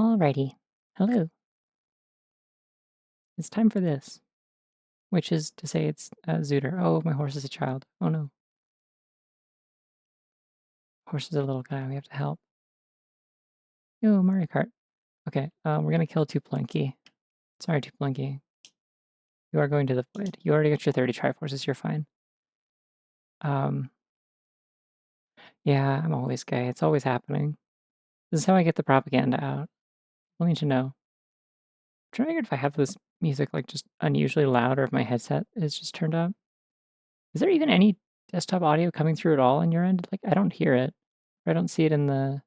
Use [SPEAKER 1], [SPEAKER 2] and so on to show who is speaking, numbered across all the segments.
[SPEAKER 1] Alrighty. Hello. It's time for this, which is to say it's ZOoTR. Oh, my horse is a child. Oh no. Horse is a little guy. We have to help. Yo, Mario Kart. Okay, we're gonna kill Tuplinky. Sorry, Tuplinky. You are going to the void. You already got your 30 triforces. You're fine. Yeah, I'm always gay. It's always happening. This is how I get the propaganda out. We'll need to know. I'm trying to figure if I have this music like just unusually loud or if my headset is just turned up. Is there even any desktop audio coming through at all on your end? Like, I don't hear it. Or I don't see it in the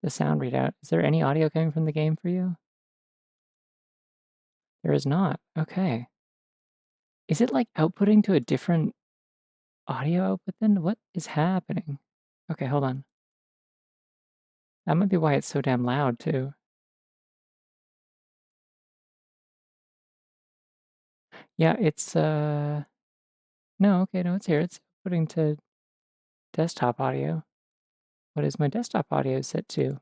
[SPEAKER 1] sound readout. Is there any audio coming from the game for you? There is not. Okay. Is it like outputting to a different audio output then? What is happening? Okay, hold on. That might be why it's so damn loud too. Yeah, it's no, okay, no, it's here. It's putting to desktop audio. What is my desktop audio set to?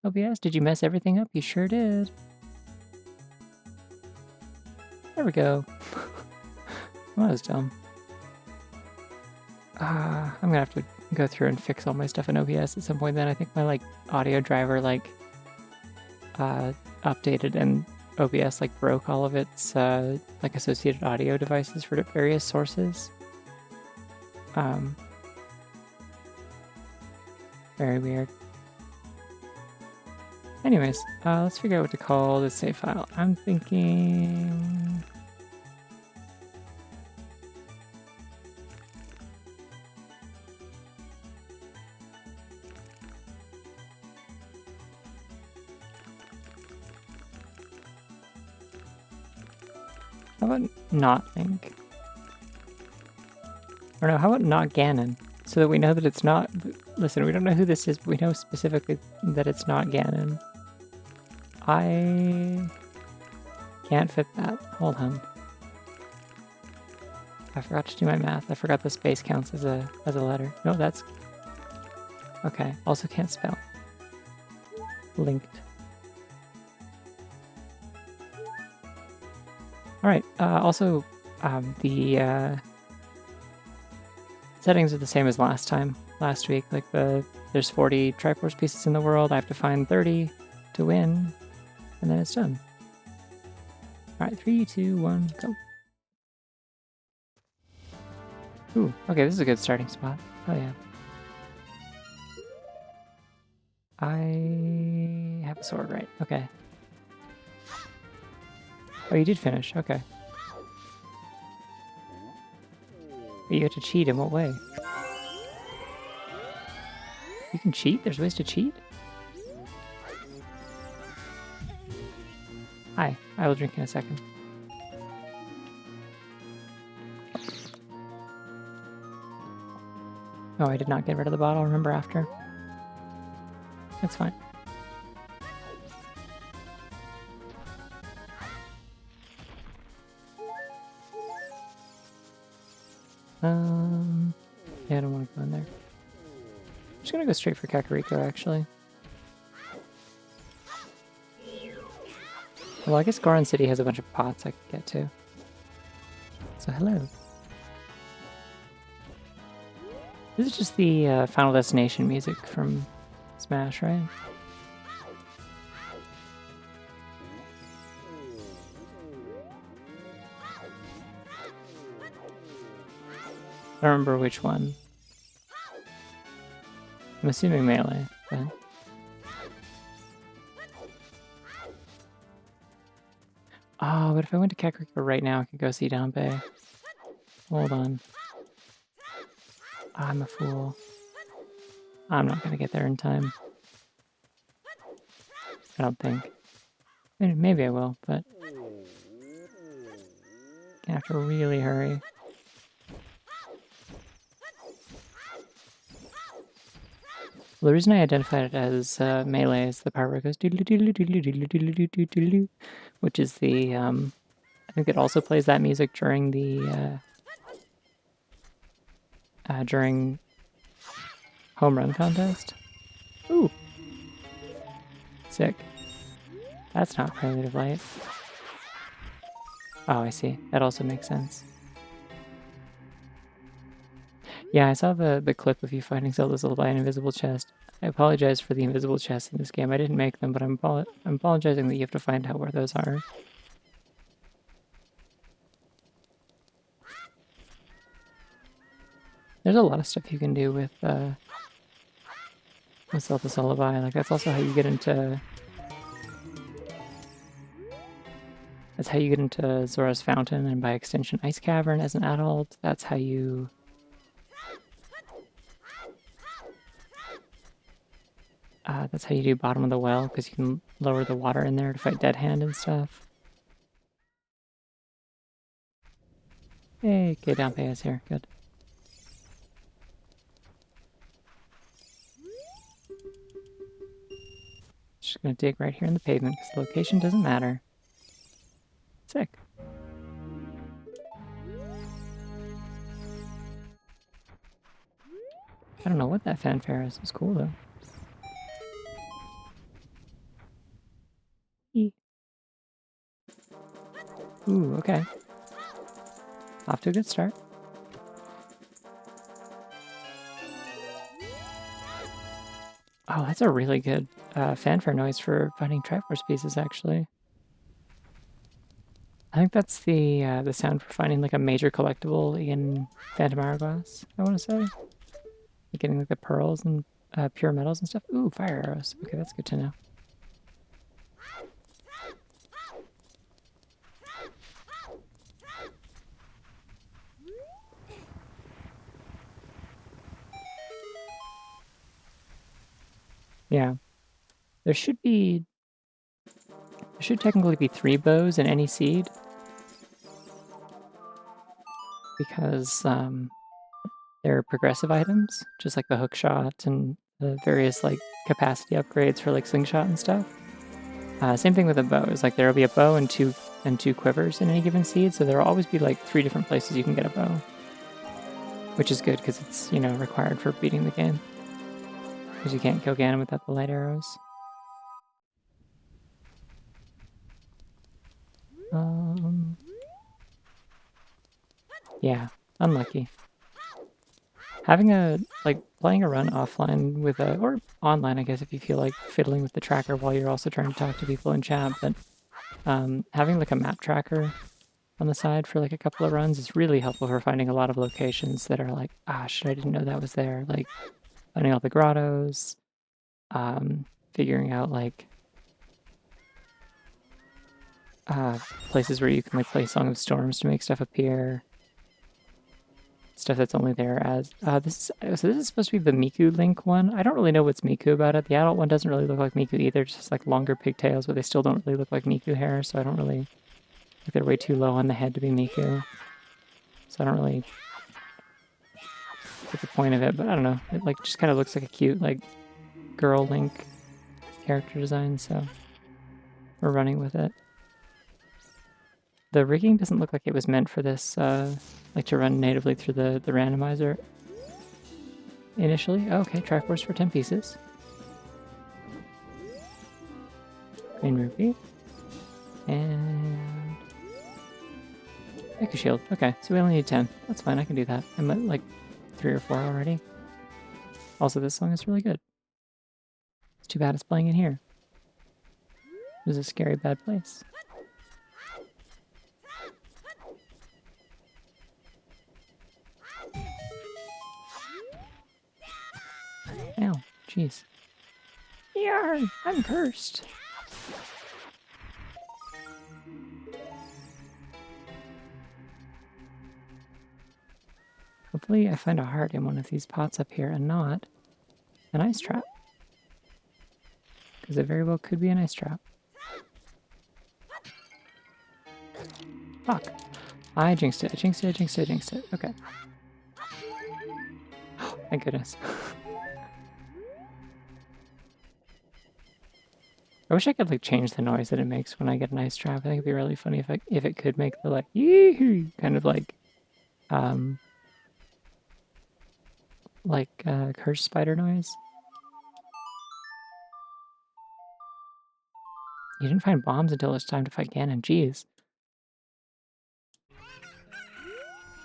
[SPEAKER 1] OBS, did you mess everything up? You sure did. There we go. Well, that was dumb. I'm gonna have to go through and fix all my stuff in OBS at some point. Then I think my like audio driver like updated and OBS like broke all of its like associated audio devices for various sources. Very weird. Anyways, let's figure out what to call this save file. I'm thinking. How about not Link? Or no, how about not Ganon? So that we know that it's not... Listen, we don't know who this is, but we know specifically that it's not Ganon. I can't fit that. Hold on. I forgot to do my math. I forgot the space counts as a letter. No, that's... Okay, also can't spell. Linked. Alright, also, the settings are the same as last week. Like, there's 40 triforce pieces in the world. I have to find 30 to win, and then it's done. Alright, 3, 2, 1, go. Ooh, okay, this is a good starting spot. Oh yeah. I have a sword, right? Okay. Oh, you did finish. Okay. But you had to cheat in what way? You can cheat? There's ways to cheat? Hi. I will drink in a second. Oh, I did not get rid of the bottle. Remember after. That's fine. Yeah, I don't want to go in there. I'm just gonna go straight for Kakariko, actually. Well, I guess Goron City has a bunch of pots I could get to. So, hello. This is just the Final Destination music from Smash, right? I don't remember which one. I'm assuming Melee, but... Oh, but if I went to Kakariko right now, I could go see Danbei. Hold on. I'm a fool. I'm not gonna get there in time. I don't think. Maybe I will, but... Gonna have to really hurry. Well, the reason I identified it as Melee is the part where it goes which is the I think it also plays that music during the during home run contest. Ooh, sick. That's not Prelude of Light. Oh, I see. That also makes sense. Yeah, I saw the clip of you fighting Zelda's by an invisible chest. I apologize for the invisible chests in this game. I didn't make them, but I'm apologizing that you have to find out where those are. There's a lot of stuff you can do with Zelda's Lullaby. Like, that's also how you get into... That's how you get into Zora's Fountain, and by extension, Ice Cavern as an adult. That's how you... that's how you do Bottom of the Well, because you can lower the water in there to fight Dead Hand and stuff. Hey, Gedampe is here. Good. Just gonna dig right here in the pavement, because the location doesn't matter. Sick. I don't know what that fanfare is. It's cool, though. Ooh, okay. Off to a good start. Oh, that's a really good fanfare noise for finding triforce pieces, actually. I think that's the sound for finding like a major collectible in Phantom Hourglass, I want to say. Like getting like the pearls and pure metals and stuff. Ooh, fire arrows. Okay, that's good to know. Yeah. There should technically be 3 bows in any seed. Because they're progressive items, just like the hook shot and the various like capacity upgrades for like slingshot and stuff. Same thing with the bow. It's like there'll be a bow and two quivers in any given seed, so there'll always be like 3 different places you can get a bow, which is good because it's, you know, required for beating the game. Because you can't kill Ganon without the light arrows. Yeah, unlucky. Having playing a run offline with or online, I guess, if you feel like fiddling with the tracker while you're also trying to talk to people in chat, but having like a map tracker on the side for like a couple of runs is really helpful for finding a lot of locations that are like, ah, shit, I didn't know that was there. Like finding all the grottos, figuring out like places where you can like play Song of Storms to make stuff appear. Stuff that's only there as this is supposed to be the Miku Link one. I don't really know what's Miku about it. The adult one doesn't really look like Miku either. Just like longer pigtails, but they still don't really look like Miku hair. So I don't really think they're way too low on the head to be Miku. So I don't really get the point of it. But I don't know. It like just kind of looks like a cute like girl Link character design. So we're running with it. The rigging doesn't look like it was meant for this. Like to run natively through the randomizer. Initially, oh, okay, triforce for 10 pieces. Green rupee. And Echo Shield. Okay, so we only need 10. That's fine, I can do that. I'm at like 3 or 4 already. Also, this song is really good. It's too bad it's playing in here. It was a scary bad place. Ow, jeez. Yarn, I'm cursed. Hopefully I find a heart in one of these pots up here and not an ice trap. Because it very well could be an ice trap. Fuck. I jinxed it, I jinxed it, I jinxed it, I jinxed it. Okay. Thank goodness. I wish I could like change the noise that it makes when I get an ice trap. I think it'd be really funny if it could make the like yee kind of like cursed spider noise. You didn't find bombs until it's time to fight Ganon. Jeez.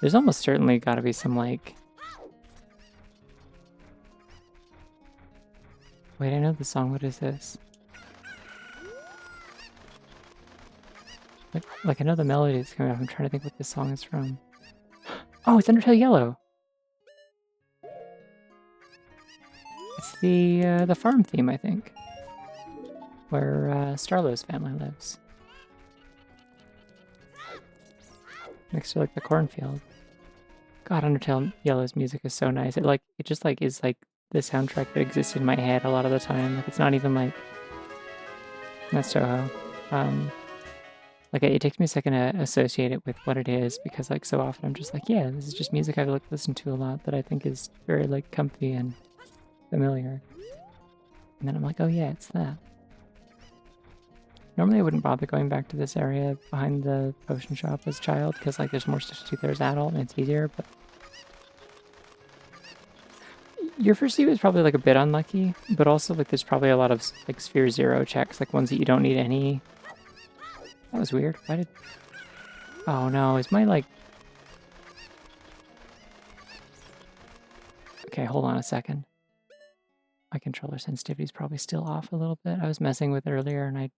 [SPEAKER 1] There's almost certainly got to be some, like... Wait, I know the song. What is this? Like I know the melody that's coming up. I'm trying to think what this song is from. Oh, it's Undertale Yellow. It's the farm theme, I think, where Starlow's family lives, next to like the cornfield. God, Undertale Yellow's music is so nice. It just like is like the soundtrack that exists in my head a lot of the time. Like it's not even like that's Toho. Like it takes me a second to associate it with what it is because like so often I'm just like, yeah, this is just music I've like listened to a lot that I think is very like comfy and familiar. And then I'm like, oh yeah, it's that. Normally I wouldn't bother going back to this area behind the potion shop as a child because like there's more stuff to do there as adult and it's easier, but your first seat was probably like a bit unlucky, but also like there's probably a lot of like sphere 0 checks, like ones that you don't need any. That was weird. Why did... Oh no, is my like... Okay, hold on a second. My controller sensitivity is probably still off a little bit. I was messing with it earlier and I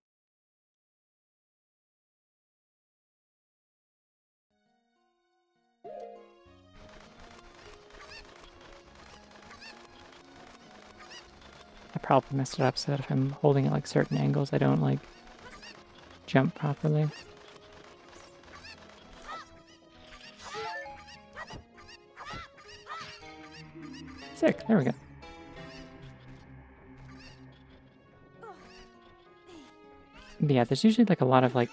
[SPEAKER 1] probably messed it up so that if I'm holding it like certain angles, I don't like jump properly. Sick, there we go. But yeah, there's usually like a lot of like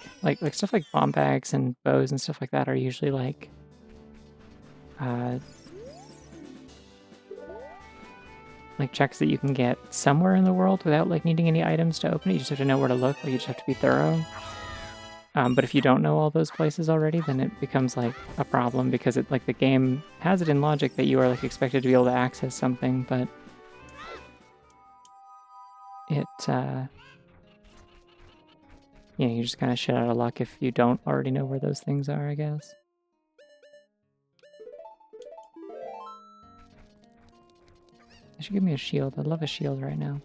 [SPEAKER 1] stuff like bomb bags and bows and stuff like that are usually like checks that you can get somewhere in the world without like needing any items to open it. You just have to know where to look, like you just have to be thorough. But if you don't know all those places already, then it becomes like a problem because it like the game has it in logic that you are like expected to be able to access something, but it yeah, you just kind of shit out of luck if you don't already know where those things are, I guess. They should give me a shield. I'd love a shield right now.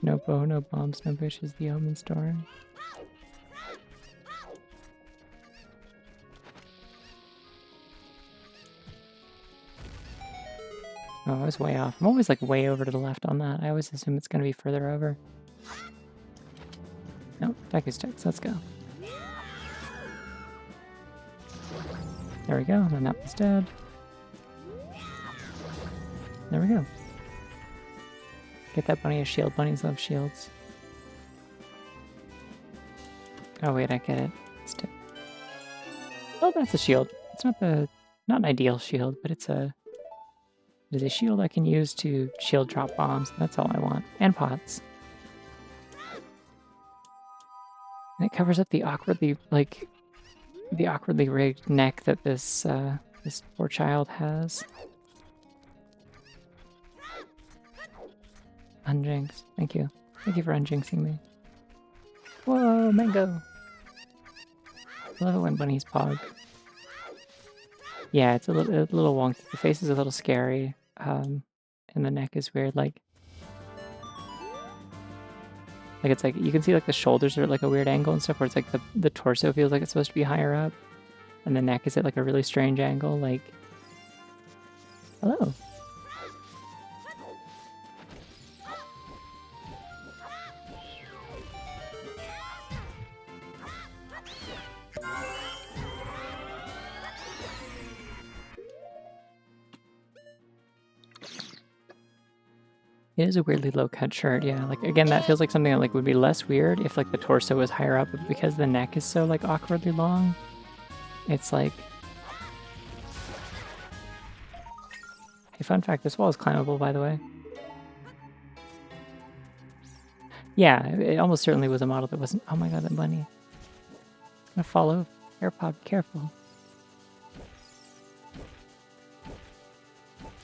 [SPEAKER 1] No bow, no bombs, no bushes, the omen story. Oh, I was way off. I'm always like way over to the left on that. I always assume it's going to be further over. No, Deku sticks. Let's go. There we go. Then that was dead. There we go. Get that bunny a shield. Bunnies love shields. Oh wait, I get it. Oh, that's a shield. It's not an ideal shield, but it is a shield I can use to shield drop bombs. That's all I want. And pots. And it covers up the awkwardly rigged neck that this poor child has. Unjinx. Thank you. Thank you for unjinxing me. Whoa, mango! I love it when bunnies pog. Yeah, it's a little wonky. The face is a little scary, and the neck is weird. Like it's like you can see like the shoulders are at like a weird angle and stuff. Where it's like the torso feels like it's supposed to be higher up, and the neck is at like a really strange angle. Like, hello. It is a weirdly low-cut shirt, yeah. Like, again, that feels like something that, like, would be less weird if, like, the torso was higher up, but because the neck is so, like, awkwardly long, it's like... Hey, fun fact, this wall is climbable, by the way. Yeah, it almost certainly was a model that wasn't... Oh my god, that bunny. It's gonna fall over. AirPod, careful.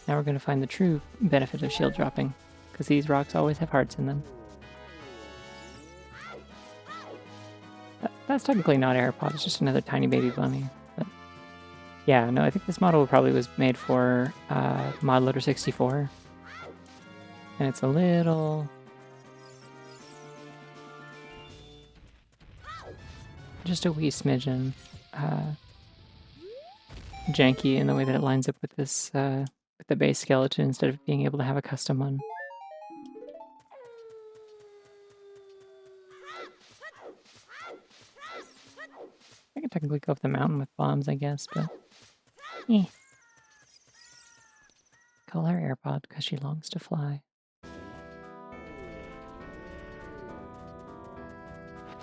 [SPEAKER 1] Now we're gonna find the true benefit of shield dropping. because these rocks always have hearts in them. That's technically not AirPod, it's just another tiny baby bunny. But yeah, no, I think this model probably was made for ModLoader 64. And it's a little... just a wee smidgen janky in the way that it lines up with this, with the base skeleton instead of being able to have a custom one. I can technically go up the mountain with bombs, I guess, but... eh. Call her AirPod because she longs to fly.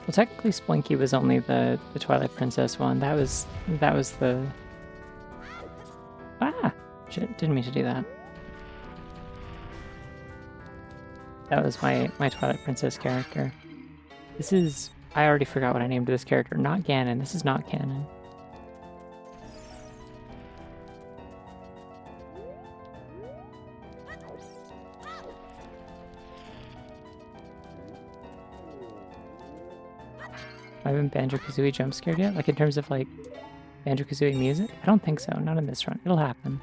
[SPEAKER 1] Well, technically Splinky was only the Twilight Princess one. That was the... Ah! Shit, didn't mean to do that. That was my Twilight Princess character. This is... I already forgot what I named this character. Not Ganon. This is not Ganon. I haven't Banjo-Kazooie jump scared yet? Like in terms of like Banjo-Kazooie music? I don't think so. Not in this run. It'll happen.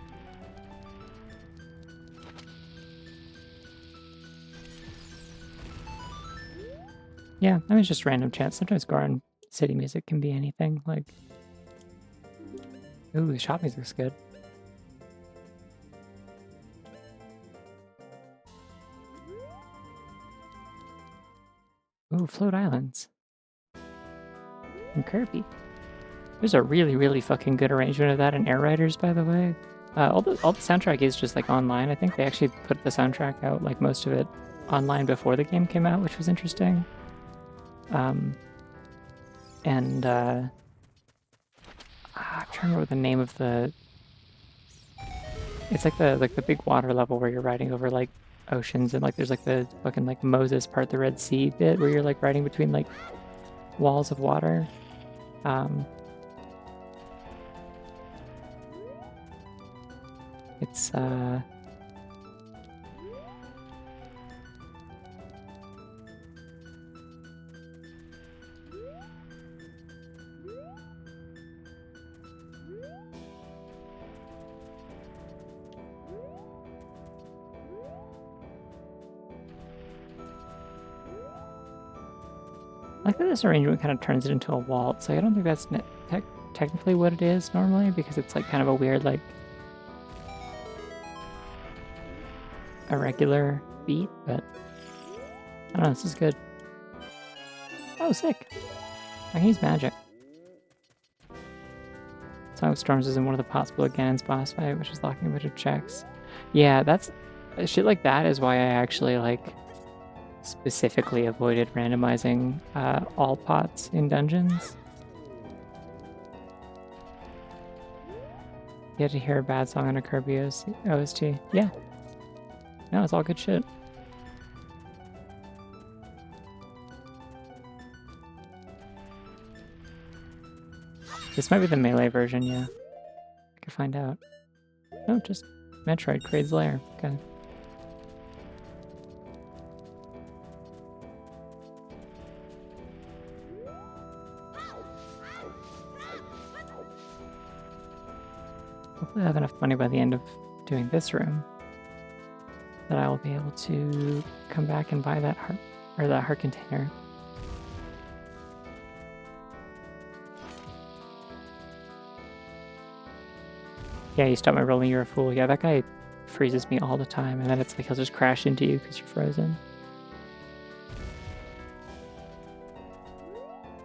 [SPEAKER 1] Yeah, I mean, it's just random chance. Sometimes Goron City music can be anything. Like, ooh, the shop music's good. Ooh, Float Islands. And Kirby. There's a really, really fucking good arrangement of that in Air Riders, by the way. All the soundtrack is just like online. I think they actually put the soundtrack out, like most of it, online before the game came out, which was interesting. I'm trying to remember the name of the... It's like the big water level where you're riding over like oceans and like there's like the fucking like Moses part the Red Sea bit where you're like riding between like walls of water. It's I like that this arrangement kind of turns it into a waltz. Like, I don't think that's technically what it is normally because it's like kind of a weird like irregular beat, but I don't know, this is good. Oh, sick. I can use magic. Song of Storms is in one of the possible Ganon's boss fight, which is locking a bunch of checks. Yeah, that's... shit like that is why I actually, like, specifically avoided randomizing all pots in dungeons. You had to hear a bad song on a Kirby OST. Yeah. No, it's all good shit. This might be the melee version, yeah. I could find out. No, just Metroid, Kraid's Lair. Okay. Hopefully I have enough money by the end of doing this room that I will be able to come back and buy that heart, or that heart container. Yeah, you stop my rolling, you're a fool. Yeah, that guy freezes me all the time, and then it's like he'll just crash into you because you're frozen.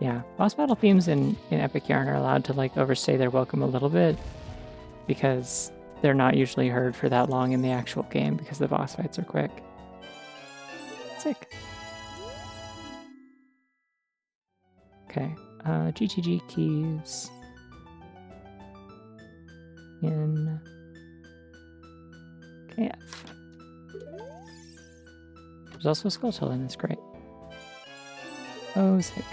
[SPEAKER 1] Yeah, boss battle themes in Epic Yarn are allowed to like overstay their welcome a little bit because they're not usually heard for that long in the actual game because the boss fights are quick. Sick. Okay, GTG keys in KF. There's also a skull shell in this, great. Oh, sick.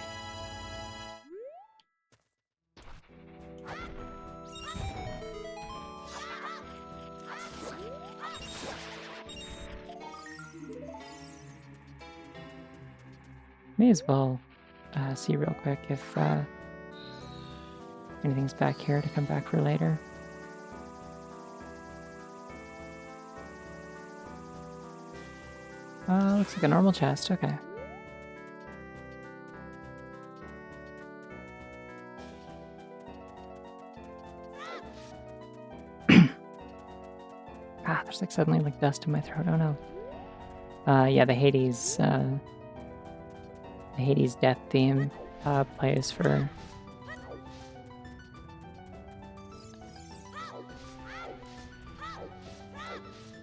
[SPEAKER 1] May as well see real quick if anything's back here to come back for later. Looks like a normal chest, okay. There's like suddenly like dust in my throat, oh no. Yeah, the Hades death theme plays for...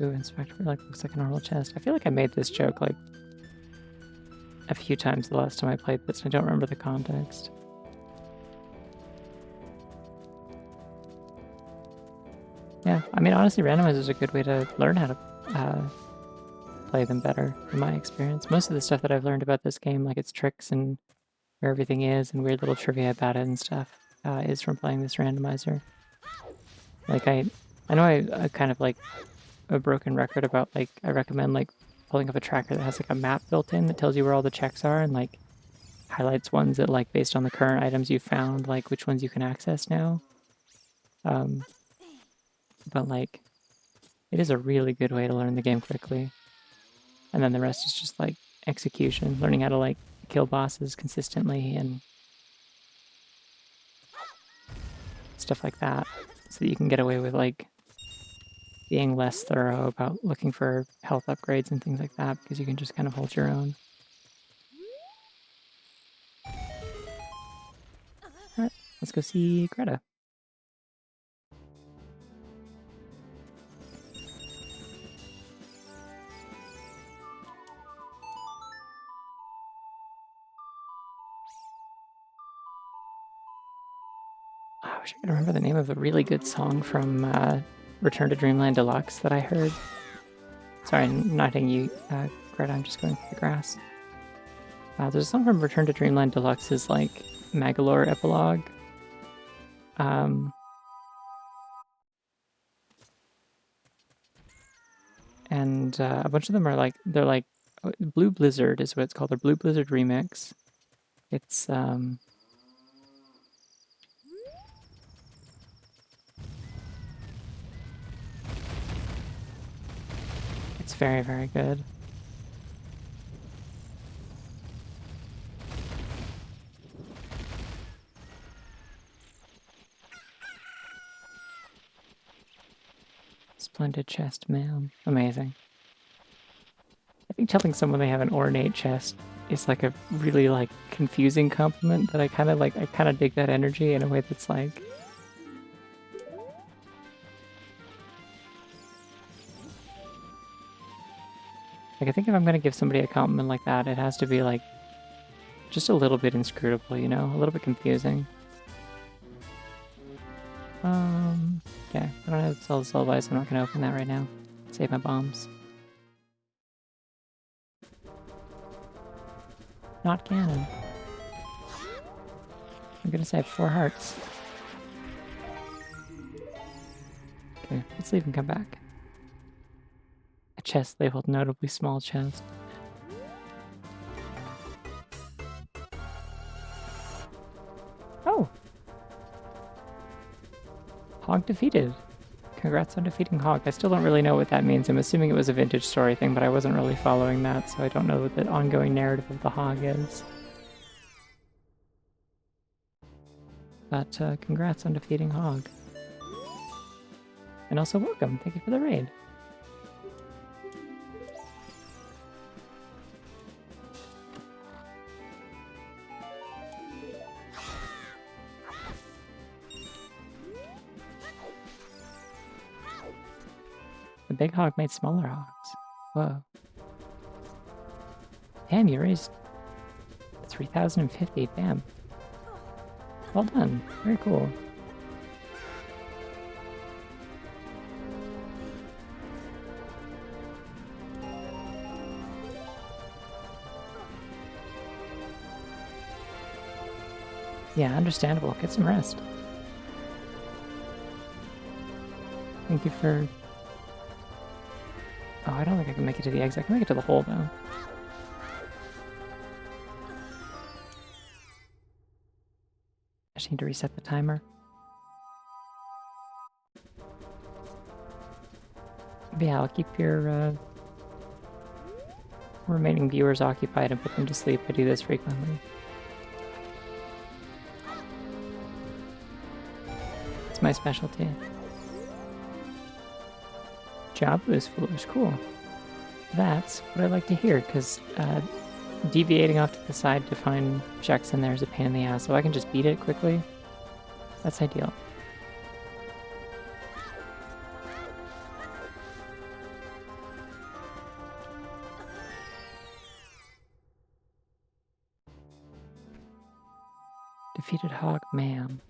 [SPEAKER 1] Ooh, Inspector, like, looks like a normal chest. I feel like I made this joke, like, a few times the last time I played this, and I don't remember the context. Yeah, I mean, honestly, randomizers is a good way to learn how to play them better, in my experience. Most of the stuff that I've learned about this game, like its tricks and where everything is, and weird little trivia about it and stuff, is from playing this randomizer. Like, I know I kind of, like, a broken record about, like, I recommend, like, pulling up a tracker that has, like, a map built in that tells you where all the checks are and, like, highlights ones that, like, based on the current items you found, like, which ones you can access now. But, like, it is a really good way to learn the game quickly. And then the rest is just, like, execution, learning how to, like, kill bosses consistently and stuff like that, so that you can get away with, like, being less thorough about looking for health upgrades and things like that, because you can just kind of hold your own. Alright, let's go see Greta. I wish I could remember the name of a really good song from Return to Dreamland Deluxe that I heard. Sorry, I'm not hitting you, Greta, I'm just going through the grass. There's a song from Return to Dreamland Deluxe's, like, Magalore epilogue. And a bunch of them are like, they're like, Blue Blizzard is what it's called, the Blue Blizzard remix. It's, it's very, very good. Splendid chest, man. Amazing. I think telling someone they have an ornate chest is like a really like confusing compliment that I kind of dig that energy in a way that's like... Like, I think if I'm gonna give somebody a compliment like that, it has to be like just a little bit inscrutable, you know? A little bit confusing. Okay, I don't have to sell the soul buy, so I'm not gonna open that right now. Save my bombs. Not canon. I'm gonna say 4 hearts. Okay, let's leave and come back. A chest labeled notably small chest. Oh! Hog defeated. Congrats on defeating Hog. I still don't really know what that means. I'm assuming it was a vintage story thing, but I wasn't really following that, so I don't know what the ongoing narrative of the Hog is. But congrats on defeating Hog. And also welcome. Thank you for the raid. The big hog made smaller hogs. Whoa. Damn, you raised 3,050. Damn. Well done. Very cool. Yeah, understandable. Get some rest. Thank you for... Oh, I don't think I can make it to the exit. I can make it to the hole, though. just need to reset the timer. But yeah, I'll keep your remaining viewers occupied and put them to sleep. I do this frequently. It's my specialty. Jabu is foolish. Cool. That's what I like to hear, because deviating off to the side to find checks in there is a pain in the ass, so I can just beat it quickly. That's ideal. Defeated Hawk, ma'am.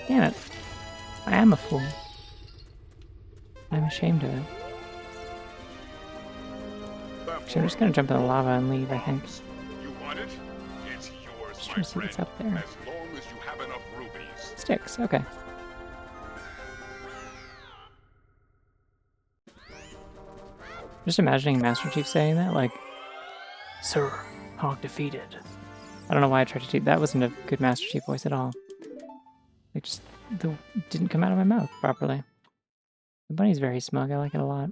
[SPEAKER 1] Damn it. I am a fool. I'm ashamed of it. Actually, I'm just gonna jump in the lava and leave, I think.
[SPEAKER 2] You want it? It's yours,
[SPEAKER 1] Just
[SPEAKER 2] my
[SPEAKER 1] trying to see
[SPEAKER 2] friend.
[SPEAKER 1] what's up there.
[SPEAKER 2] As long as you have enough rubies.
[SPEAKER 1] Sticks, okay. Just imagining Master Chief saying that, like, Sir, Hawk defeated. I don't know why I tried to do that. Wasn't a good Master Chief voice at all. Like, just didn't come out of my mouth properly. The bunny's very smug. I like it a lot.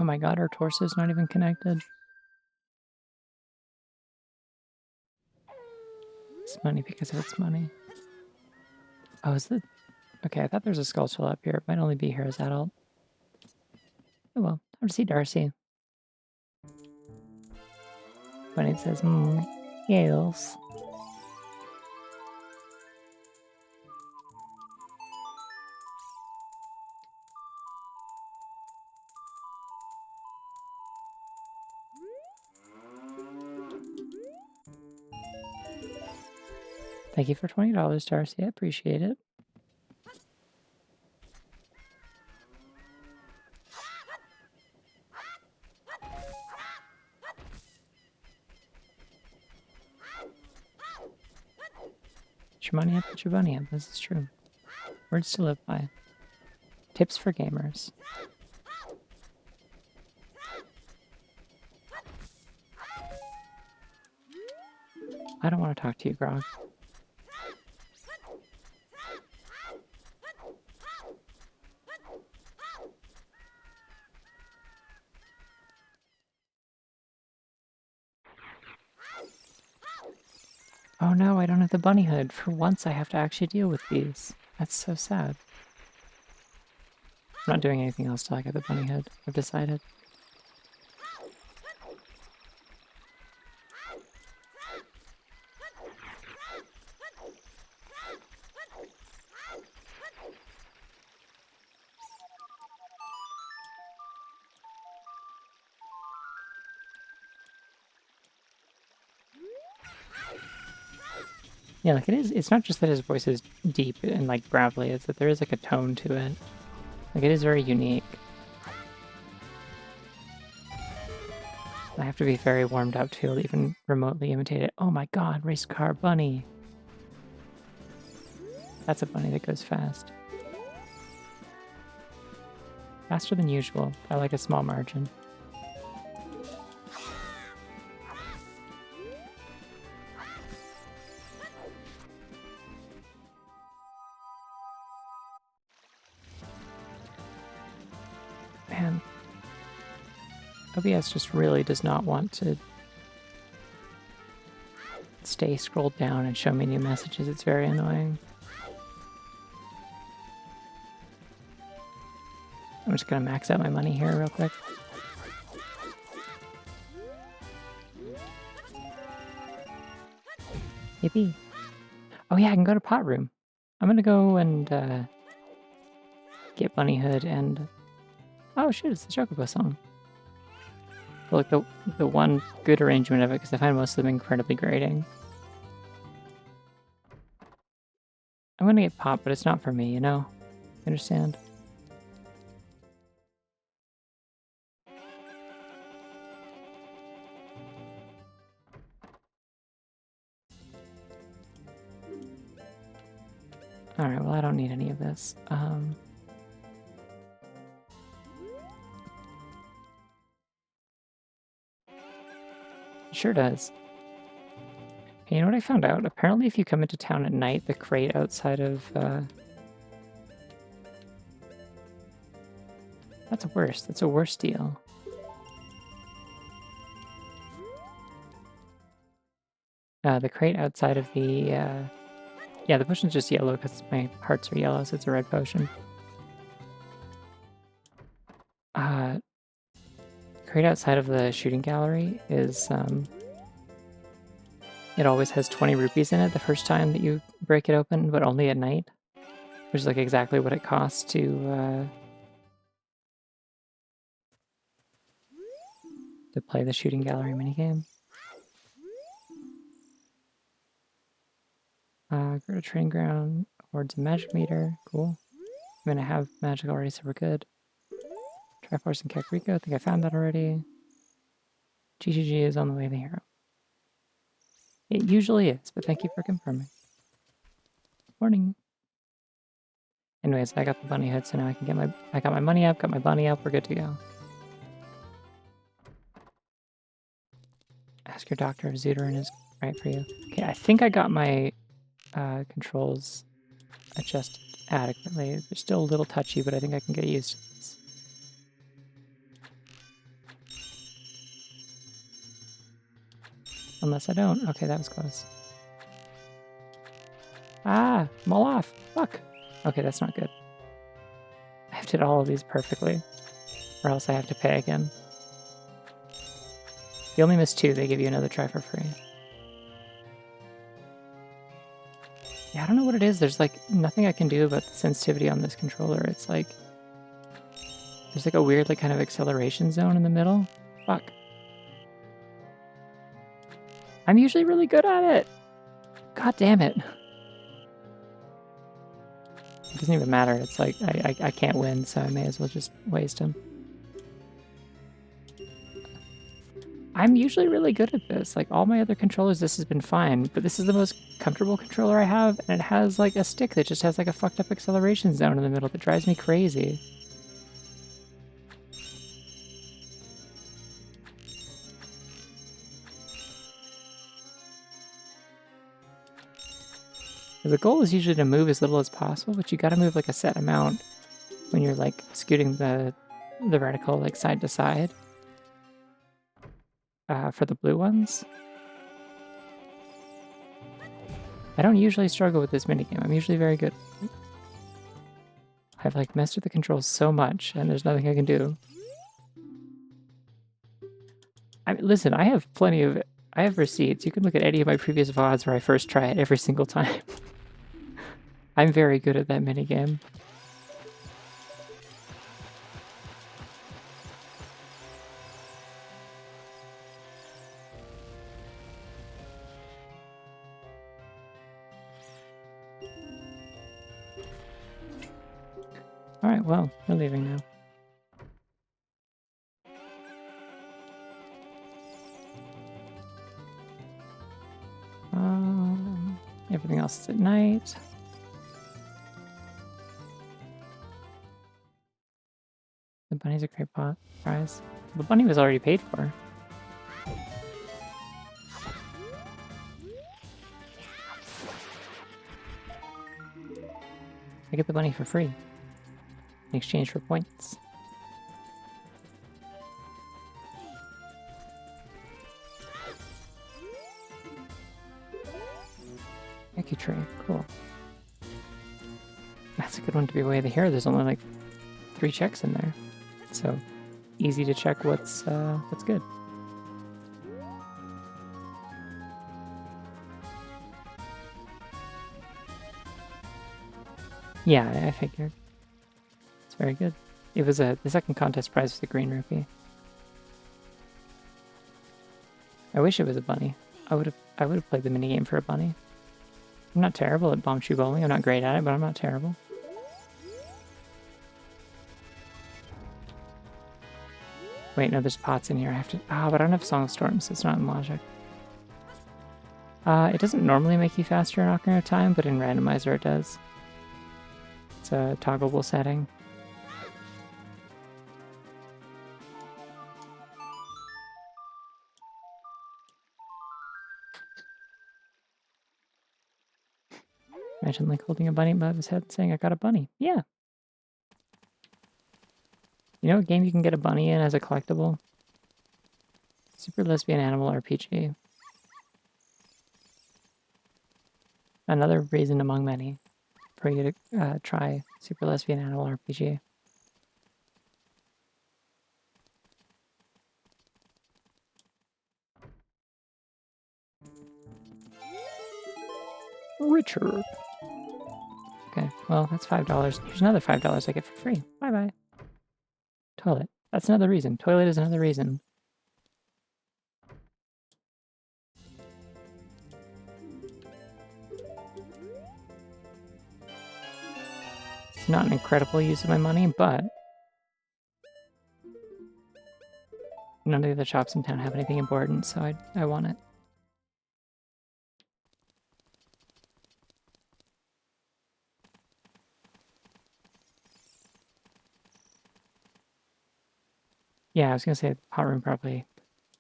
[SPEAKER 1] Oh my god, our torso's not even connected. It's money because of its money. Oh, is it? Okay, I thought there was a skull shell up here. It might only be here as adult. Oh well, time to see Darcy. Bunny says, yes. Thank you for $20, Darcy. I appreciate it. Put your money up, put your bunny up. This is true. Words to live by. Tips for gamers. I don't want to talk to you, Grog. Oh no, I don't have the bunny hood. For once I have to actually deal with these. That's so sad. I'm not doing anything else till I get the bunny hood, I've decided. Yeah, like it's not just that his voice is deep and like gravelly, it's that there is like a tone to it. Like it is very unique. I have to be very warmed up to even remotely imitate it. Oh my god, race car bunny. That's a bunny that goes fast. Faster than usual, by like a small margin. Man. OBS just really does not want to stay scrolled down and show me new messages. It's very annoying. I'm just gonna max out my money here real quick. Yippee. Oh yeah, I can go to pot room. I'm gonna go and get bunny hood and... Oh shoot, it's the Chocobo song. But like the one good arrangement of it, because I find most of them incredibly grating. I'm gonna get pop, but it's not for me, you know? Understand? Alright, well I don't need any of this. It sure does. Hey, you know what I found out? Apparently if you come into town at night, the crate outside of, That's worse. That's a worse deal. The crate outside of the, yeah, the potion's just yellow because my hearts are yellow, so it's a red potion. Crate outside of the shooting gallery is, it always has 20 rupees in it the first time that you break it open, but only at night. Which is like exactly what it costs to play the shooting gallery minigame. Go to training ground, awards a magic meter, cool. I'm gonna have magic already, so we're good. Triforce and Kakariko, I think I found that already. GGG is on the way to the hero. It usually is, but thank you for confirming. Morning. Anyways, I got the bunny hood, so now I can get I got my money up, got my bunny up, we're good to go. Ask your doctor if ZOoTR is right for you. Okay, I think I got my controls adjusted adequately. They're still a little touchy, but I think I can get used to this. Unless I don't. Okay, that was close. Ah, I'm all off. Fuck. Okay, that's not good. I have to hit all of these perfectly, or else I have to pay again. If you only miss 2, they give you another try for free. Yeah, I don't know what it is. There's like nothing I can do about the sensitivity on this controller. It's like there's like a weird like kind of acceleration zone in the middle. Fuck. I'm usually really good at it. God damn it. It doesn't even matter. It's like I can't win, so I may as well just waste him. I'm usually really good at this. Like all my other controllers, this has been fine, but this is the most comfortable controller I have, and it has like a stick that just has like a fucked up acceleration zone in the middle that drives me crazy. The goal is usually to move as little as possible, but you gotta move like a set amount when you're like scooting the reticle like side to side for the blue ones. I don't usually struggle with this minigame. I'm usually very good. I've like messed with the controls so much, and there's nothing I can do. I mean, listen, I have I have receipts. You can look at any of my previous VODs where I first try it every single time. I'm very good at that minigame. Alright, well, we're leaving now. Everything else is at night. The bunny's a great prize. The bunny was already paid for. I get the bunny for free in exchange for points. Thank you, Trey. Cool. That's a good one to be away the hero. There's only like 3 checks in there, so easy to check what's good. Yeah, I figured. It's very good. It was the second contest prize was the green rupee. I wish it was a bunny. I would have played the minigame for a bunny. I'm not terrible at bomb shoe bowling. I'm not great at it, but I'm not terrible. Wait, no, there's pots in here. I have to... Ah, but I don't have Song of Storms, so it's not in logic. It doesn't normally make you faster in Ocarina of Time, but in Randomizer it does. a toggleable setting. Imagine like holding a bunny above his head saying, I got a bunny. Yeah. You know what game you can get a bunny in as a collectible? Super Lesbian Animal RPG. Another reason among many for you to try Super Lesbian Animal RPG. Richard. Okay, well, that's $5. Here's another $5 I get for free. Bye-bye. Toilet. That's another reason. Toilet is another reason. It's not an incredible use of my money, but none of the shops in town have anything important, so I want it. Yeah, I was gonna say the pot room probably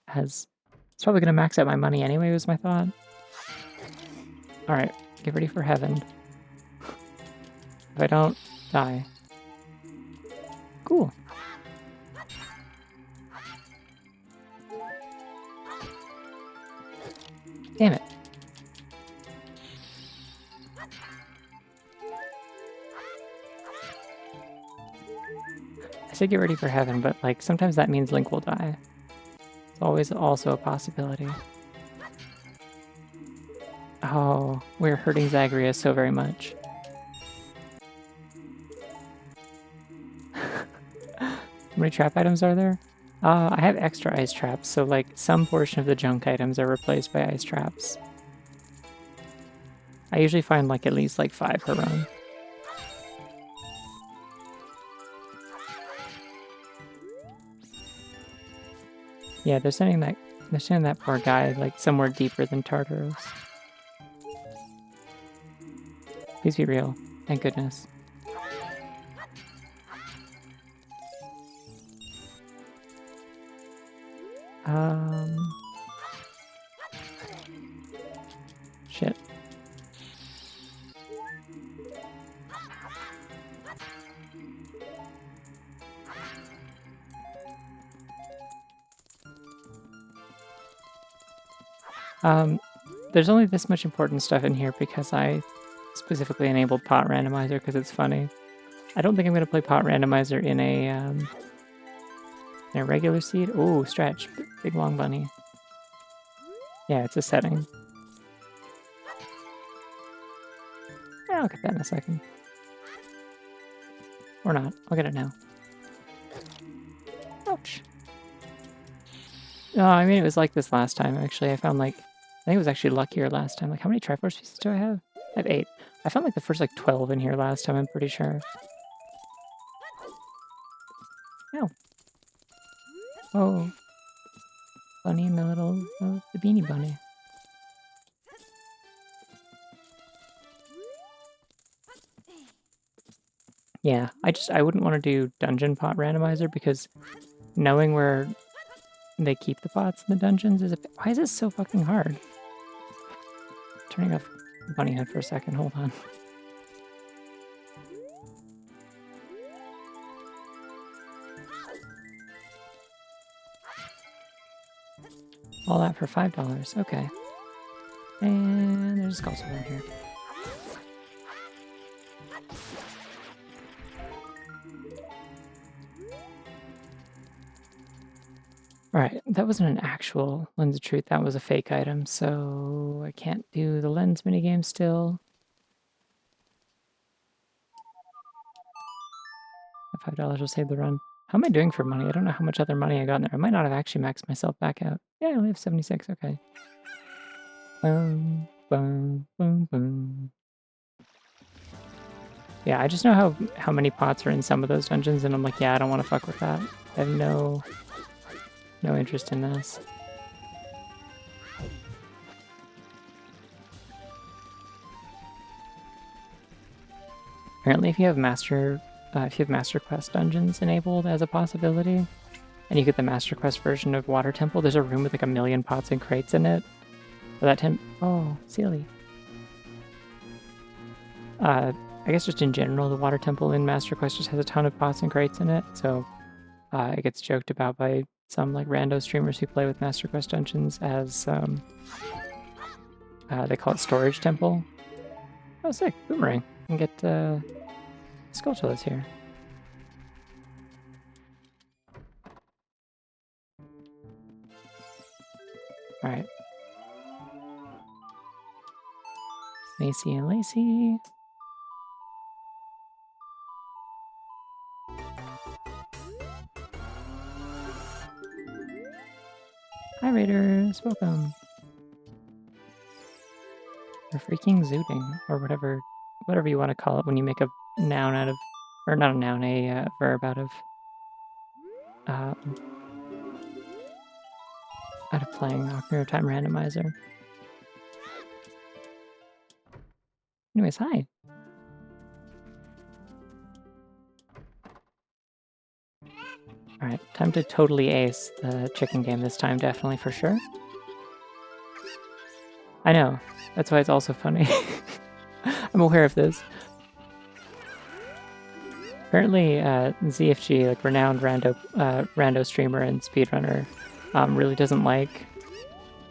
[SPEAKER 1] has... It's probably gonna max out my money anyway, was my thought. Alright, get ready for heaven. If I don't, die. Cool. Damn it. I said get ready for heaven, but like sometimes that means Link will die. It's always also a possibility. Oh, we're hurting Zagreus so very much. How many trap items are there? I have extra ice traps, so like some portion of the junk items are replaced by ice traps. I usually find like at least like 5 per run. Yeah, they're sending that poor guy like somewhere deeper than Tartaros. Please be real. Thank goodness. Shit. There's only this much important stuff in here because I specifically enabled Pot Randomizer because it's funny. I don't think I'm going to play Pot Randomizer in a regular seed. Ooh, stretch. Big long bunny. Yeah, it's a setting. Yeah, I'll get that in a second. Or not. I'll get it now. Ouch. No, I mean, it was like this last time, actually. I found, like... I think it was actually luckier last time. Like, how many triforce pieces do I have? I have 8. I found, like, the first, like, 12 in here last time, I'm pretty sure. Ow. Oh. Bunny and the little... the beanie bunny. Yeah, I wouldn't want to do dungeon pot randomizer because knowing where they keep the pots in the dungeons is a bit... Why is this so fucking hard? Turning off bunny head for a second, hold on. All that for $5, okay. And there's a skull sword in here. Alright, that wasn't an actual Lens of Truth, that was a fake item, so I can't do the lens minigame still. The $5 will save the run. How am I doing for money? I don't know how much other money I got in there. I might not have actually maxed myself back out. Yeah, I only have 76, okay. Boom, boom, boom, boom. Yeah, I just know how many pots are in some of those dungeons, and I'm like, yeah, I don't want to fuck with that. I have no interest in this. Apparently, if you have Master Quest dungeons enabled as a possibility, and you get the Master Quest version of Water Temple, there's a room with like a million pots and crates in it. For that oh, silly. I guess just in general, the Water Temple in Master Quest just has a ton of pots and crates in it, so it gets joked about by some like rando streamers who play with Master Quest dungeons as they call it Storage Temple. Oh, sick! Boomerang. And get Skulltulas here. All right. Macy and Lacey. Hi, Raiders. Welcome. We're freaking zooting, or whatever you want to call it when you make a noun out of, or not a noun, a verb out of playing Ocarina of Time Randomizer. Anyways, hi. Alright, time to totally ace the chicken game this time, definitely, for sure. I know, that's why it's also funny. I'm aware of this. Apparently, ZFG, like renowned rando streamer and speedrunner, really doesn't like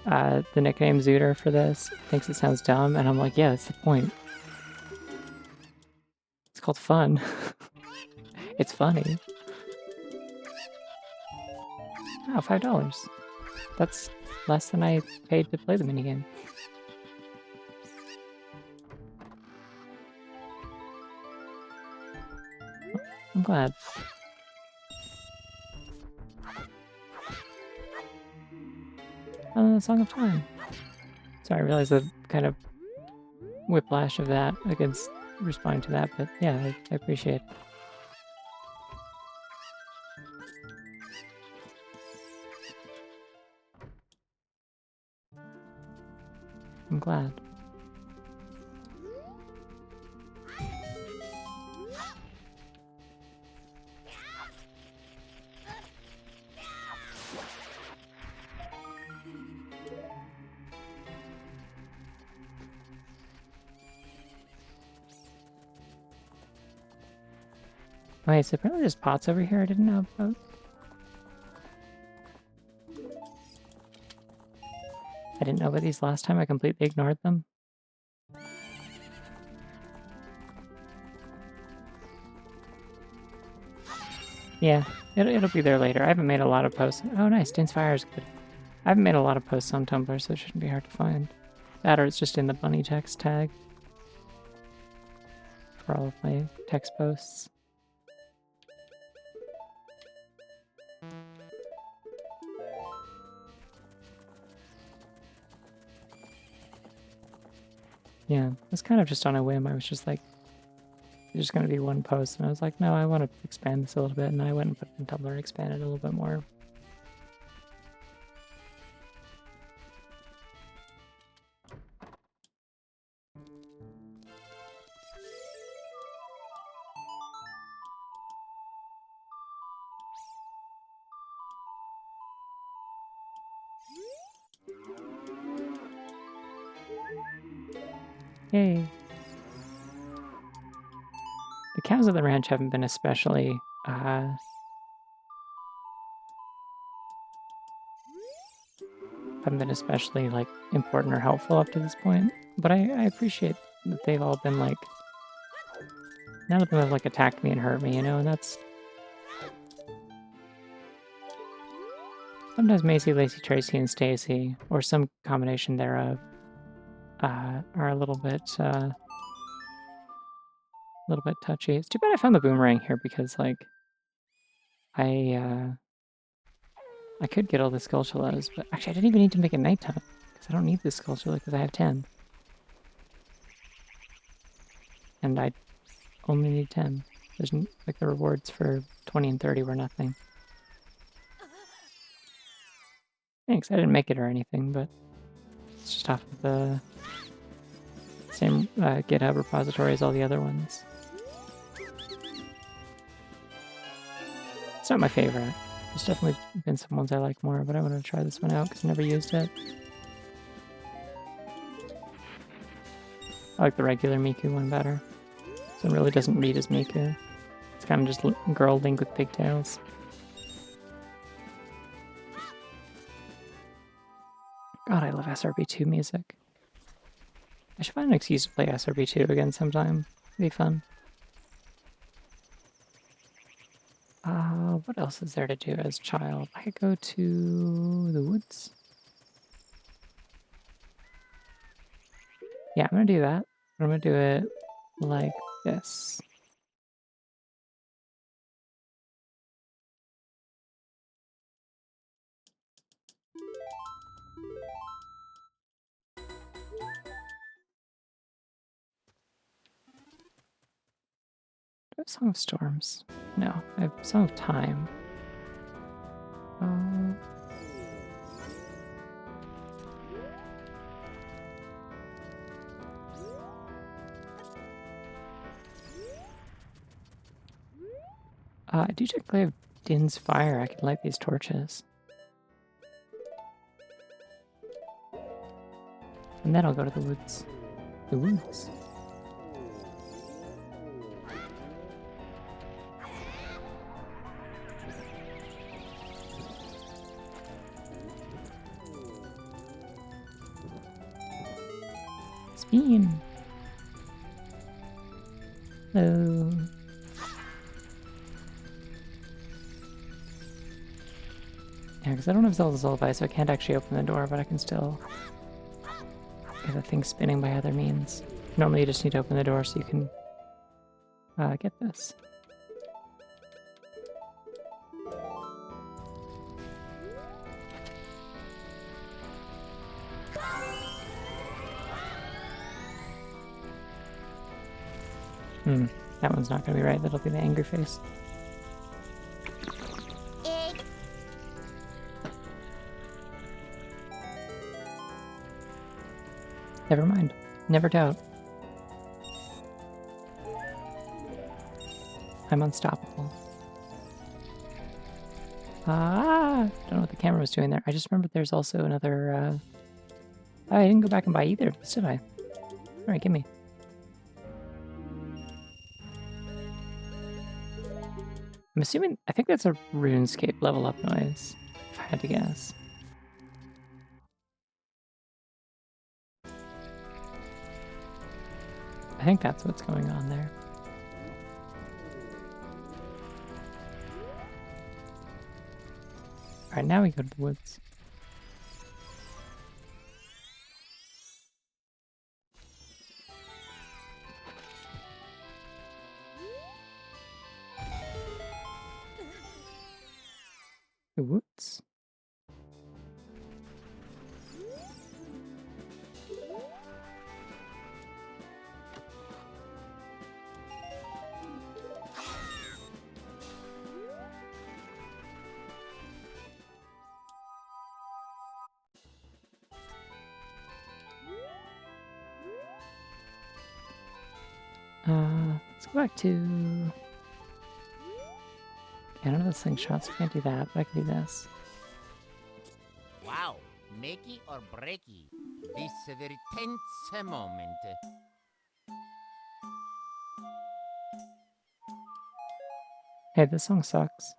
[SPEAKER 1] the nickname ZOoTR for this. Thinks it sounds dumb, and I'm like, yeah, that's the point. It's called fun. It's funny. Oh, $5. That's less than I paid to play the minigame. I'm glad. Song of Time. Sorry, I realize the kind of whiplash of that against responding to that, but yeah, I appreciate it. I'm glad. Wait, so apparently there's pots over here I didn't know about. I didn't know about these last time, I completely ignored them. Yeah, it'll be there later. I haven't made a lot of posts. Oh nice, Din's Fire is good. I haven't made a lot of posts on Tumblr, so it shouldn't be hard to find. That or it's just in the bunny text tag for all of my text posts. Yeah, it was kind of just on a whim. I was just like, there's just going to be one post, and I was like, no, I want to expand this a little bit, and I went and put it in Tumblr and expanded a little bit more. Yay. The cows at the ranch haven't been especially, like, important or helpful up to this point. But I appreciate that they've all been, like, none of them have, like, attacked me and hurt me, you know, and that's... Sometimes Macy, Lacey, Tracy, and Stacy, or some combination thereof, are a little bit touchy. It's too bad I found the boomerang here because, like, I could get all the Skulltulas, but actually I didn't even need to make it nighttime because I don't need this Skulltula because I have 10. And I only need 10. There's, like, the rewards for 20 and 30 were nothing. Thanks, I didn't make it or anything, but it's just off of the same GitHub repository as all the other ones. not my favorite. There's definitely been some ones I like more, but I wanted to try this one out because I never used it. I like the regular Miku one better. This one really doesn't read as Miku. It's kind of just girl Link with pigtails. God, I love SRB2 music. I should find an excuse to play SRB2 again sometime. It'd be fun. What else is there to do as a child? I could go to the woods. Yeah, I'm gonna do that. I'm gonna do it like this. Do I have Song of Storms? No, I have Song of Time. I do technically have Din's Fire. I can light these torches. And then I'll go to the woods. The woods. Spin. Hello. Yeah, because I don't have Zelda's Lullaby, so I can't actually open the door, but I can still get the thing spinning by other means. Normally you just need to open the door so you can get this. That one's not going to be right. That'll be the angry face. Never mind. Never doubt. I'm unstoppable. Don't know what the camera was doing there. I just remembered there's also another... I didn't go back and buy either of these, did I? Alright, gimme. I'm assuming... I think that's a RuneScape level up noise, if I had to guess. I think that's what's going on there. Alright, now we go to the woods. The woods? Let's go back to... Yeah, none of those slingshots, I can't do that, but I can do this.
[SPEAKER 3] Wow, makey or breaky. This a very tense moment.
[SPEAKER 1] Hey, this song sucks.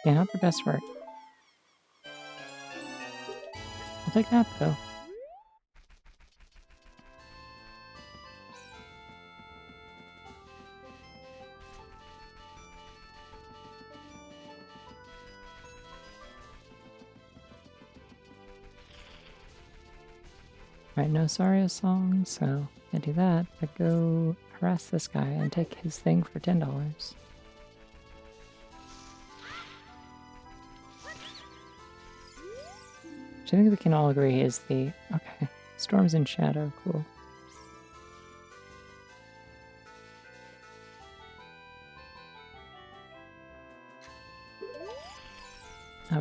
[SPEAKER 1] Yeah, not the best work. I'll take that, though. Right, no Saria song, so I do that. I go harass this guy and take his thing for $10. Which I think we can all agree is the... Okay, Storms in Shadow, cool.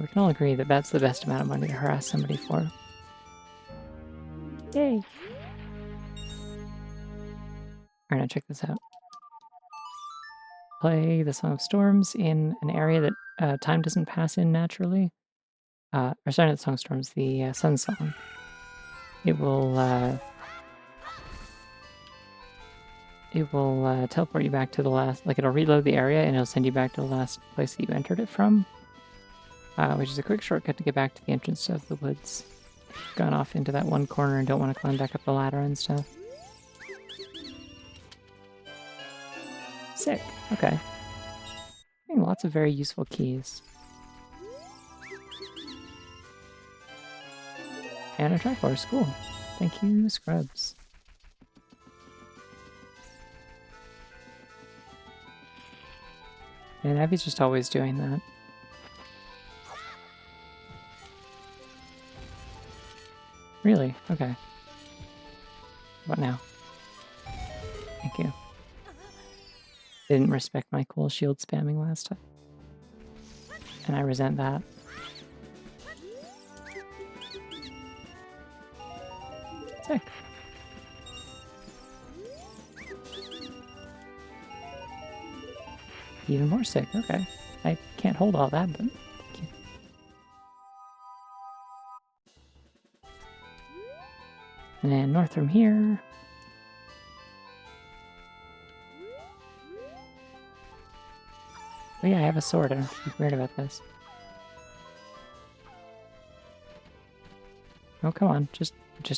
[SPEAKER 1] we can all agree that that's the best amount of money to harass somebody for. Yay! Alright, now check this out. Play the Song of Storms in an area that time doesn't pass in naturally. Or sorry, not the Song of Storms, the Sun Song. It will teleport you back to the last, like it'll reload the area and it'll send you back to the last place that you entered it from, which is a quick shortcut to get back to the entrance of the woods. If you've gone off into that one corner and don't want to climb back up the ladder and stuff. Sick. Okay. Getting lots of very useful keys. And a triforce. Cool. Thank you, Scrubs. And Abby's just always doing that. Really? Okay. What now? Thank you. Didn't respect my cool shield spamming last time. And I resent that. Sick. Even more sick, okay. I can't hold all that, but thank you. And north from here. Oh yeah, I have a sword. I don't have to be weird about this. Oh, come on. Just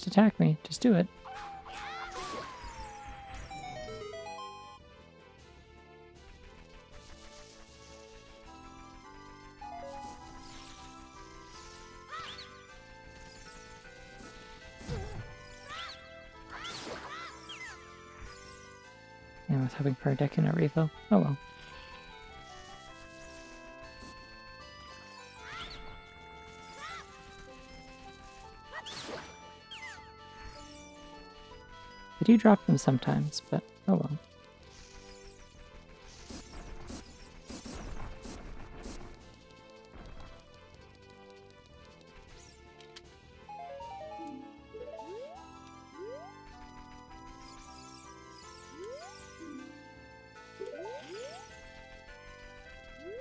[SPEAKER 1] attack me. Just do it. Yeah, I was hoping for a deck in a refill. Oh well. I do drop them sometimes, but oh well.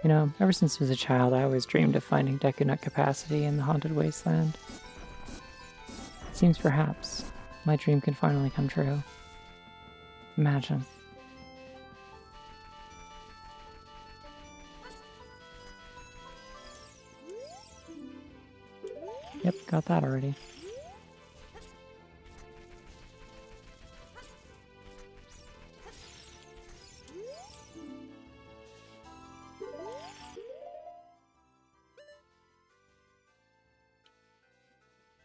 [SPEAKER 1] You know, ever since I was a child, I always dreamed of finding Deku Nut capacity in the Haunted Wasteland. It seems perhaps my dream can finally come true. Imagine. Yep, got that already.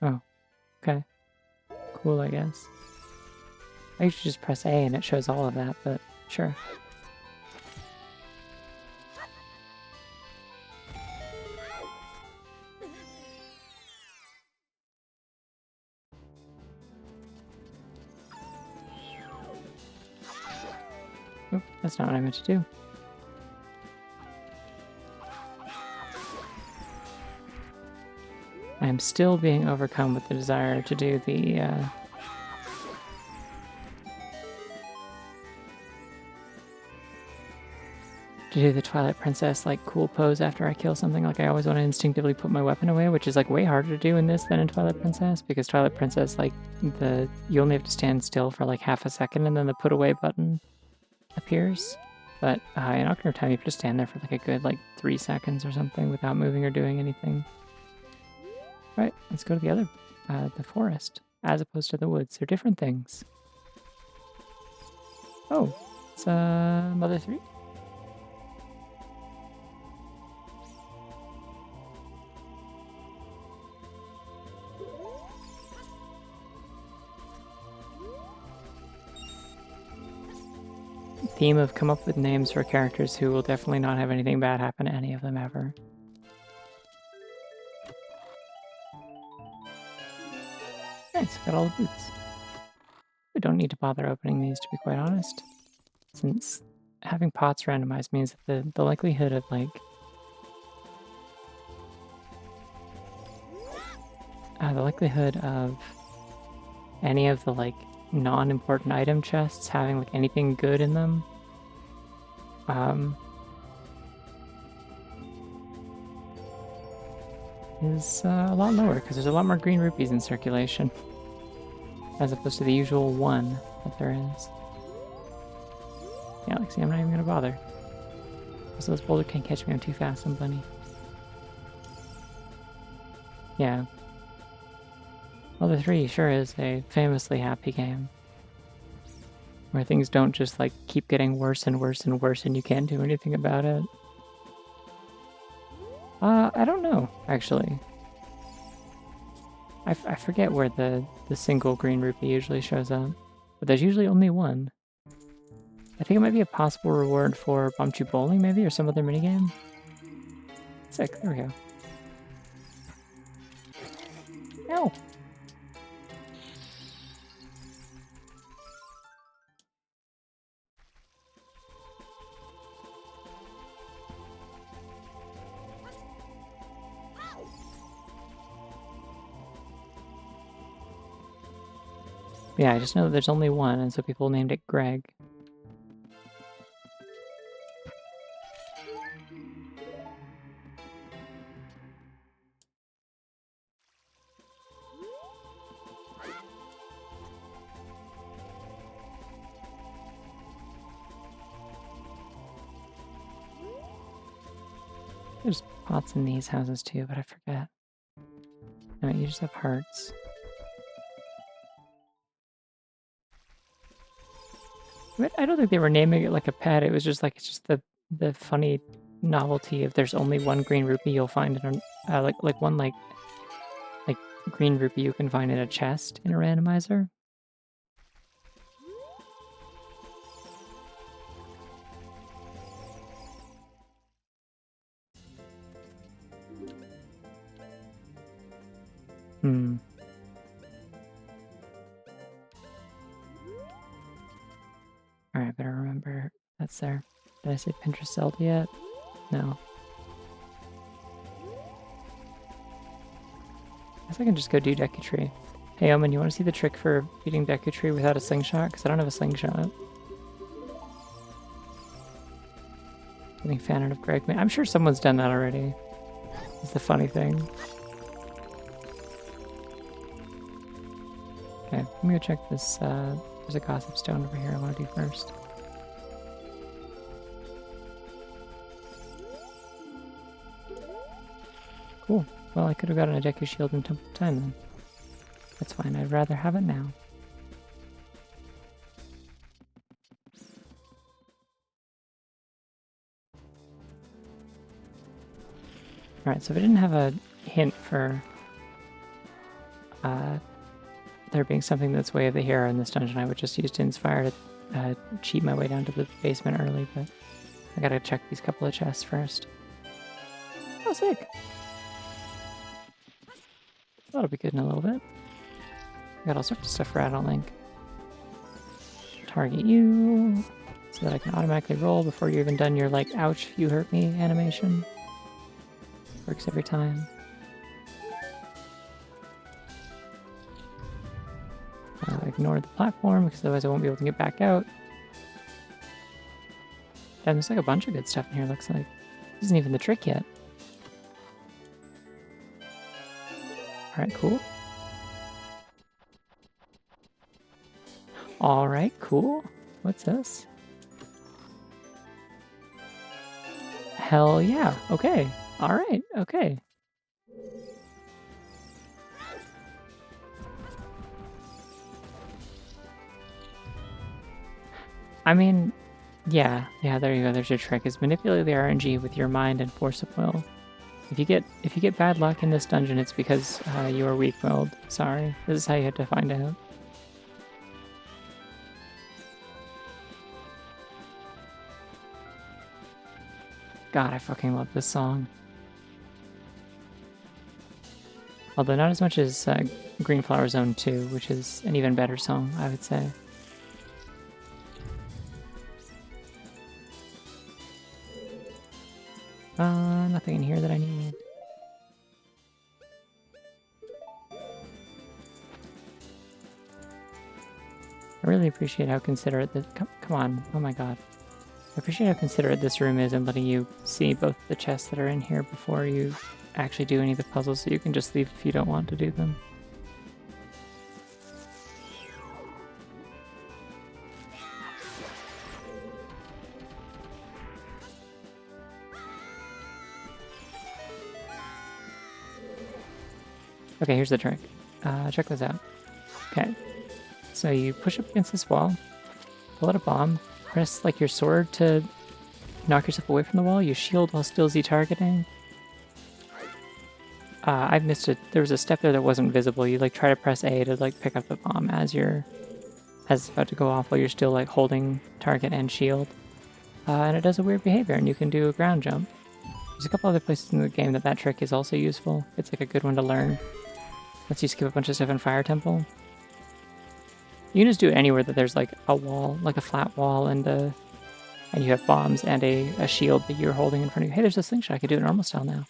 [SPEAKER 1] Oh, okay. Cool, I guess. I usually just press A and it shows all of that, but sure. Oop, that's not what I meant to do. I am still being overcome with the desire to do the Twilight Princess like cool pose after I kill something. Like I always want to instinctively put my weapon away, which is like way harder to do in this than in Twilight Princess, because Twilight Princess, like you only have to stand still for like half a second and then the put away button appears. But in Ocarina of Time, you have to stand there for like a good like 3 seconds or something without moving or doing anything. Right, let's go to the other, the forest, as opposed to the woods. They're different things. Oh, it's Mother 3? Theme of come up with names for characters who will definitely not have anything bad happen to any of them ever. Nice, got all the boots. We don't need to bother opening these, to be quite honest, since having pots randomized means that the likelihood of like the likelihood of any of the like non-important item chests having like anything good in them is a lot lower because there's a lot more green rupees in circulation as opposed to the usual one that there is. Yeah, like, see, I'm not even gonna bother. So this boulder can't catch me, I'm too fast, I'm bunny. Yeah. Level 3 sure is a famously happy game. Where things don't just like keep getting worse and worse and worse and you can't do anything about it. I don't know, actually. I forget where the single green rupee usually shows up. But there's usually only one. I think it might be a possible reward for Bumchu Bowling, maybe, or some other minigame. Sick, there we go. Ow! Yeah, I just know that there's only one, and so people named it Greg. There's pots in these houses too, but I forget. No, you just have hearts. But I don't think they were naming it like a pet. It was just like it's just the funny novelty of there's only one green rupee you'll find in a like one like green rupee you can find in a chest in a randomizer. Hmm. Alright, better remember that's there. Did I say Pinterest Zelda yet? No. I guess I can just go do Deku Tree. Hey Omen, you want to see the trick for beating Deku Tree without a slingshot? Because I don't have a slingshot. Getting fan art of Greg. I'm sure someone's done that already. It's the funny thing. Okay, let me go check this. There's a gossip stone over here I want to do first. Cool. Well, I could have gotten a Deku Shield in Temple of Time then. That's fine, I'd rather have it now. Alright, so if I didn't have a hint for there being something that's way over here in this dungeon, I would just use to inspire to cheat my way down to the basement early, but I gotta check these couple of chests first. Oh, sick! That'll be good in a little bit. I got all sorts of stuff for Adult Link. Target you, so that I can automatically roll before you're even done your, like, ouch, you hurt me animation. Works every time. Ignore the platform, because otherwise I won't be able to get back out. Damn, there's like a bunch of good stuff in here, looks like. This isn't even the trick yet. Alright, cool. Alright, cool. What's this? Hell yeah. Okay. Alright, okay. I mean, yeah, there you go. There's your trick, is manipulate the RNG with your mind and force of will. If you get bad luck in this dungeon, it's because you are weak-willed. Sorry. This is how you have to find out. God, I fucking love this song. Although not as much as Green Flower Zone 2, which is an even better song, I would say. Nothing in here that I need. I really appreciate how considerate this. Come on. Oh my god. I appreciate how considerate this room is in letting you see both the chests that are in here before you actually do any of the puzzles, so you can just leave if you don't want to do them. Okay, here's the trick. Check this out. Okay, so you push up against this wall, pull out a bomb, press like your sword to knock yourself away from the wall, you shield while still Z-targeting. I missed it. There was a step there that wasn't visible. You like try to press A to like pick up the bomb as it's about to go off while you're still like holding target and shield. And it does a weird behavior, and you can do a ground jump. There's a couple other places in the game that trick is also useful. It's like a good one to learn. Lets you skip a bunch of stuff in Fire Temple. You can just do it anywhere that there's like a wall, like a flat wall, and you have bombs and a shield that you're holding in front of you. Hey, there's a slingshot. I can do it normal style now.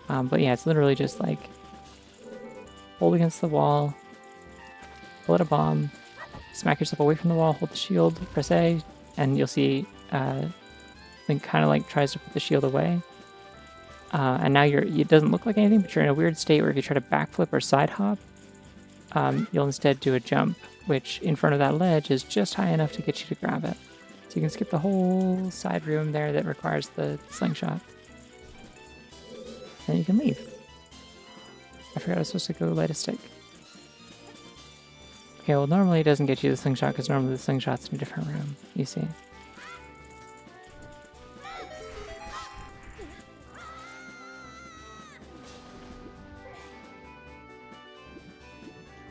[SPEAKER 1] But yeah, it's literally just like hold against the wall, pull out a bomb, smack yourself away from the wall, hold the shield, press A, and you'll see Link kind of like tries to put the shield away. And now it doesn't look like anything, but you're in a weird state where if you try to backflip or side hop, you'll instead do a jump, which in front of that ledge is just high enough to get you to grab it. So you can skip the whole side room there that requires the slingshot. And you can leave. I forgot I was supposed to go light a stick. Okay, well normally it doesn't get you the slingshot because normally the slingshot's in a different room, you see.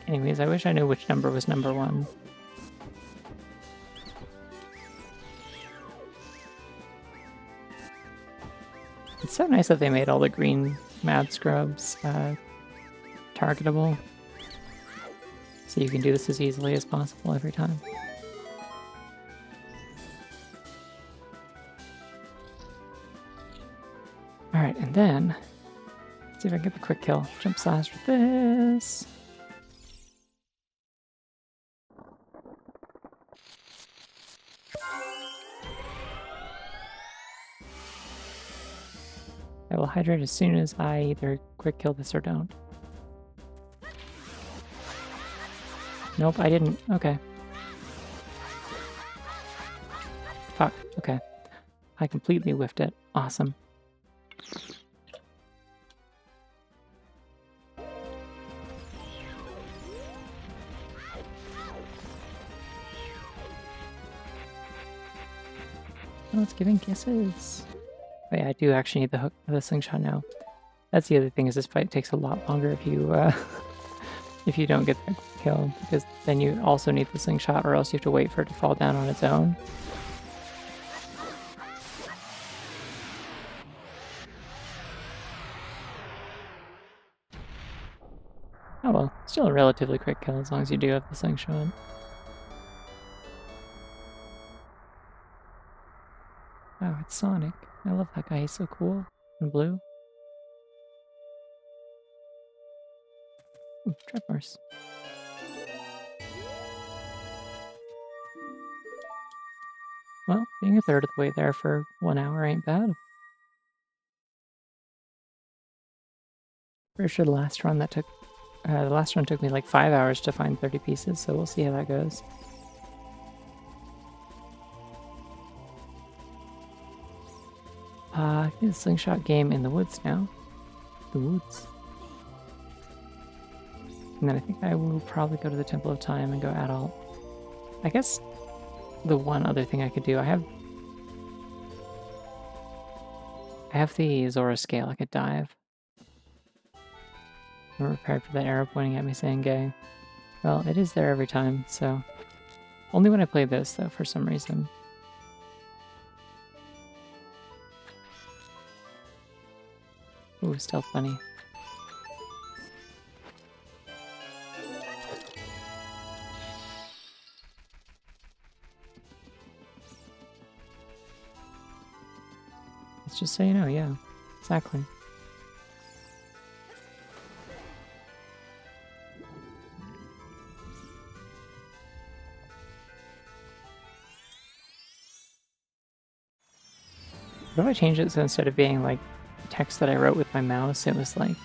[SPEAKER 1] Anyways, I wish I knew which number was number 1. It's so nice that they made all the green mad scrubs targetable. So you can do this as easily as possible every time. Alright, and then, let's see if I can get the quick kill. Jump slash with this. I will hydrate as soon as I either quick kill this or don't. Nope, I didn't. Okay. Fuck. Okay. I completely whiffed it. Awesome. Oh, it's giving kisses. Oh yeah, I do actually need the hook for the slingshot now. That's the other thing, is this fight takes a lot longer if you if you don't get that kill, because then you also need the slingshot, or else you have to wait for it to fall down on its own. Oh well, still a relatively quick kill as long as you do have the slingshot. Wow, it's Sonic. I love that guy, he's so cool. And blue. Ooh, triforce. Well, being a third of the way there for 1 hour ain't bad. Pretty sure the last run took me like 5 hours to find 30 pieces, so we'll see how that goes. The slingshot game in the woods now. The woods. And then I think I will probably go to the Temple of Time and go adult. I guess the one other thing I could do, I have the Zora scale, I could dive. I'm prepared for that arrow pointing at me saying gay. Well, it is there every time, so... Only when I play this, though, for some reason. Ooh, stealth bunny. It's just so you know, yeah. Exactly. What if I change it so instead of being like text that I wrote with my mouse, it was like...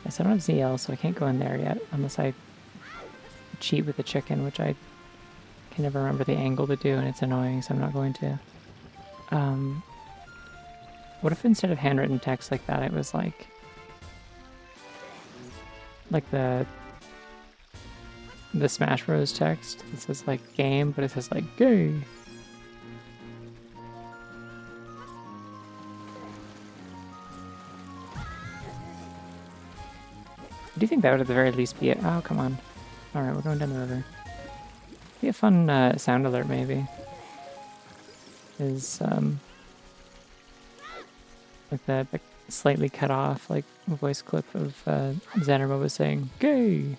[SPEAKER 1] I don't have ZL, so I can't go in there yet, unless I cheat with the chicken, which I can never remember the angle to do, and it's annoying, so I'm not going to. What if instead of handwritten text like that, it was like the Smash Bros text? It says like game, but it says like gay. I do think that would at the very least be it. Oh, come on. Alright, we're going down the river. Be a fun sound alert, maybe. Is, like the slightly cut off, like, voice clip of Xandermo was saying, gay!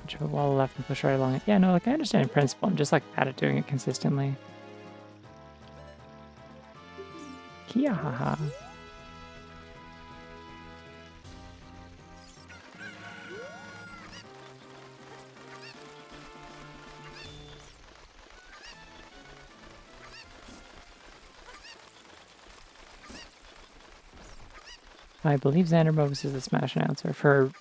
[SPEAKER 1] Jump a wall left and push right along it. Yeah, no, like, I understand in principle. I'm just, like, bad at doing it consistently. Kiahaha. I believe Xander Mobus is the Smash announcer for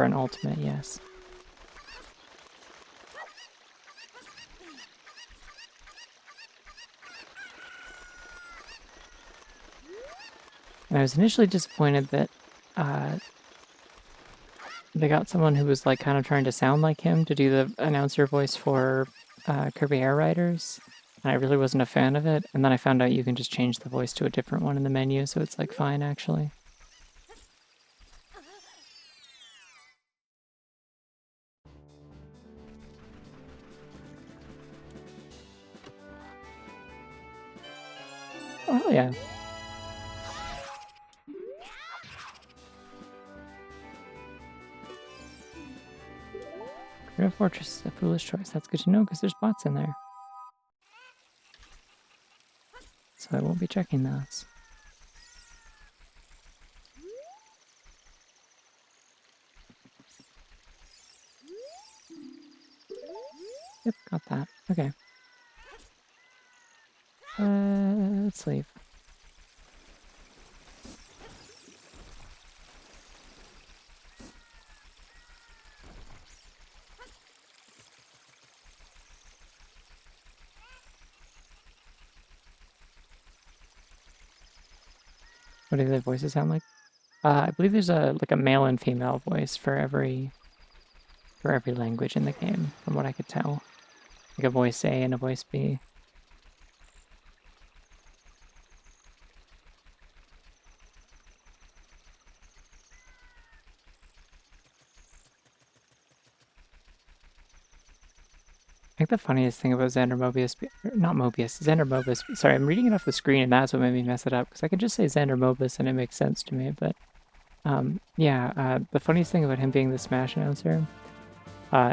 [SPEAKER 1] an Ultimate, yes. And I was initially disappointed that they got someone who was like kind of trying to sound like him to do the announcer voice for Kirby Air Riders. And I really wasn't a fan of it. And then I found out you can just change the voice to a different one in the menu, so it's like fine actually. Oh yeah. Ocarina Fortress is a foolish choice. That's good to know because there's bots in there. So I won't be checking those. Yep, got that. Okay. Let's leave. What do the voices sound like? I believe there's a male and female voice for every language in the game, from what I could tell. Like a voice A and a voice B. I think the funniest thing about Xander Mobius, not Mobius, Xander Mobius, sorry, I'm reading it off the screen and that's what made me mess it up, because I could just say Xander Mobius and it makes sense to me, but the funniest thing about him being the Smash announcer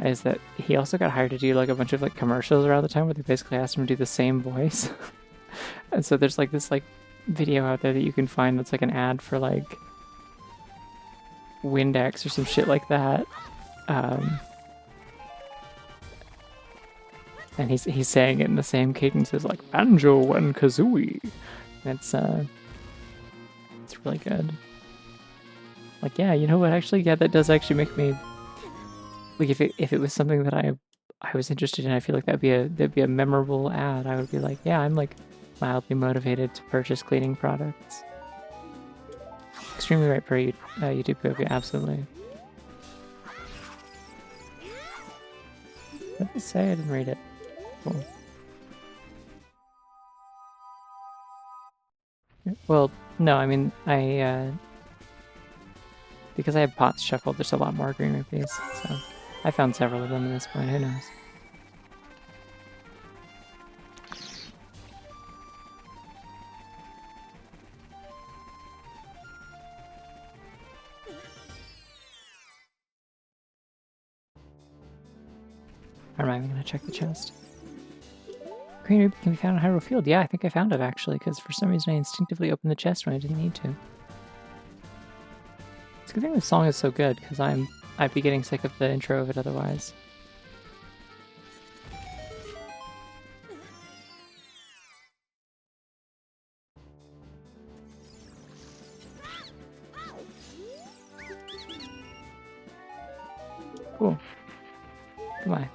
[SPEAKER 1] is that he also got hired to do like a bunch of like commercials around the time where they basically asked him to do the same voice. And so there's like this like video out there that you can find that's like an ad for like Windex or some shit like that. And he's saying it in the same cadence as like Banjo and Kazooie. And it's really good. Like, yeah, you know what? Actually, yeah, that does actually make me like if it was something that I was interested in, I feel like that'd be a memorable ad. I would be like, yeah, I'm like mildly motivated to purchase cleaning products. Extremely right for YouTube Cookie, absolutely. What did it say? I didn't read it. Cool. Well, no, I mean, because I have pots shuffled, there's a lot more green rupees, so I found several of them at this point, who knows. Or am I even gonna check the chest? Green rupee can be found in Hyrule Field. Yeah, I think I found it actually, because for some reason I instinctively opened the chest when I didn't need to. It's a good thing this song is so good, because I'm I'd be getting sick of the intro of it otherwise. Cool. Goodbye.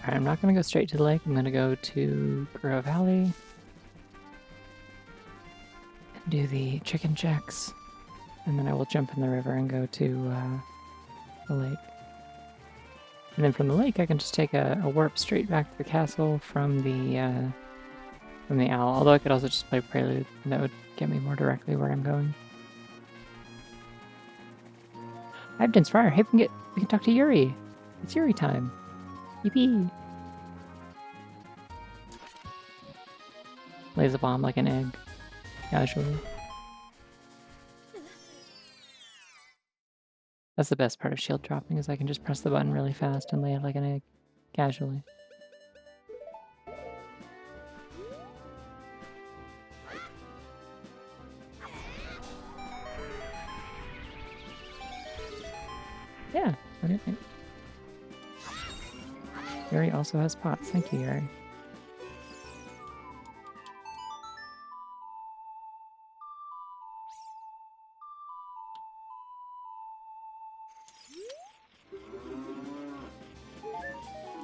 [SPEAKER 1] Alright, I'm not gonna go straight to the lake. I'm gonna go to Grove Valley and do the chicken checks. And then I will jump in the river and go to the lake. And then from the lake, I can just take a warp straight back to the castle from the owl. Although I could also just play Prelude, and that would get me more directly where I'm going. Abden's Fire. Hey, we can talk to Yuri. It's Yuri time. Yippee! Lays a bomb like an egg, casually. That's the best part of shield dropping, is I can just press the button really fast and lay it like an egg, casually. Yeah, what do you think? Yuri also has pots. Thank you, Yuri.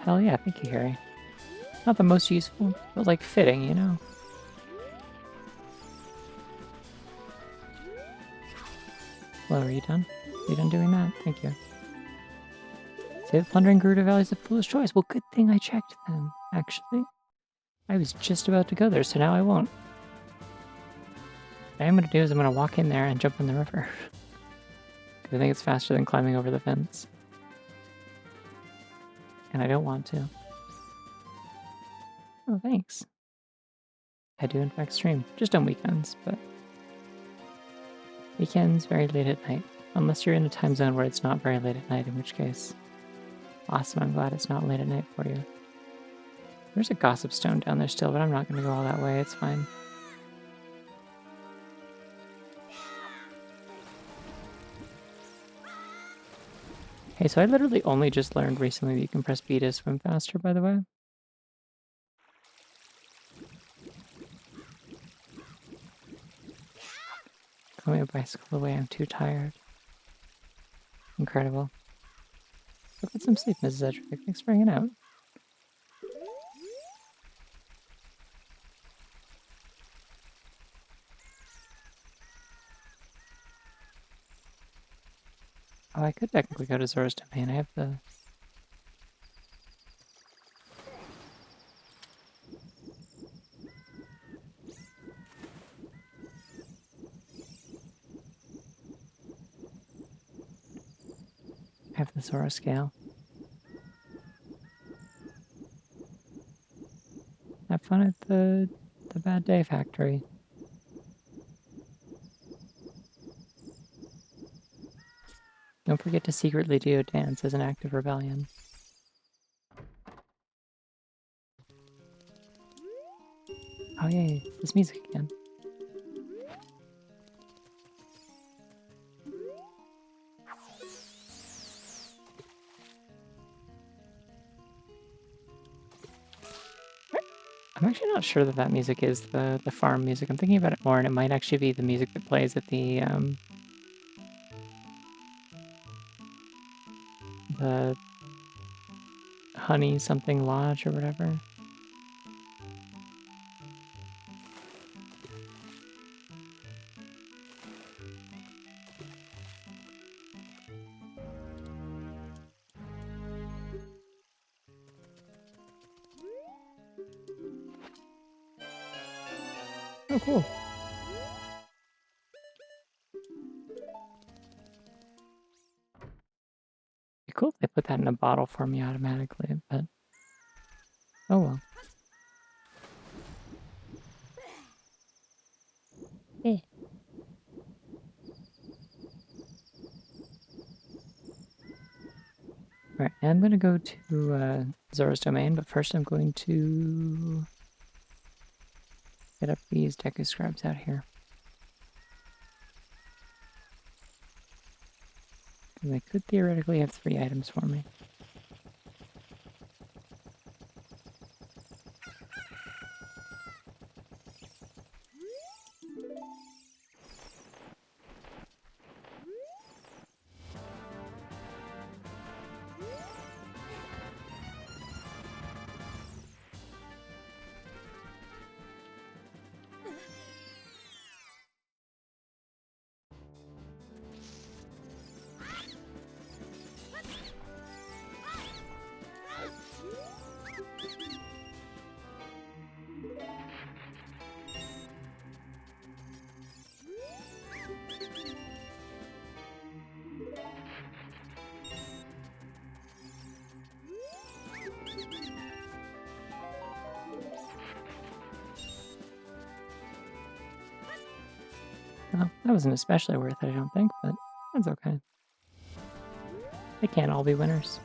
[SPEAKER 1] Hell yeah, thank you, Yuri. Not the most useful, but like fitting, you know? Well, are you done? Are you done doing that? Thank you. Say the plundering Gerudo Valley is a foolish choice. Well, good thing I checked then, actually. I was just about to go there, so now I won't. What I'm gonna do is I'm gonna walk in there and jump in the river. Because I think it's faster than climbing over the fence. And I don't want to. Oh, thanks. I do in fact stream. Just on weekends, but... Weekends, very late at night. Unless you're in a time zone where it's not very late at night, in which case... Awesome, I'm glad it's not late at night for you. There's a gossip stone down there still, but I'm not gonna go all that way, it's fine. Hey, so I literally only just learned recently that you can press B to swim faster, by the way. Call me a bicycle away, I'm too tired. Incredible. Go get some sleep, Mrs. Edric. Thanks for hanging out. Oh, I could technically go to Zora's Domain. I have the... I have the Zora scale. Have fun at the Bad Day Factory. Don't forget to secretly do a dance as an act of rebellion. Oh yay, this music again. I'm actually not sure that that music is the farm music. I'm thinking about it more, and it might actually be the music that plays at the Honey something lodge or whatever. Oh, cool. Be cool if they put that in a bottle for me automatically, but oh well. Eh. Alright, I'm gonna go to Zora's Domain, but first I'm going to get up these Deku Scribes out here. And they could theoretically have 3 items for me. Well, that wasn't especially worth it, I don't think, but that's okay. They can't all be winners.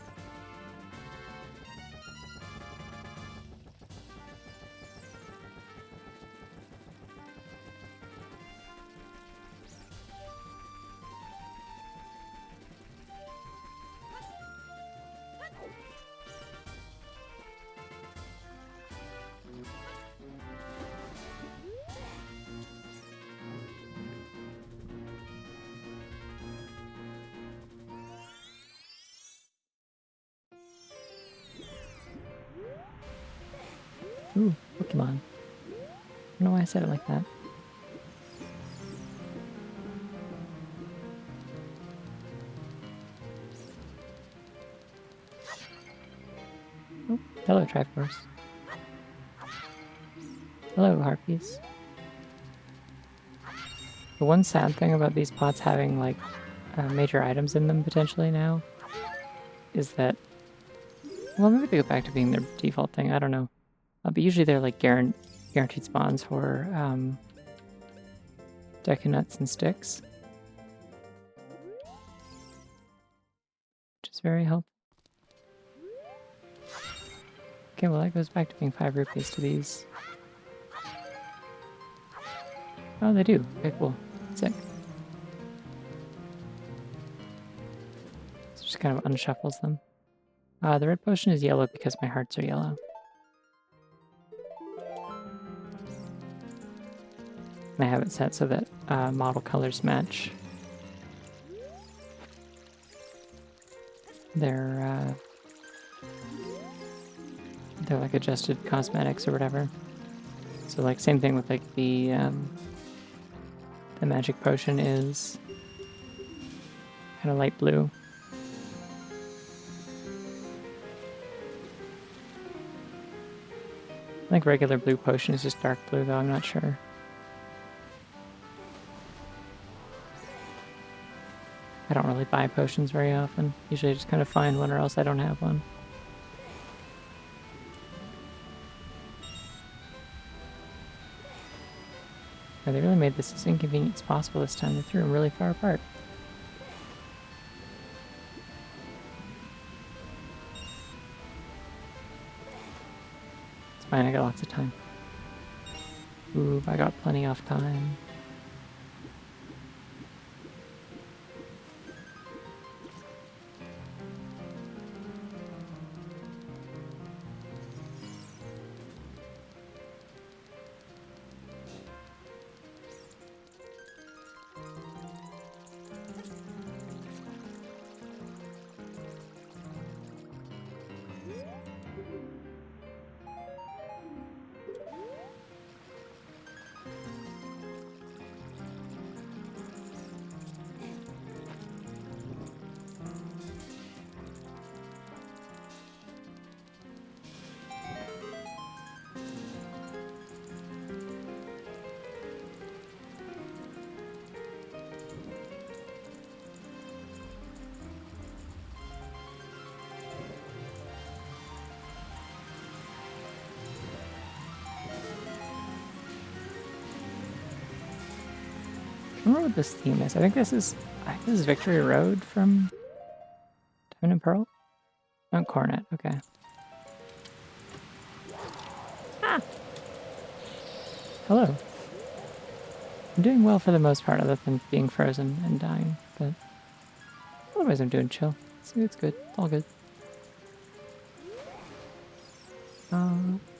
[SPEAKER 1] Ooh, Pokemon. I don't know why I said it like that. Oh, hello, Triforce. Hello, Harpies. The one sad thing about these pots having, like, major items in them potentially now is that, well, maybe they go back to being their default thing, I don't know. But usually they're, like, guaranteed spawns for, Deku Nuts and Sticks. Which is very helpful. Okay, well, that goes back to being 5 rupees to these. Oh, they do. Okay, cool. Sick. So just kind of unshuffles them. The red potion is yellow because my hearts are yellow. And I have it set so that model colors match their like adjusted cosmetics or whatever. So like same thing with like the magic potion is kind of light blue. I think regular blue potion is just dark blue though, I'm not sure. I don't really buy potions very often. Usually I just kind of find one or else I don't have one. Yeah, they really made this as inconvenient as possible this time. They threw them really far apart. It's fine, I got lots of time. Ooh, I got plenty of time. I don't remember what this theme is. I think this is Victory Road from Diamond and Pearl. Oh, cornet, okay. Ah! Hello. I'm doing well for the most part, other than being frozen and dying, but otherwise I'm doing chill. It's good. It's all good.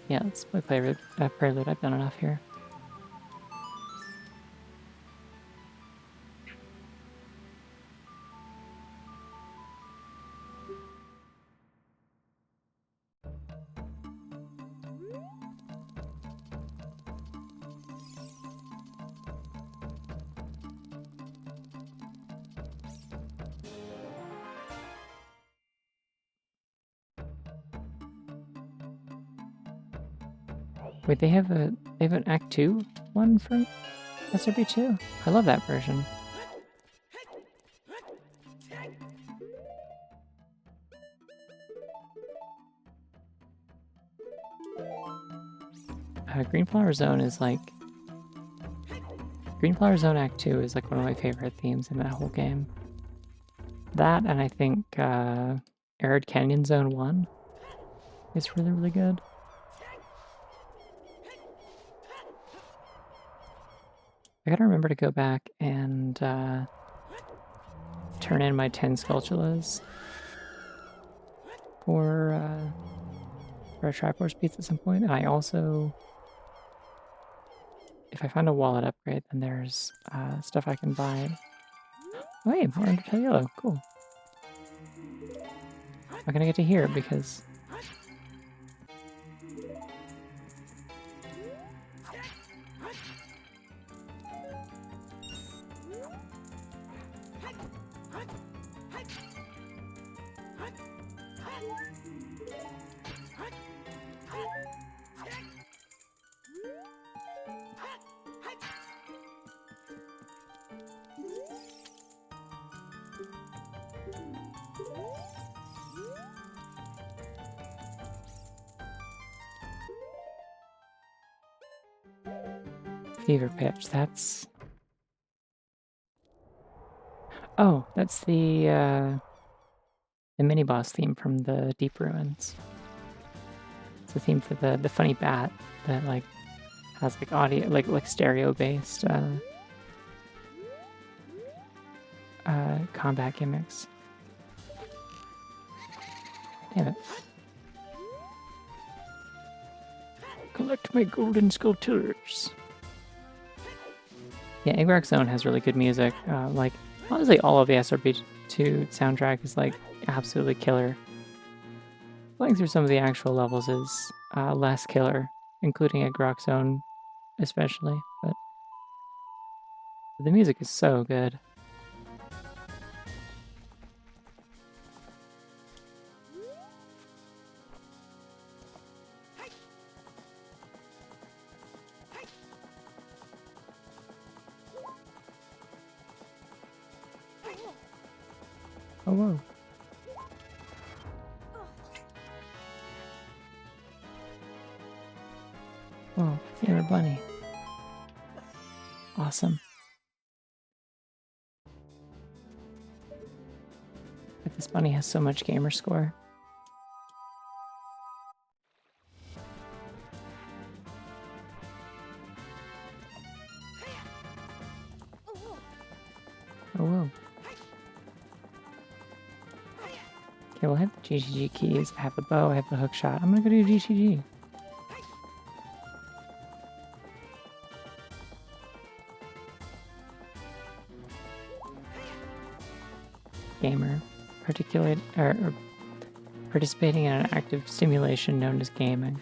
[SPEAKER 1] Yeah, let's play Prelude. I've done enough here. Wait, they have an Act 2 one for SRB2? I love that version. Green Flower Zone is like... Green Flower Zone Act 2 is like one of my favorite themes in that whole game. That, and I think Arid Canyon Zone 1 is really, really good. I gotta remember to go back and turn in my 10 Skulltulas for a Triforce piece at some point. And I also, if I find a wallet upgrade, then there's stuff I can buy. Oh, hey, more Undertale Yellow. Cool. I'm not gonna get to hear it because... Fever Pitch, that's... Oh, that's the mini-boss theme from the Deep Ruins. It's the theme for the funny bat that, like, has, like, audio, like stereo-based combat gimmicks. Damn it. Collect my golden Skulltulas. Yeah, Egg Rock Zone has really good music. Like, honestly, all of the SRB2 soundtrack is, like, absolutely killer. Playing through some of the actual levels is less killer, including Egg Rock Zone especially, but the music is so good. Oh, whoa. Whoa, Gamer Bunny. Awesome. But this bunny has so much gamer score. Oh, whoa. Okay, well, I have the GGG keys, I have the bow, I have the hook shot. I'm gonna go do GGG. Gamer. Or participating in an active stimulation known as gaming.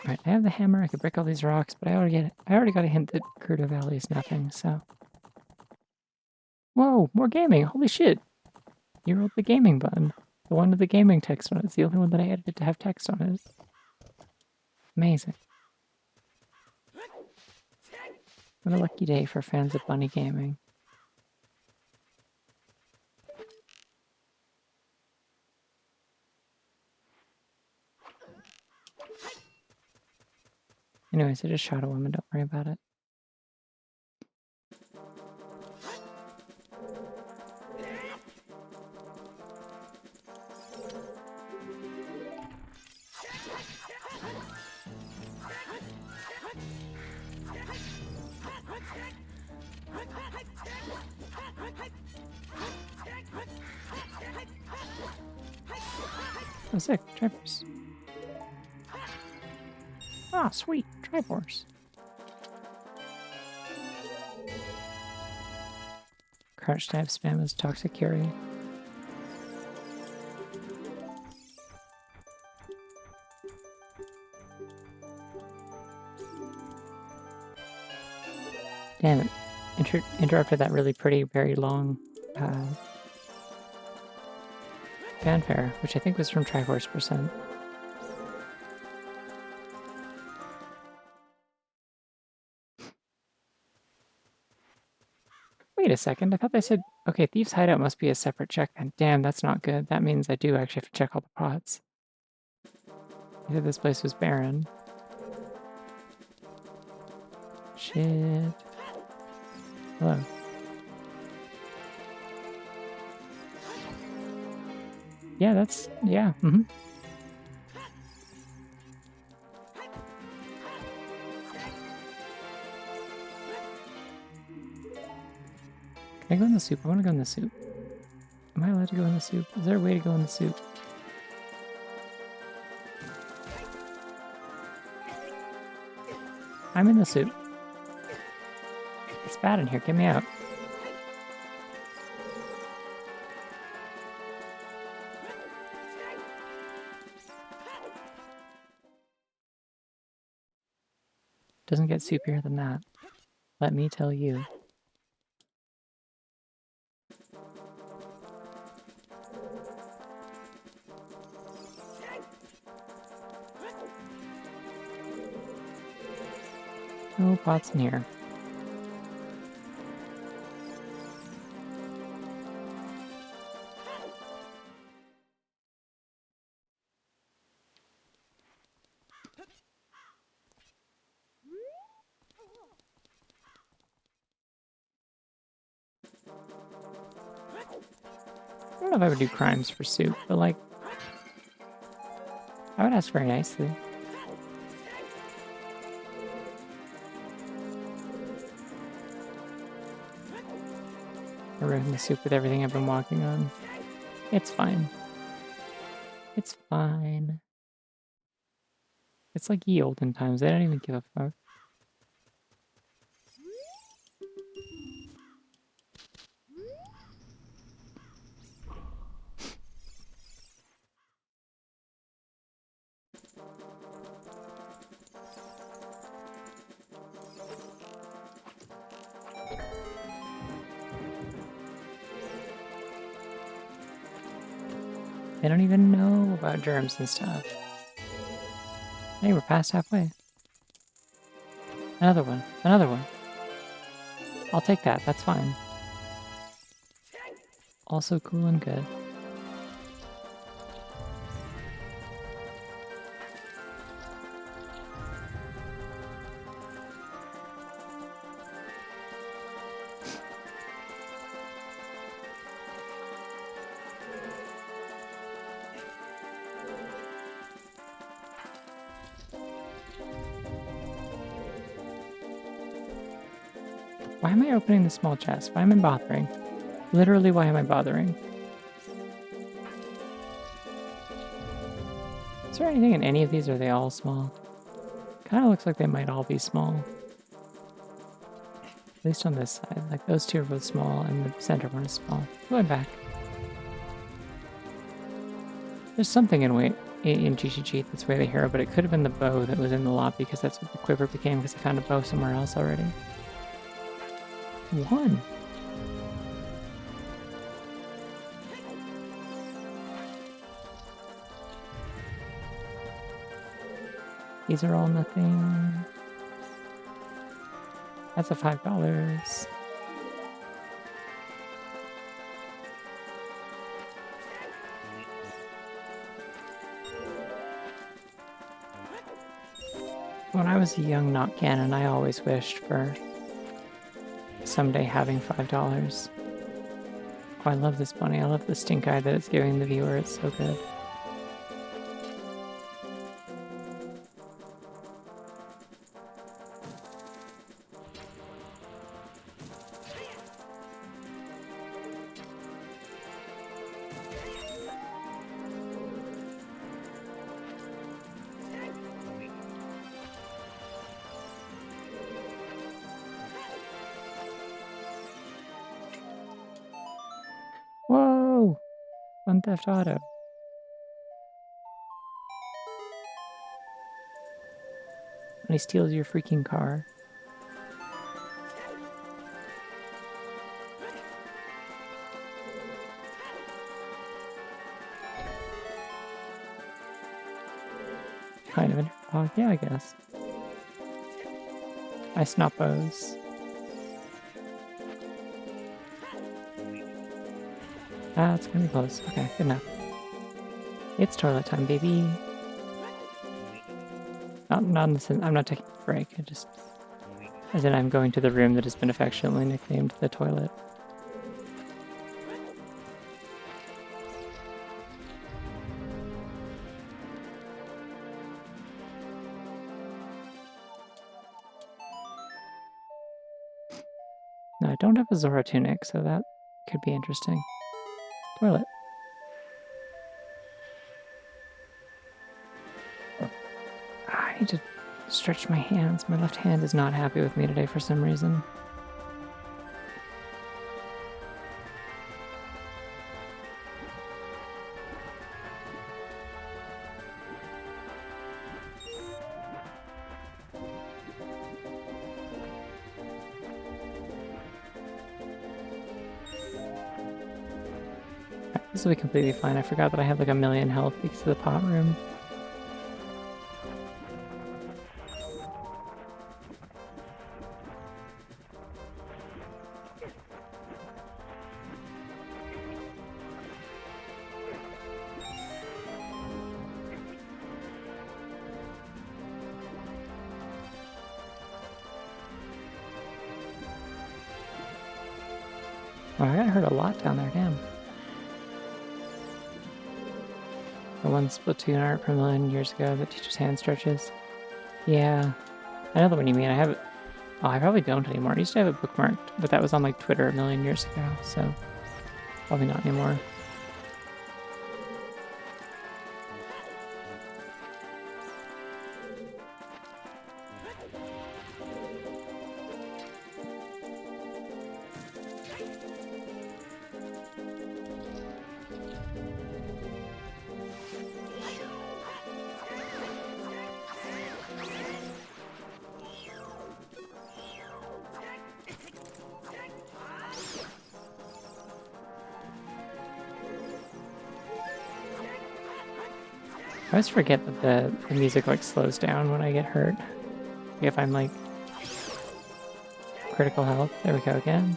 [SPEAKER 1] Alright, I have the hammer, I could break all these rocks, but I already got a hint that Gerudo Valley is nothing, so... Whoa, more gaming! Holy shit! You wrote the gaming button. The one with the gaming text on it. It's the only one that I edited to have text on it. Amazing. What a lucky day for fans of bunny gaming. Anyways, I just shot a woman, don't worry about it. Oh, sick. Triforce. Ah, sweet. Triforce. Crouch dive spam is toxic curie. Damn it. Interrupted that really pretty, very long fanfare, which I think was from Triforce %. Wait a second, I thought they said, okay, Thieves' Hideout must be a separate check then. Damn, that's not good. That means I do actually have to check all the pots. Either this place was barren. Shit. Hello. Yeah, that's, yeah, mm-hmm. Can I go in the soup? I want to go in the soup. Am I allowed to go in the soup? Is there a way to go in the soup? I'm in the soup. It's bad in here. Get me out. Doesn't get soupier than that. Let me tell you. No pots in here. I don't know if I would do crimes for soup, but like, I would ask very nicely. I ruined the soup with everything I've been walking on. It's fine. It's fine. It's like ye olden times. They don't even give a fuck. They don't even know about germs and stuff. Hey, we're past halfway. Another one. Another one. I'll take that. That's fine. Also cool and good. Why am I opening the small chest? Why am I bothering? Literally, why am I bothering? Is there anything in any of these, or are they all small? Kind of looks like they might all be small. At least on this side. Like, those two are both small, and the center one is small. Going back. There's something in Cheat Cheat that's way the hero, but it could have been the bow that was in the lobby, because that's what the quiver became, because I found a bow somewhere else already. One. These are all nothing. That's a $5. When I was a young not canon, I always wished for someday having $5. Oh, I love this bunny. I love the stink eye that it's giving the viewer. It's so good. Whoa! Fun Theft Auto. When he steals your freaking car. Kind of. Oh, yeah, I guess. I snoppos. Ah, it's gonna be close. Okay, good enough. It's toilet time, baby. Not in the sense, I'm not taking a break. I just, as in, I'm going to the room that has been affectionately nicknamed the toilet. No, I don't have a Zora tunic, so that could be interesting. Toilet. I need to stretch my hands. My left hand is not happy with me today for some reason. This will be completely fine. I forgot that I have like 1,000,000 health because of the pot room. Oh, I got hurt a lot down there, damn. The one Splatoon art from 1,000,000 years ago that teaches hand stretches. Yeah, I know the one you mean. I have it. Oh, I probably don't anymore. I used to have it bookmarked, but that was on like Twitter 1,000,000 years ago, so probably not anymore. I always forget that the music like slows down when I get hurt. If I'm like critical health. There we go again.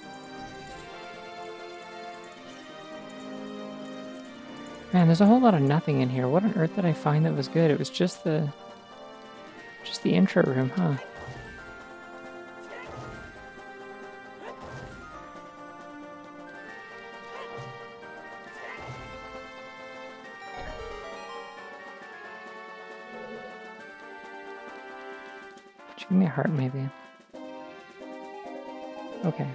[SPEAKER 1] Man, there's a whole lot of nothing in here. What on earth did I find that was good? It was just the intro room, huh? Give me a heart, maybe. Okay.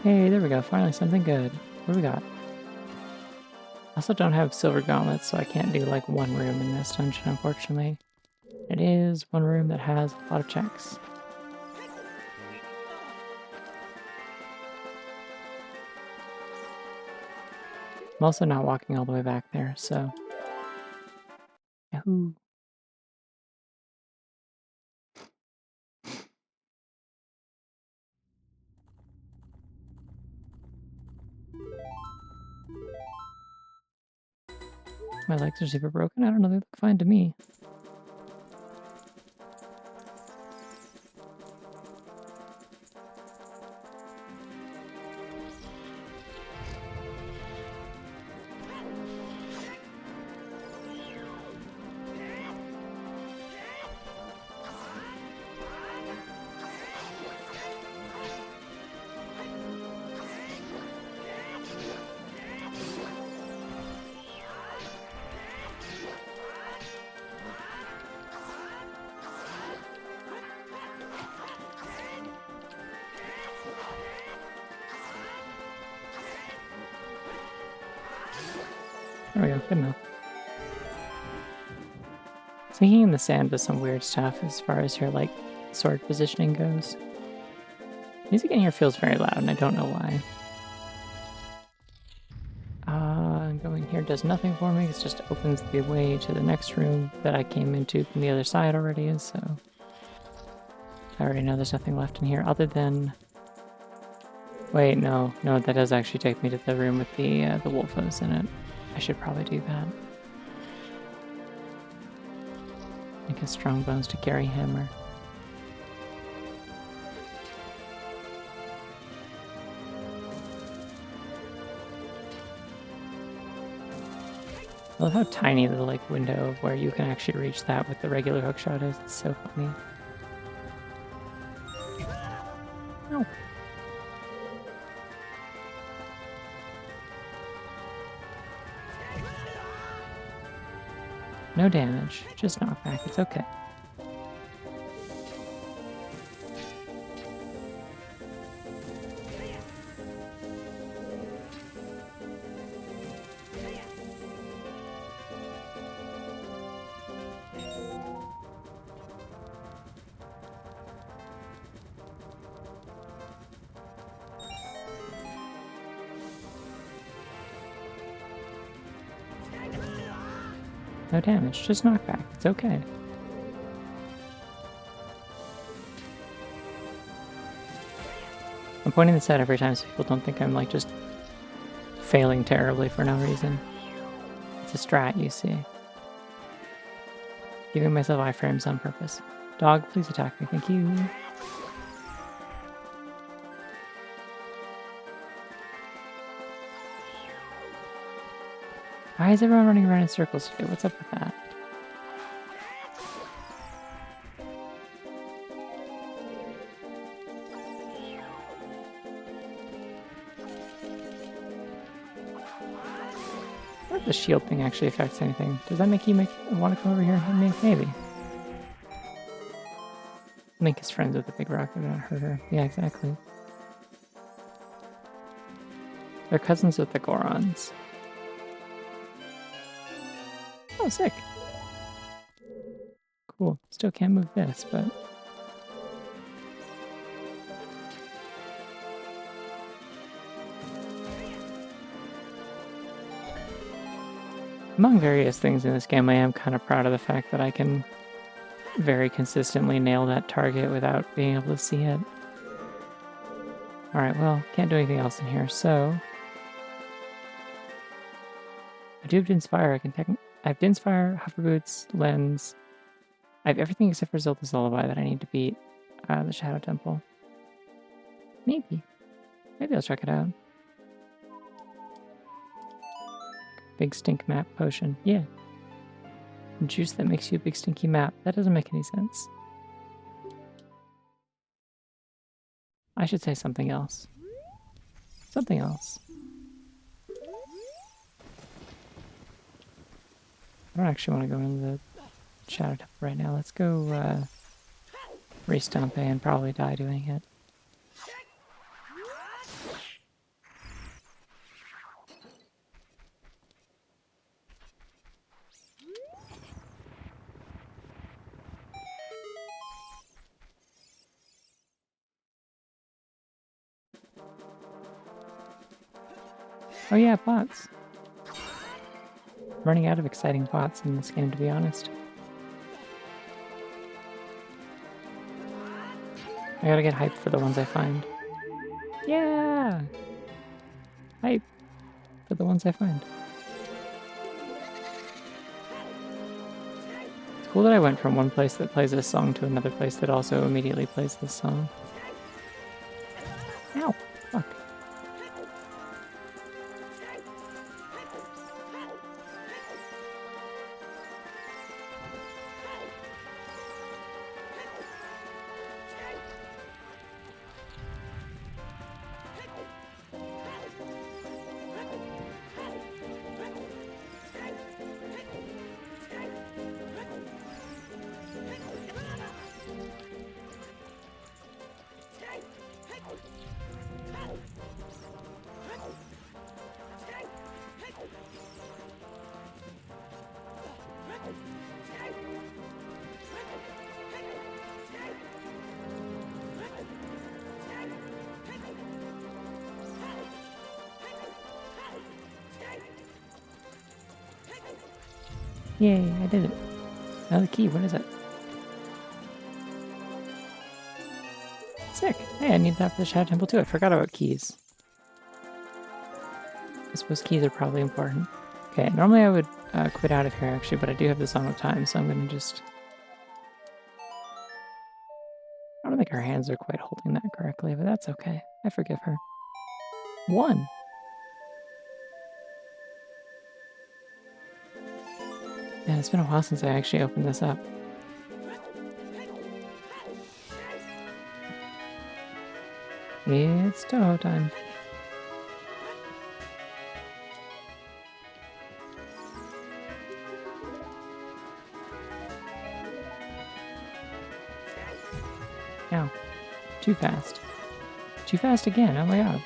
[SPEAKER 1] Hey, there we go. Finally something good. What do we got? I also don't have silver gauntlets, so I can't do like one room in this dungeon, unfortunately. It is one room that has a lot of checks. I'm also not walking all the way back there, so... Yahoo! My legs are super broken? I don't know, they look fine to me. There we go, good enough. Sinking in the sand does some weird stuff as far as your, like, sword positioning goes. Music in here feels very loud, and I don't know why. Going here does nothing for me. It just opens the way to the next room that I came into from the other side already, so... I already know there's nothing left in here other than... Wait, no, that does actually take me to the room with the wolfos in it. I should probably do that. Make a strong bones to carry hammer. I love how tiny the like window of where you can actually reach that with the regular hookshot is. It's so funny. No. No damage, just knockback. It's okay. No damage, just knockback. It's okay. I'm pointing this out every time so people don't think I'm like just failing terribly for no reason. It's a strat, you see. Giving myself iframes on purpose. Dog, please attack me, thank you. Why is everyone running around in circles today? What's up with that? I wonder if the shield thing actually affects anything. Does that make you want to come over here and hit me? Maybe. Link is friends with the big rock, they're not hurt her. Yeah, exactly. They're cousins with the Gorons. Oh, sick. Cool. Still can't move this, but... Among various things in this game, I am kind of proud of the fact that I can very consistently nail that target without being able to see it. Alright, well, can't do anything else in here, so... I do have Dinspire. I have Dinspire, Hover Boots, Lens. I have everything except for Zelda's Lullaby that I need to beat the Shadow Temple. Maybe. Maybe I'll check it out. Big stink map potion. Yeah. Juice that makes you a big stinky map. That doesn't make any sense. I should say something else. Something else. I don't actually want to go into the Shadow Temple right now. Let's go restomp A and probably die doing it. Oh yeah, bots. Running out of exciting bots in this game, to be honest. I gotta get hyped for the ones I find. Yeah! Hype for the ones I find. It's cool that I went from one place that plays this song to another place that also immediately plays this song. Ow! Fuck. Yay, I did it. Now the key, what is it? Sick. Hey, I need that for the Shadow Temple too. I forgot about keys. I suppose keys are probably important. Okay, normally I would quit out of here actually, but I do have the Song of Time, so I'm gonna just... I don't think her hands are quite holding that correctly, but that's okay. I forgive her. 1! Man, it's been a while since I actually opened this up. It's Toho time. Ow. Too fast. Too fast again, oh my god.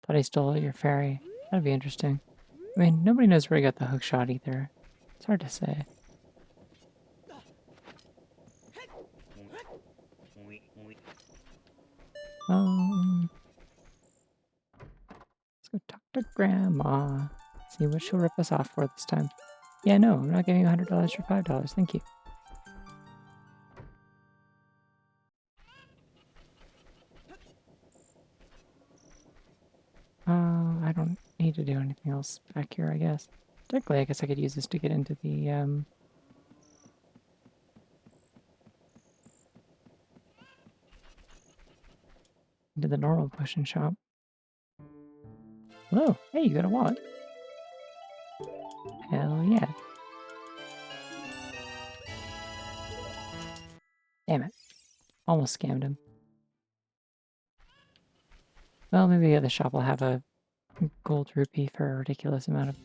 [SPEAKER 1] Thought I stole your fairy. That'd be interesting. I mean, nobody knows where he got the hook shot either. It's hard to say. Let's go talk to Grandma. See what she'll rip us off for this time. Yeah, no, I'm not giving you $100 for $5. Thank you. I don't need to do anything else back here, I guess. Technically, I guess I could use this to get into the, into the normal potion shop. Hello. Hey, you got a wallet. Hell yeah. Damn it. Almost scammed him. Well, maybe the other shop will have a gold rupee for a ridiculous amount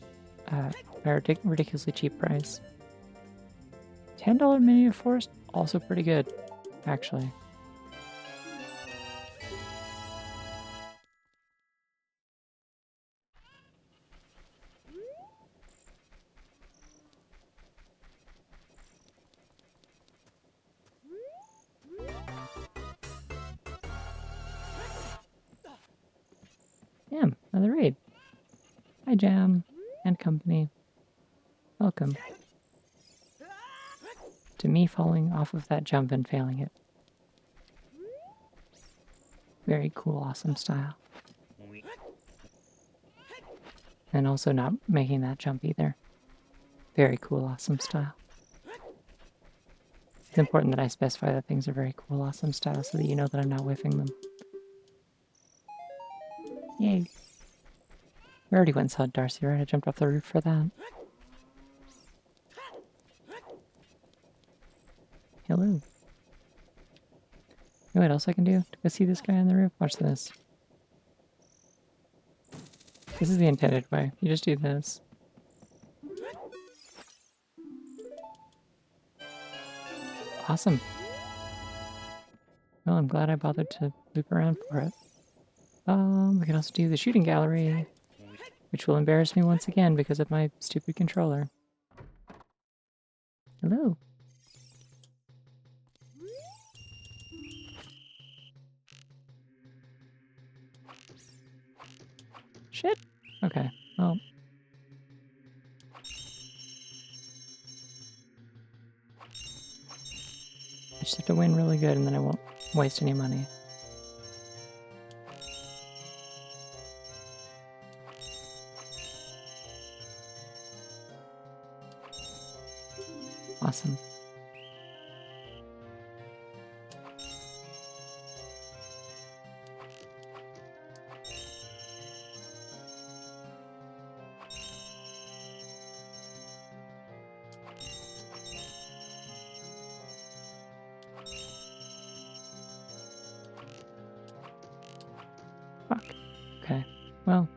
[SPEAKER 1] of, or ridiculously cheap price. $10 mini of forest, also pretty good, actually. Damn, another raid. Hi, Jam and company. Welcome. To me falling off of that jump and failing it. Very cool, awesome style. And also not making that jump either. Very cool, awesome style. It's important that I specify that things are very cool, awesome style so that you know that I'm not whiffing them. Yay. We already went and saw Darcy, right? I jumped off the roof for that. Hello. You know what else I can do to go see this guy on the roof? Watch this. This is the intended way. You just do this. Awesome. Well, I'm glad I bothered to loop around for it. We can also do the shooting gallery, which will embarrass me once again because of my stupid controller. Hello. Shit. Okay. Well. I just have to win really good and then I won't waste any money. Awesome. Fuck. Okay. Well.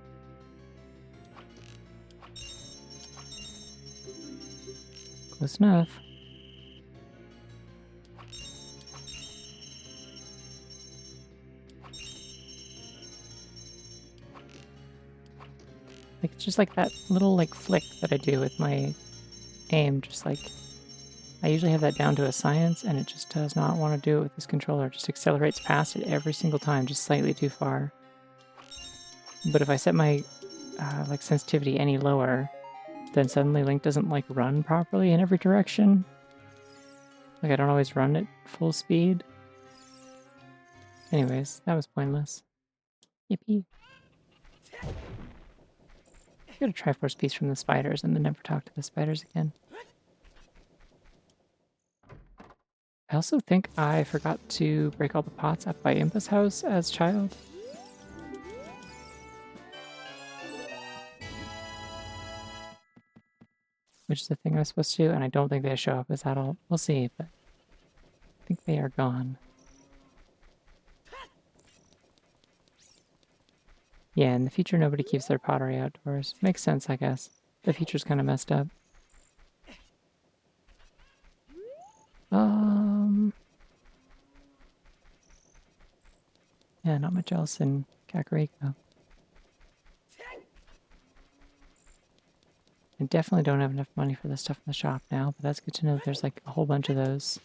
[SPEAKER 1] Close enough. Like, it's just like that little, like, flick that I do with my aim. Just like, I usually have that down to a science, and it just does not want to do it with this controller. It just accelerates past it every single time, just slightly too far. But if I set my, like, sensitivity any lower, then suddenly Link doesn't, like, run properly in every direction. Like, I don't always run at full speed. Anyways, that was pointless. Yippee. Get a triforce piece from the spiders and then never talk to the spiders again. I also think I forgot to break all the pots up by Impa's house as child. Which is the thing I was supposed to do, and I don't think they show up as that all. We'll see, but I think they are gone. Yeah, in the future nobody keeps their pottery outdoors. Makes sense, I guess. The future's kind of messed up. Yeah, not much else in Kakariko. I definitely don't have enough money for the stuff in the shop now, but that's good to know that there's like a whole bunch of those.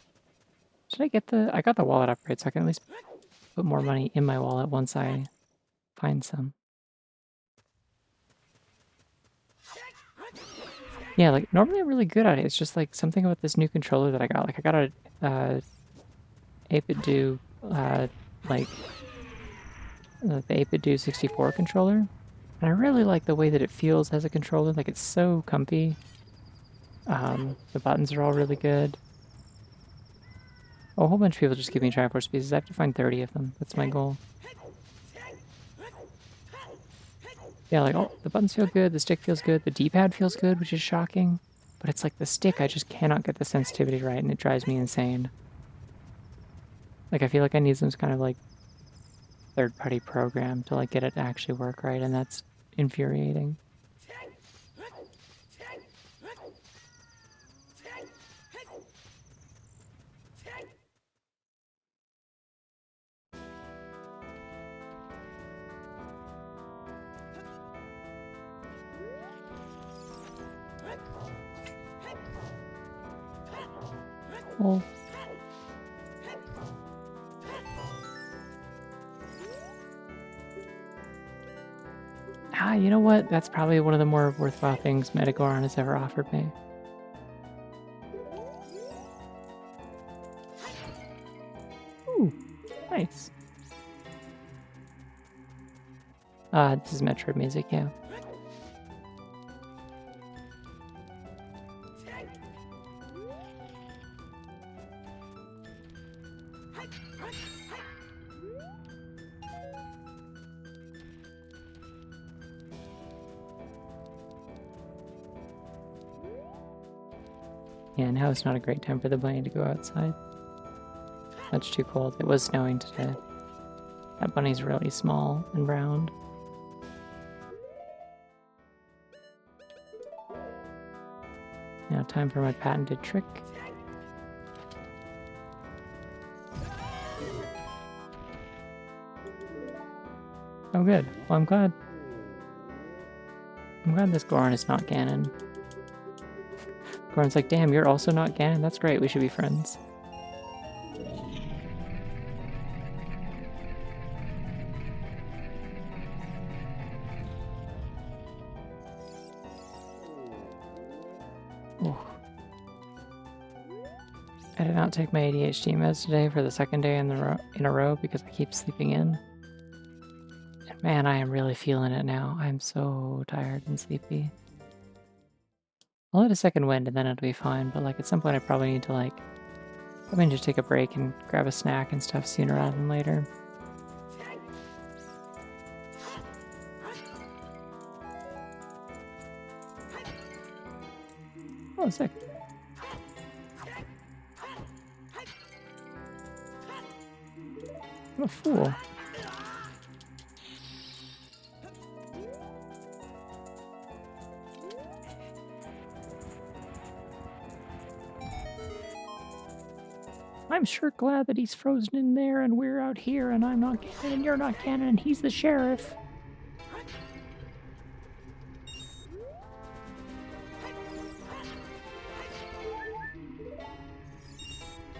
[SPEAKER 1] Should I get the... I got the wallet upgrade, so I can at least put more money in my wallet once I find some. Yeah, like, normally I'm really good at it. It's just, like, something about this new controller that I got. Like, I got a 8-bit do, like, the 8-bit do 64 controller. And I really like the way that it feels as a controller. Like, it's so comfy. The buttons are all really good. Oh, a whole bunch of people just give me Triforce pieces. I have to find 30 of them. That's my goal. Yeah, like, oh, the buttons feel good, the stick feels good, the D-pad feels good, which is shocking. But it's like the stick, I just cannot get the sensitivity right, and it drives me insane. Like, I feel like I need some kind of, like, third-party program to, like, get it to actually work right, and that's infuriating. Well, you know what? That's probably one of the more worthwhile things Metagoron has ever offered me. Ooh, nice. This is Metro music, yeah. Yeah, now it's not a great time for the bunny to go outside. That's too cold. It was snowing today. That bunny's really small and round. Now time for my patented trick. Oh good. Well, I'm glad. I'm glad this Goron is not Ganon. Goron's like, damn, you're also not Ganon? That's great, we should be friends. I did not take my ADHD meds today for the second day in a row because I keep sleeping in. And man, I am really feeling it now. I'm so tired and sleepy. I'll hit a second wind and then it'll be fine, but like at some point I probably need to take a break and grab a snack and stuff sooner rather than later. Oh, sick. I'm a fool. I'm sure glad that he's frozen in there and we're out here and I'm not Ganon and you're not Ganon and he's the sheriff.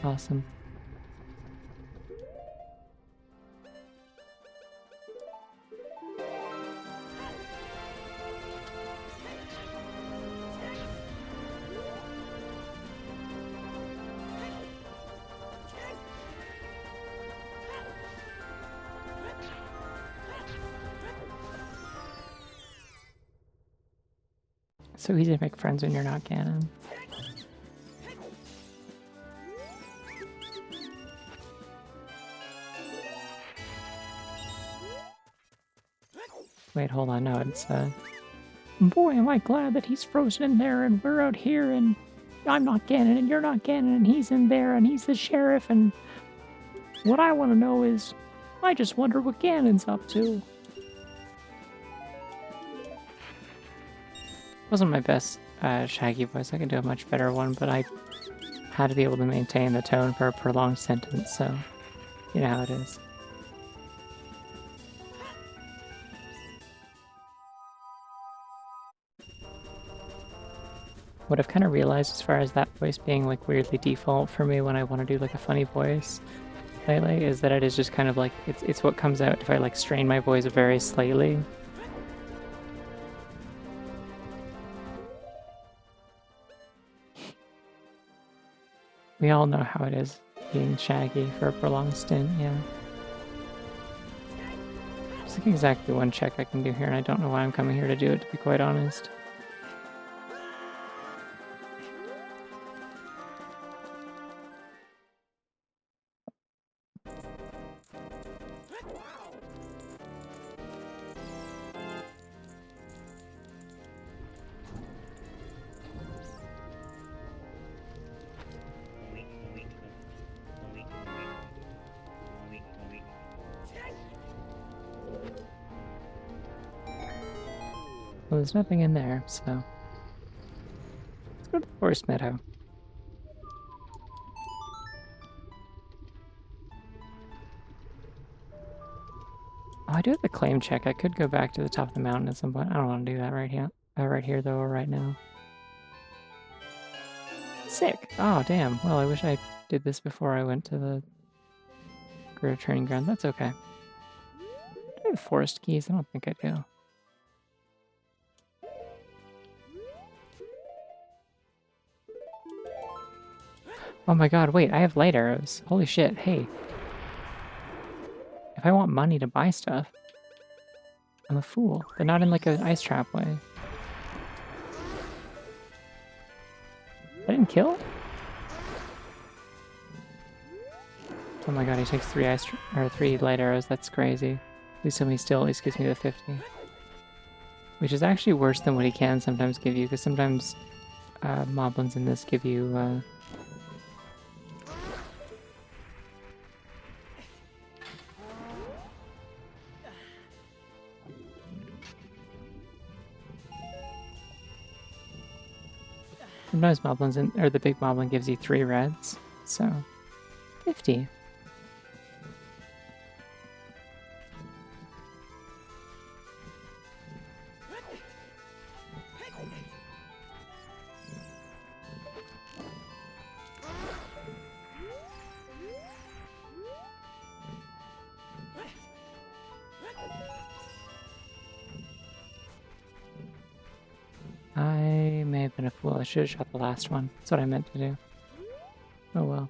[SPEAKER 1] Awesome. So easy to make friends when you're not Ganon. Wait, hold on, no, it's boy, am I glad that he's frozen in there and we're out here and I'm not Ganon and you're not Ganon and he's in there and he's the sheriff and what I want to know is, I just wonder what Ganon's up to. Wasn't my best Shaggy voice. I could do a much better one, but I had to be able to maintain the tone for a prolonged sentence, so you know how it is. What I've kind of realized as far as that voice being like weirdly default for me when I want to do like a funny voice lately is that it is just kind of like, it's what comes out if I like strain my voice very slightly. We all know how it is being Shaggy for a prolonged stint, yeah. There's like exactly one check I can do here, and I don't know why I'm coming here to do it, to be quite honest. Well, there's nothing in there, so let's go to the Forest Meadow. Oh, I do have the claim check. I could go back to the top of the mountain at some point. I don't want to do that right here. Right here, though, or right now. Sick! Oh, damn. Well, I wish I did this before I went to the Greater Training Ground. That's okay. Do I have forest keys? I don't think I do. Oh my god, wait, I have light arrows. Holy shit, hey. If I want money to buy stuff, I'm a fool. But not in like an ice trap way. I didn't kill? Oh my god, he takes three light arrows. That's crazy. Please tell me he still at least gives me the 50. Which is actually worse than what he can sometimes give you, because sometimes moblins in this give you sometimes moblins or the big moblin gives you 3 reds, so 50. I may have been a fool. I should have shot the last one. That's what I meant to do. Oh well.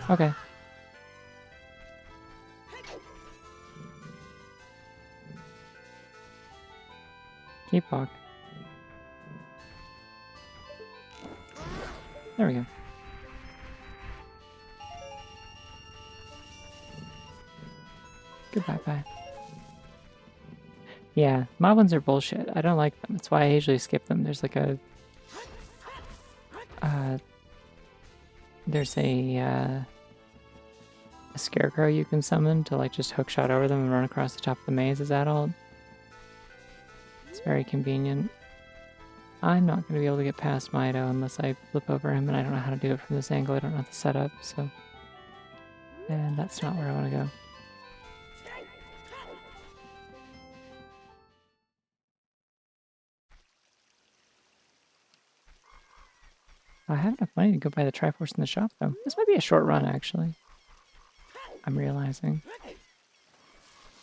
[SPEAKER 1] Okay. Keep walk. There we go. Goodbye, bye. Yeah, mob ones are bullshit. I don't like them. That's why I usually skip them. There's like a... there's a scarecrow you can summon to like just hookshot over them and run across the top of the maze as adult. It's very convenient. I'm not going to be able to get past Mido unless I flip over him, and I don't know how to do it from this angle. I don't know the setup, so... And that's not where I want to go. I have enough money to go buy the triforce in the shop, though. This might be a short run, actually. I'm realizing.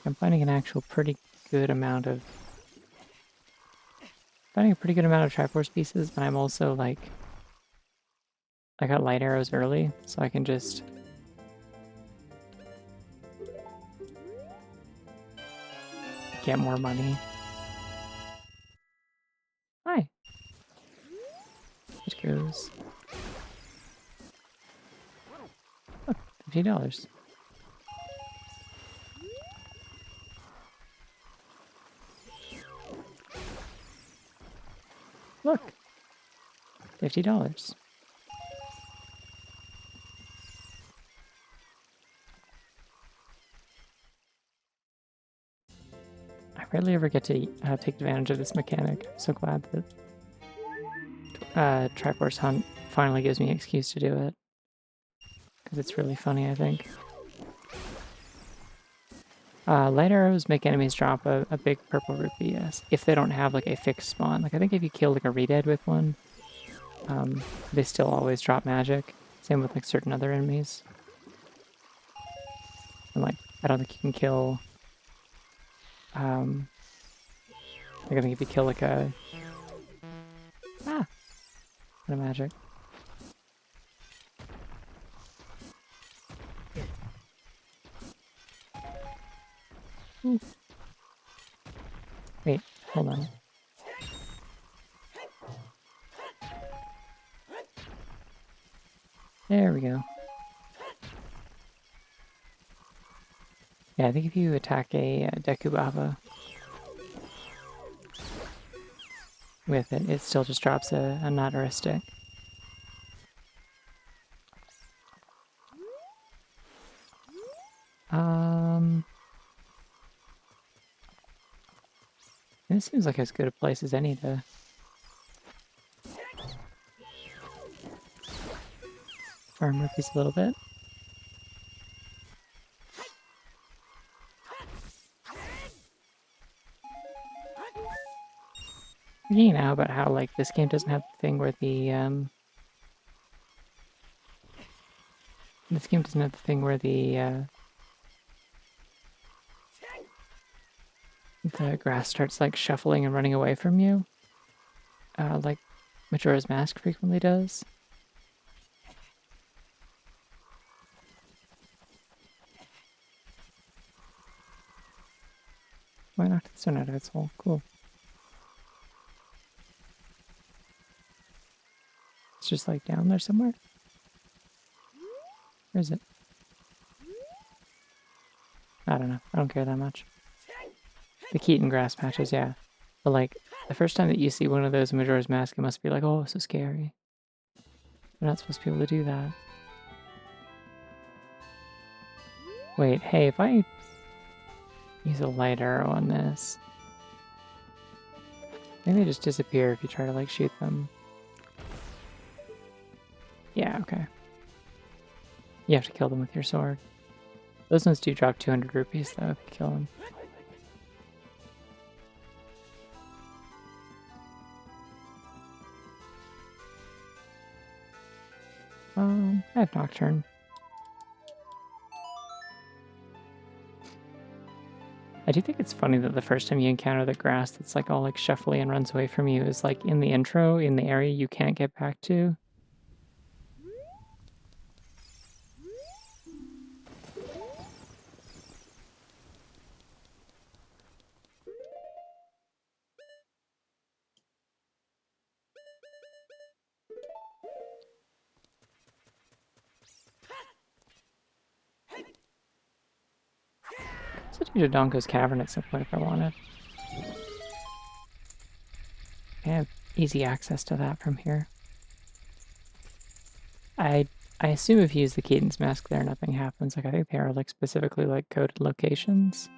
[SPEAKER 1] I'm finding an actual pretty good amount of... Finding a pretty good amount of triforce pieces, but I'm also, like... I got light arrows early, so I can just... get more money. Hi. It goes... Look, $50. Look! $50. I rarely ever get to take advantage of this mechanic. I'm so glad that Triforce Hunt finally gives me an excuse to do it. Because it's really funny, I think. Light arrows make enemies drop a big purple rupee, yes. If they don't have like a fixed spawn. Like I think if you kill like a Redead with one, they still always drop magic. Same with like certain other enemies. And like, I don't think you can kill... like I think if you kill like a... Ah! What a magic. Ooh. Wait, hold on. There we go. Yeah, I think if you attack a Dekubaba with it, it still just drops a nut or a stick. And it seems like as good a place as any to farm rupees a little bit. Thinking now about how like this game doesn't have the thing where the grass starts like shuffling and running away from you, like Majora's Mask frequently does. Why knocked this one out of its hole? Cool. It's just like down there somewhere. Where is it? I don't know. I don't care that much. The Keaton grass patches, yeah. But like, the first time that you see one of those in Majora's Mask, it must be like, oh, so scary. You're not supposed to be able to do that. Wait, hey, if I use a light arrow on this, maybe they just disappear if you try to like shoot them. Yeah, okay. You have to kill them with your sword. Those ones do drop 200 rupees though if you kill them. I have Nocturne. I do think it's funny that the first time you encounter the grass that's like all like shuffly and runs away from you is like in the intro in the area you can't get back to. So do Donko's Cavern at some point if I wanted. I have easy access to that from here. I assume if you use the Cadence Mask there, nothing happens. Like I think they are like specifically like coded locations.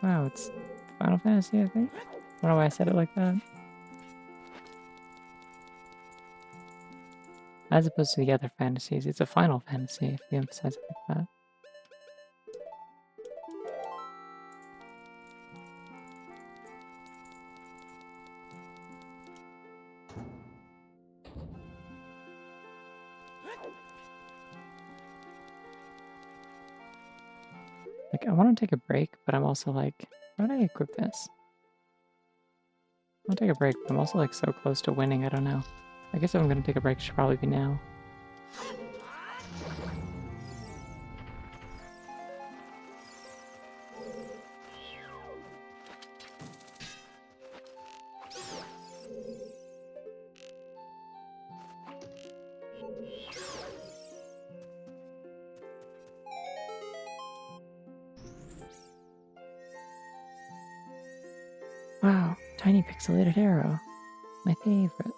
[SPEAKER 1] Wow, it's Final Fantasy, I think. I don't know why I said it like that. As opposed to the other fantasies, it's a Final Fantasy if you emphasize it like that. Like, I want to take a break, but I'm also like, how do I equip this? I'll take a break, but I'm also like so close to winning, I don't know. I guess if I'm going to take a break, it should probably be now. Wow, tiny pixelated arrow. My favorite.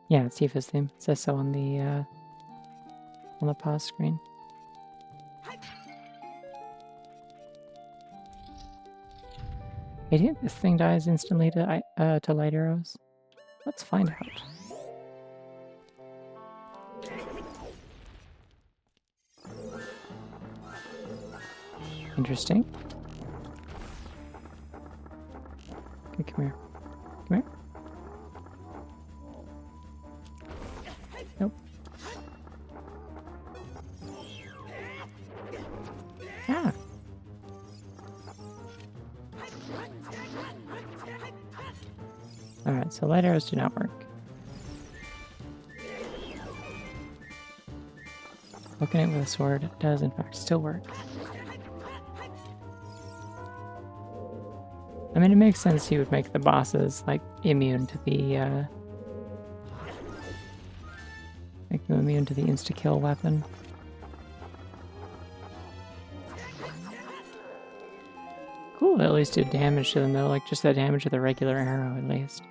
[SPEAKER 1] Yeah, it's Tifa's theme. It says so on the pause screen. Hey, do you think this thing dies instantly to light arrows? Let's find out. Interesting. Okay, come here. Come here. Nope. Ah! Alright, so light arrows do not work. Poking it with a sword does in fact still work. I mean, it makes sense he would make the bosses, like, immune to the, make them immune to the insta-kill weapon. Cool, at least did damage to them, though, like, just that damage to the regular arrow, at least.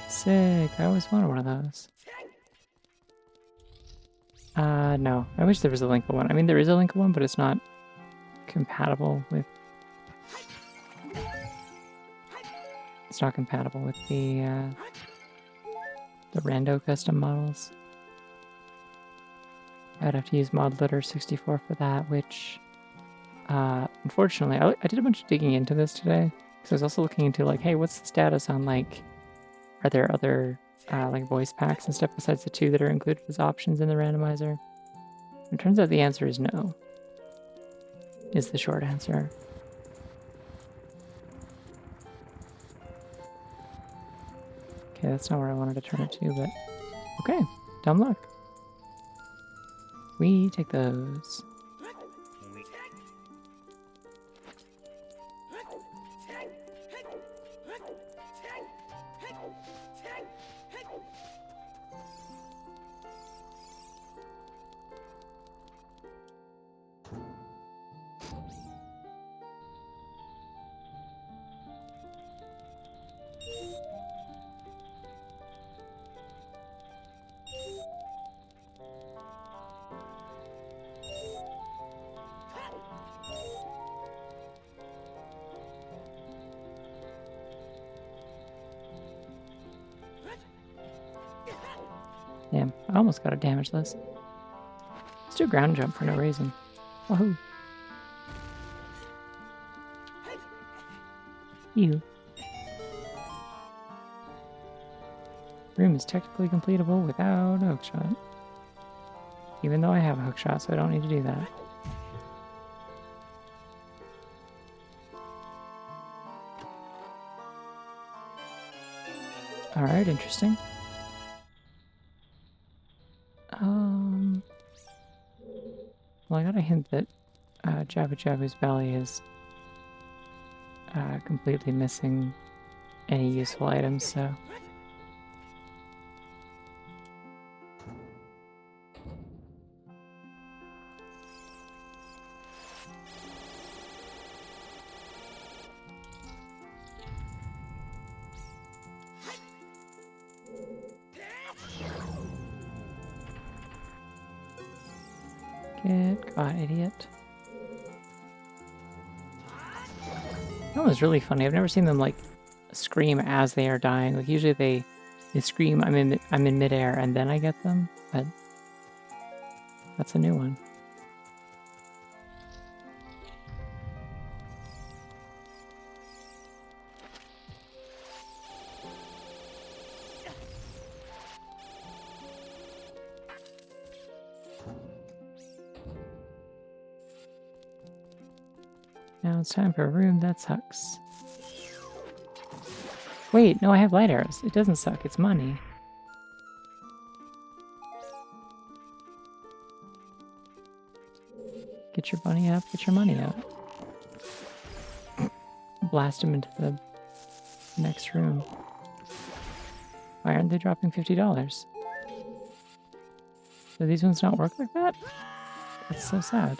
[SPEAKER 1] Sick, I always wanted one of those. No. I wish there was a Linka one. I mean, there is a Linka one, but it's not compatible with... It's not compatible with the Rando custom models. I'd have to use ModLitter 64 for that, which... unfortunately, I did a bunch of digging into this today, because I was also looking into, like, hey, what's the status on, like... Are there other, like, voice packs and stuff besides the 2 that are included as options in the randomizer? It turns out the answer is no. Is the short answer. Okay, that's not where I wanted to turn it to, but... Okay, dumb luck. We take those. Damn, I almost got a damage list. Let's do a ground jump for no reason. Wahoo! You. Room is technically completable without a hookshot. Even though I have a hookshot, so I don't need to do that. Alright, interesting. Well, I got a hint that Jabba Jabba's belly is completely missing any useful items, so... Get caught, idiot. That was really funny. I've never seen them, like, scream as they are dying. Like, usually they scream, I'm in midair, and then I get them, but that's a new one. Now it's time for a room that sucks. Wait, no, I have light arrows. It doesn't suck, it's money. Get your bunny up, get your money up. Blast him into the next room. Why aren't they dropping $50? Do these ones not work like that? That's so sad.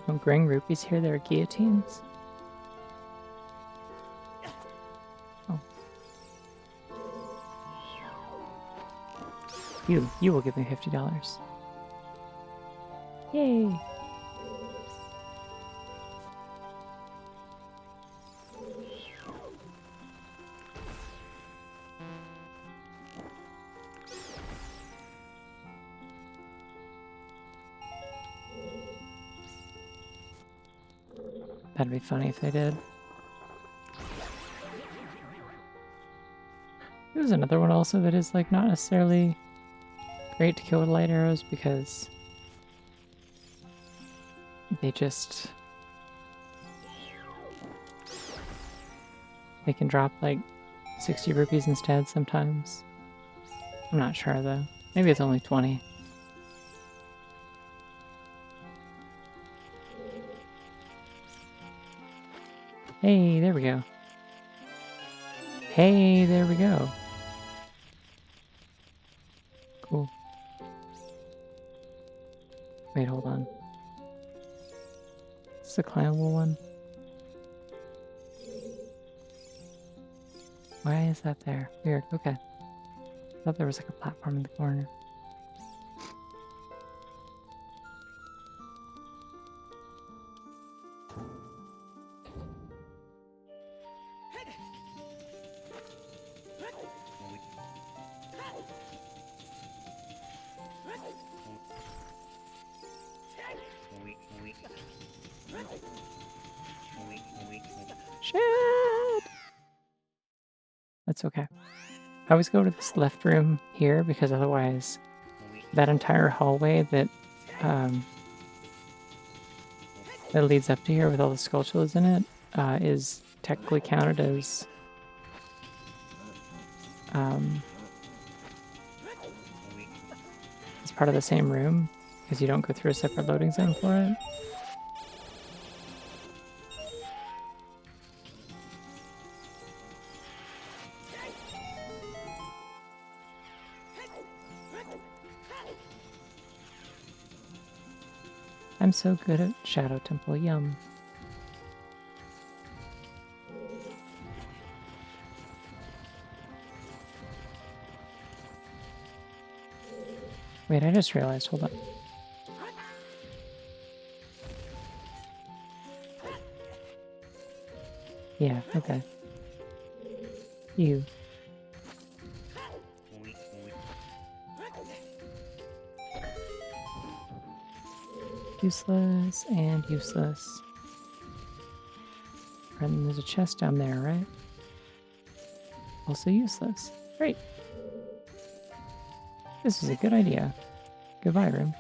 [SPEAKER 1] Don't bring rupees here, there are guillotines. Oh. You will give me $50. Yay! That'd be funny if they did. There's another one also that is like not necessarily great to kill with light arrows because they can drop like 60 rupees instead sometimes. I'm not sure though. Maybe it's only 20. Hey, there we go. Hey, there we go. Cool. Wait, hold on. Is this a climbable one? Why is that there? Weird, okay. I thought there was like a platform in the corner. Shit! That's okay. I always go to this left room here because otherwise that entire hallway that that leads up to here with all the sculptures in it is technically counted as it's part of the same room because you don't go through a separate loading zone for it. I'm so good at Shadow Temple, yum. Wait, I just realized, hold on. Yeah, okay. You. Useless and useless. And then there's a chest down there, right? Also useless. Great. This is a good idea. Goodbye, room.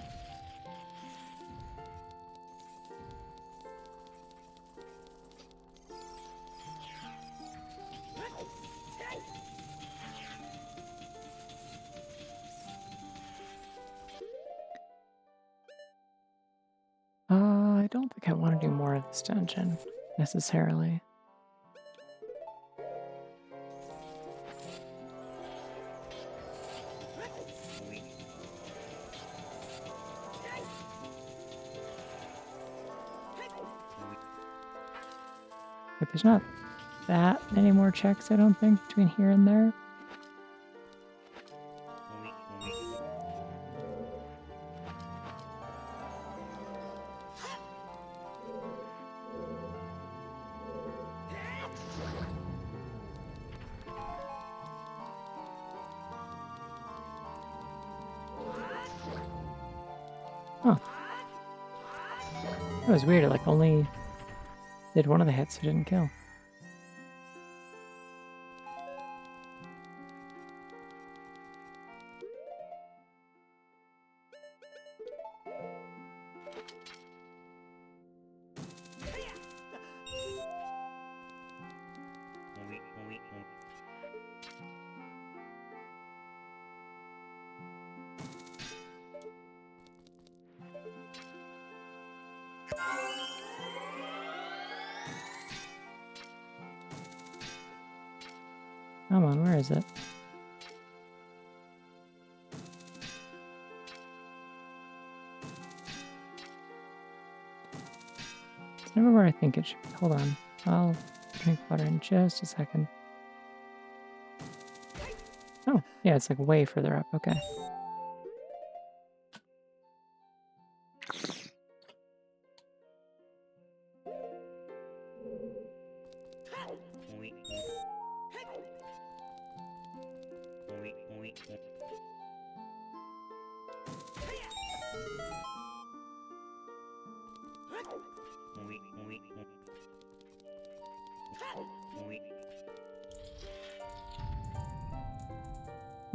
[SPEAKER 1] I don't think I want to do more of this dungeon, necessarily. Like, there's not that many more checks, I don't think, between here and there. Huh. That was weird. It like only did one of the hits, so it didn't kill. Come on, where is it? It's never where I think it should be. Hold on. I'll drink water in just a second. Oh, yeah, it's like way further up. Okay.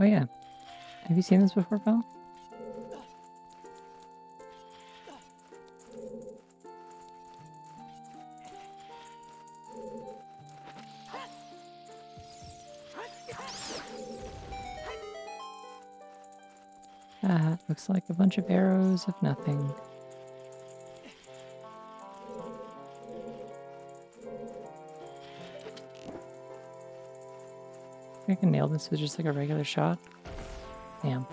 [SPEAKER 1] Oh, yeah. Have you seen this before, Val? That looks like a bunch of arrows of nothing. I can nail this with just like a regular shot. Damn.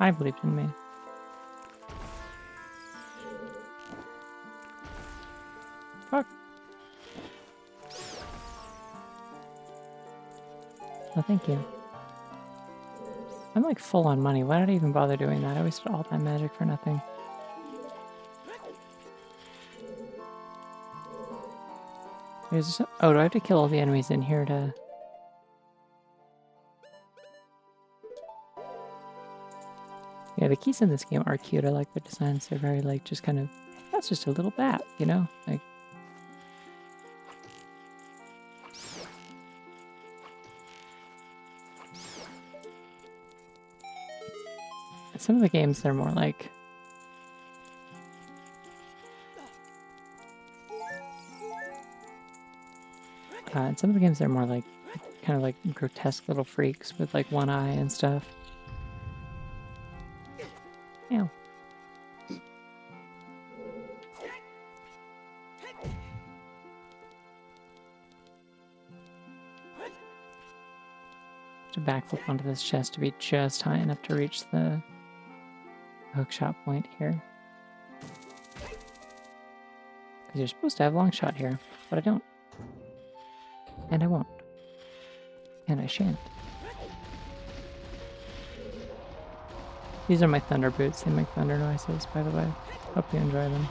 [SPEAKER 1] I believed in me. Fuck. No, thank you. I'm like full on money. Why did I even bother doing that? I wasted all that magic for nothing. Oh, do I have to kill all the enemies in here to... Yeah, the keys in this game are cute. I like the designs. They're very like just kind of... That's just a little bat, you know? Like... In some of the games, they're more like... in some of the games, they're more like... Kind of like grotesque little freaks with like one eye and stuff. Ow. To backflip onto this chest to be just high enough to reach the hook shot point here. Because you're supposed to have long shot here, but I don't. And I won't. And I shan't. These are my thunder boots. They make thunder noises, by the way. Hope you enjoy them.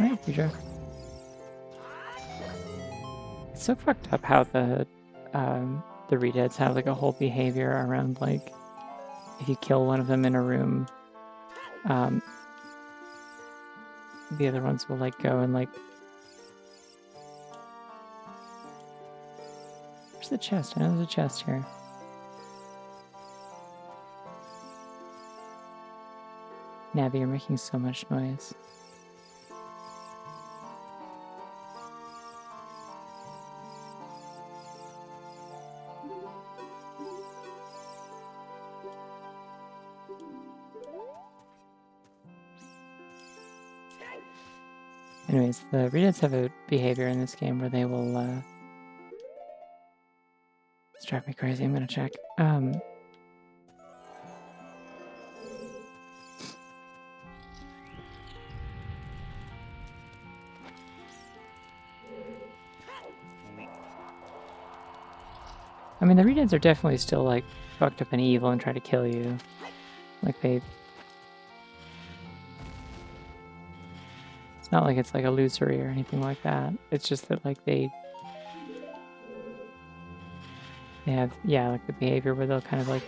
[SPEAKER 1] Alright, Puja. It's so fucked up how the redeads have like a whole behavior around like if you kill one of them in a room, the other ones will like go and like. Where's the chest? I know there's a chest here. Navi, you're making so much noise. Anyways, the redeads have a behavior in this game where they will it's driving me crazy. I'm gonna check. I mean, the redeads are definitely still like fucked up and evil and try to kill you. Like they. It's not like it's like illusory or anything like that. It's just that like they have, yeah, like the behavior where they'll kind of like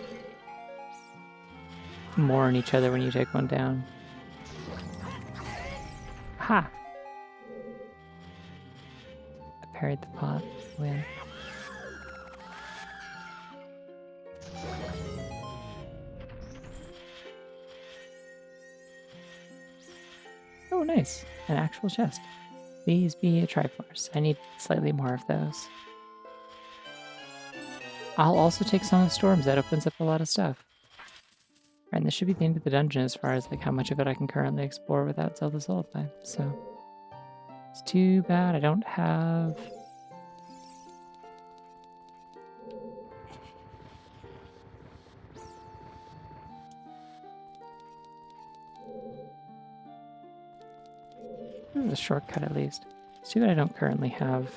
[SPEAKER 1] mourn each other when you take one down. Ha! I parried the pot. Win. Oh, nice. An actual chest. Please be a triforce. I need slightly more of those. I'll also take Song of Storms. That opens up a lot of stuff. Right, and this should be the end of the dungeon as far as like how much of it I can currently explore without Zelda's Lullaby. So it's too bad I don't have. A shortcut at least. It's too bad I don't currently have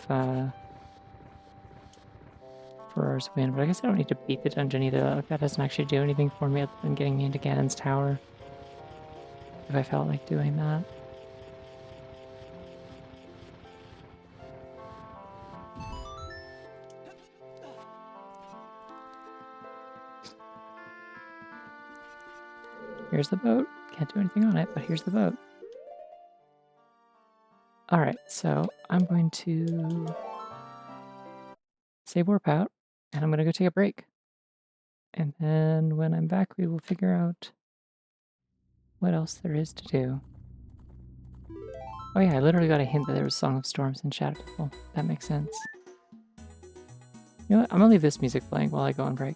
[SPEAKER 1] Ferrar's Wind, but I guess I don't need to beat the dungeon either. Like, that doesn't actually do anything for me other than getting me into Ganon's Tower. If I felt like doing that. Here's the boat. Can't do anything on it, but here's the boat. Alright, so I'm going to save warp out, and I'm going to go take a break. And then when I'm back, we will figure out what else there is to do. Oh yeah, I literally got a hint that there was Song of Storms in Shadow Temple. That makes sense. You know what? I'm gonna leave this music playing while I go on break.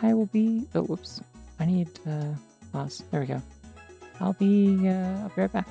[SPEAKER 1] I will be... Oh, whoops. I need... pause. There we go. I'll be right back.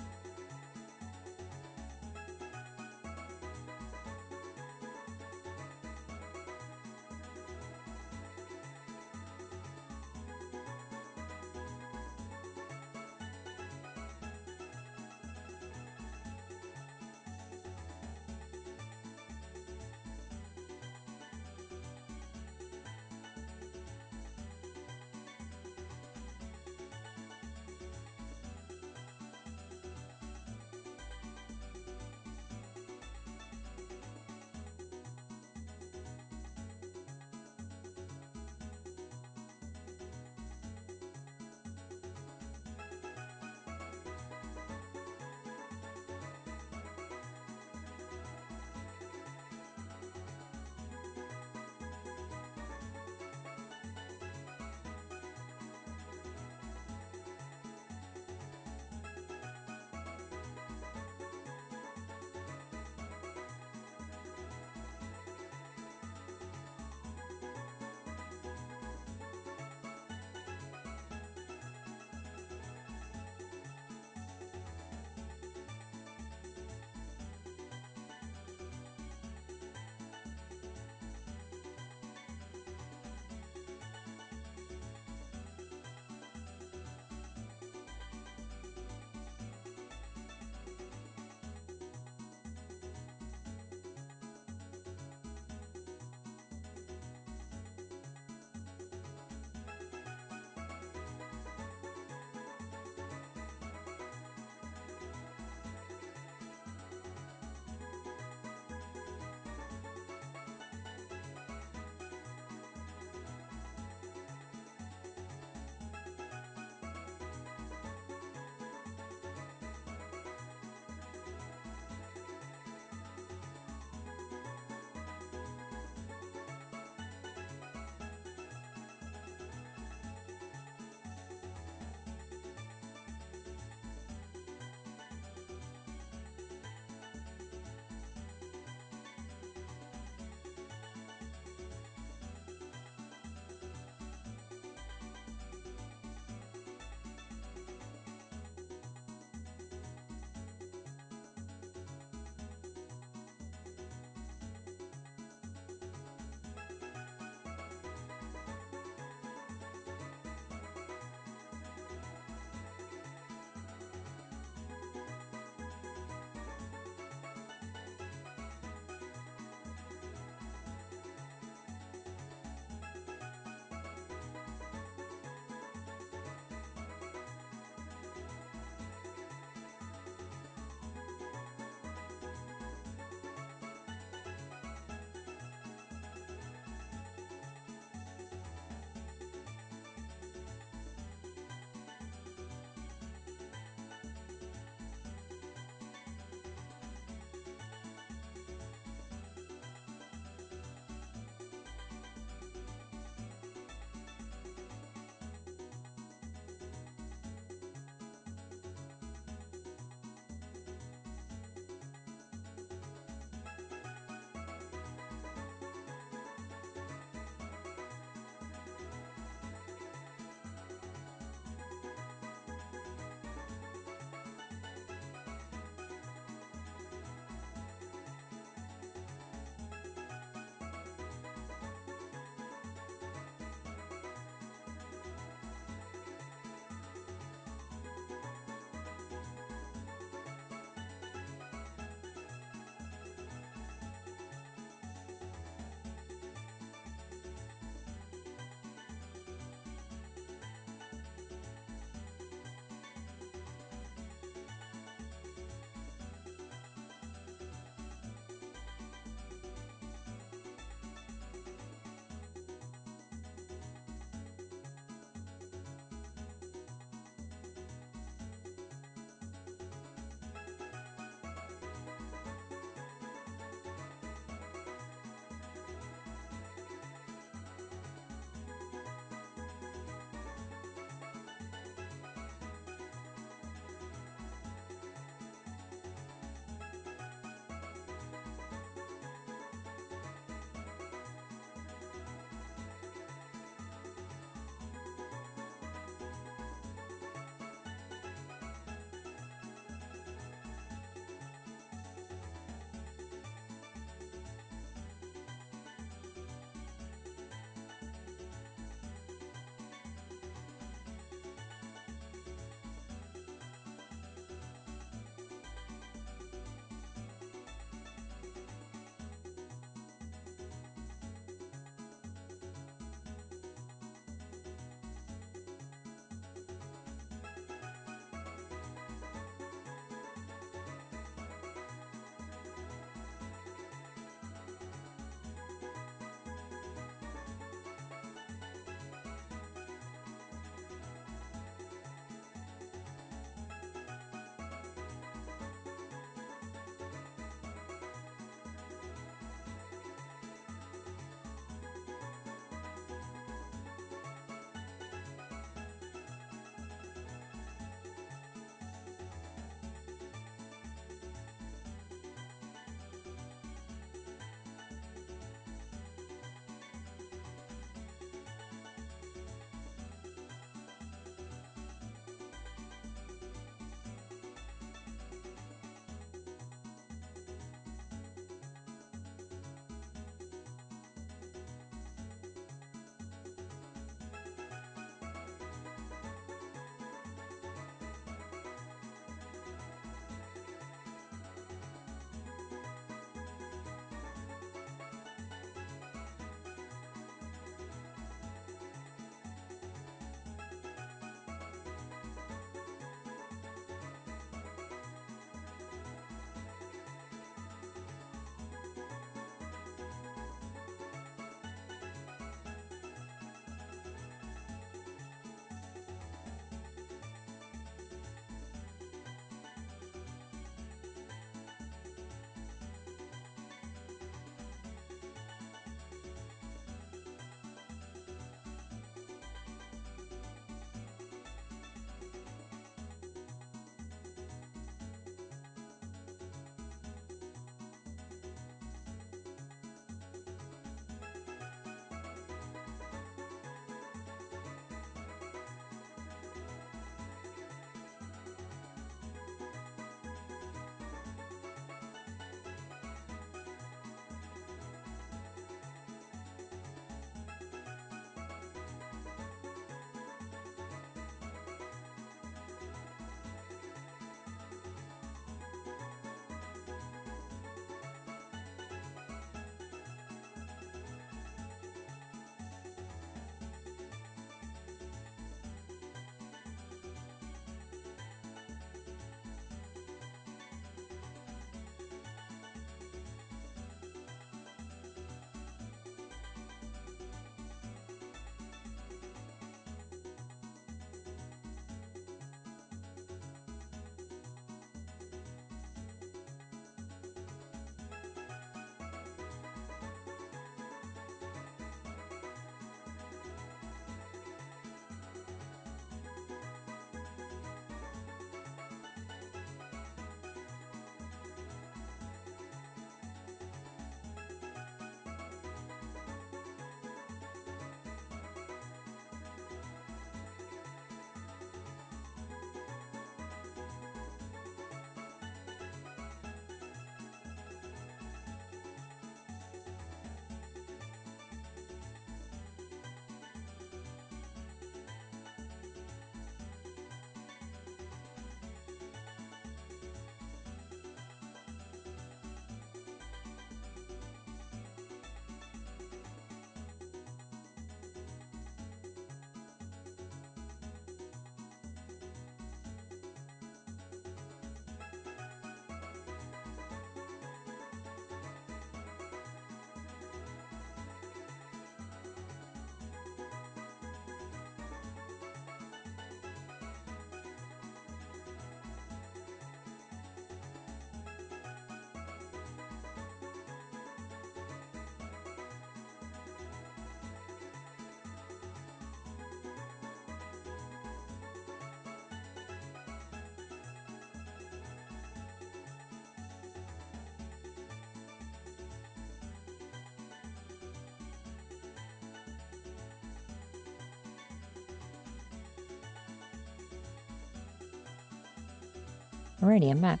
[SPEAKER 1] Alrighty, I'm back.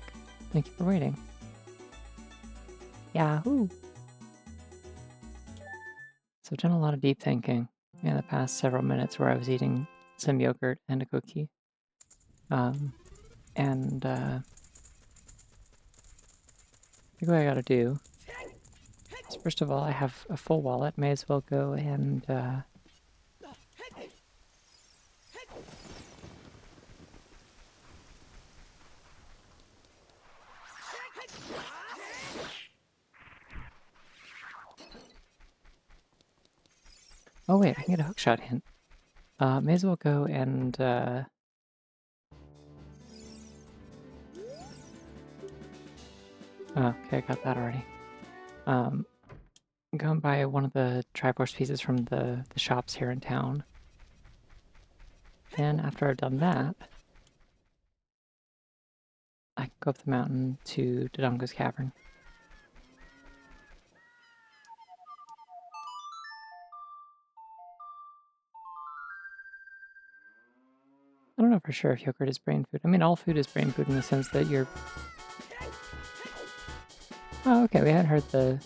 [SPEAKER 1] Thank you for waiting. Yahoo! So I've done a lot of deep thinking in the past several minutes where I was eating some yogurt and a cookie. I think what I gotta do is, first of all, I have a full wallet. May as well go and, oh wait, I can get a hookshot hint. May as well go and, oh, okay, I got that already. Go and buy one of the triforce pieces from the shops here in town. Then after I've done that, I can go up the mountain to Dodongo's Cavern. I don't know for sure if yogurt is brain food. I mean, all food is brain food in the sense that you're... Oh, okay, we hadn't heard the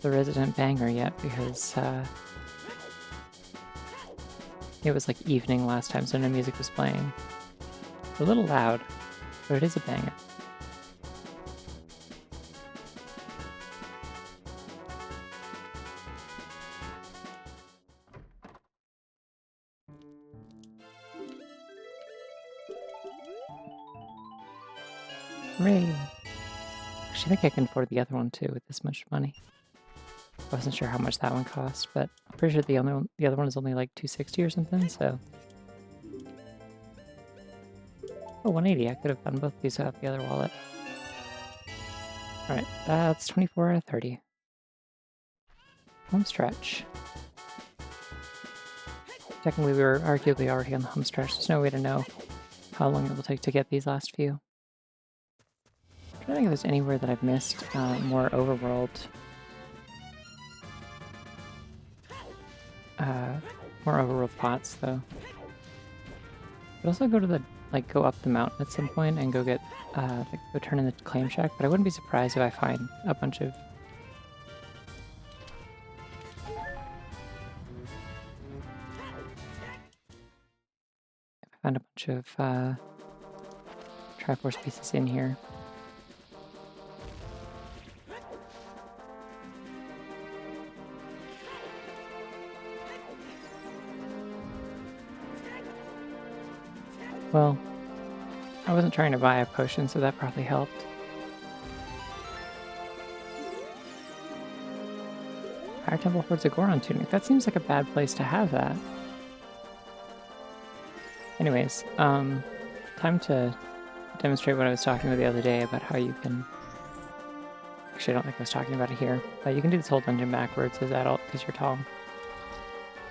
[SPEAKER 1] resident banger yet because it was like evening last time, so no music was playing. It's a little loud, but it is a banger. Hooray! Actually, I think I can afford the other one too with this much money. I wasn't sure how much that one cost, but I'm pretty sure the other one is only like $260 or something, so... Oh, 180. I could have done both these without the other wallet. Alright, that's 24 out of 30. Home stretch. Technically, we were arguably already on the home stretch. There's no way to know how long it will take to get these last few. I'm trying to think if there's anywhere that I've missed more overworld. More overworld pots, though. I'd also go to the, go up the mountain at some point and go get, go turn in the claim shack, but I wouldn't be surprised if I find a bunch of... Triforce pieces in here. Well, I wasn't trying to buy a potion, so that probably helped. Fire Temple Hordes a Goron tunic. That seems like a bad place to have that. Anyways, time to demonstrate what I was talking about the other day about how you can... Actually, I don't think I was talking about it here. But you can do this whole dungeon backwards as adult because you're tall. You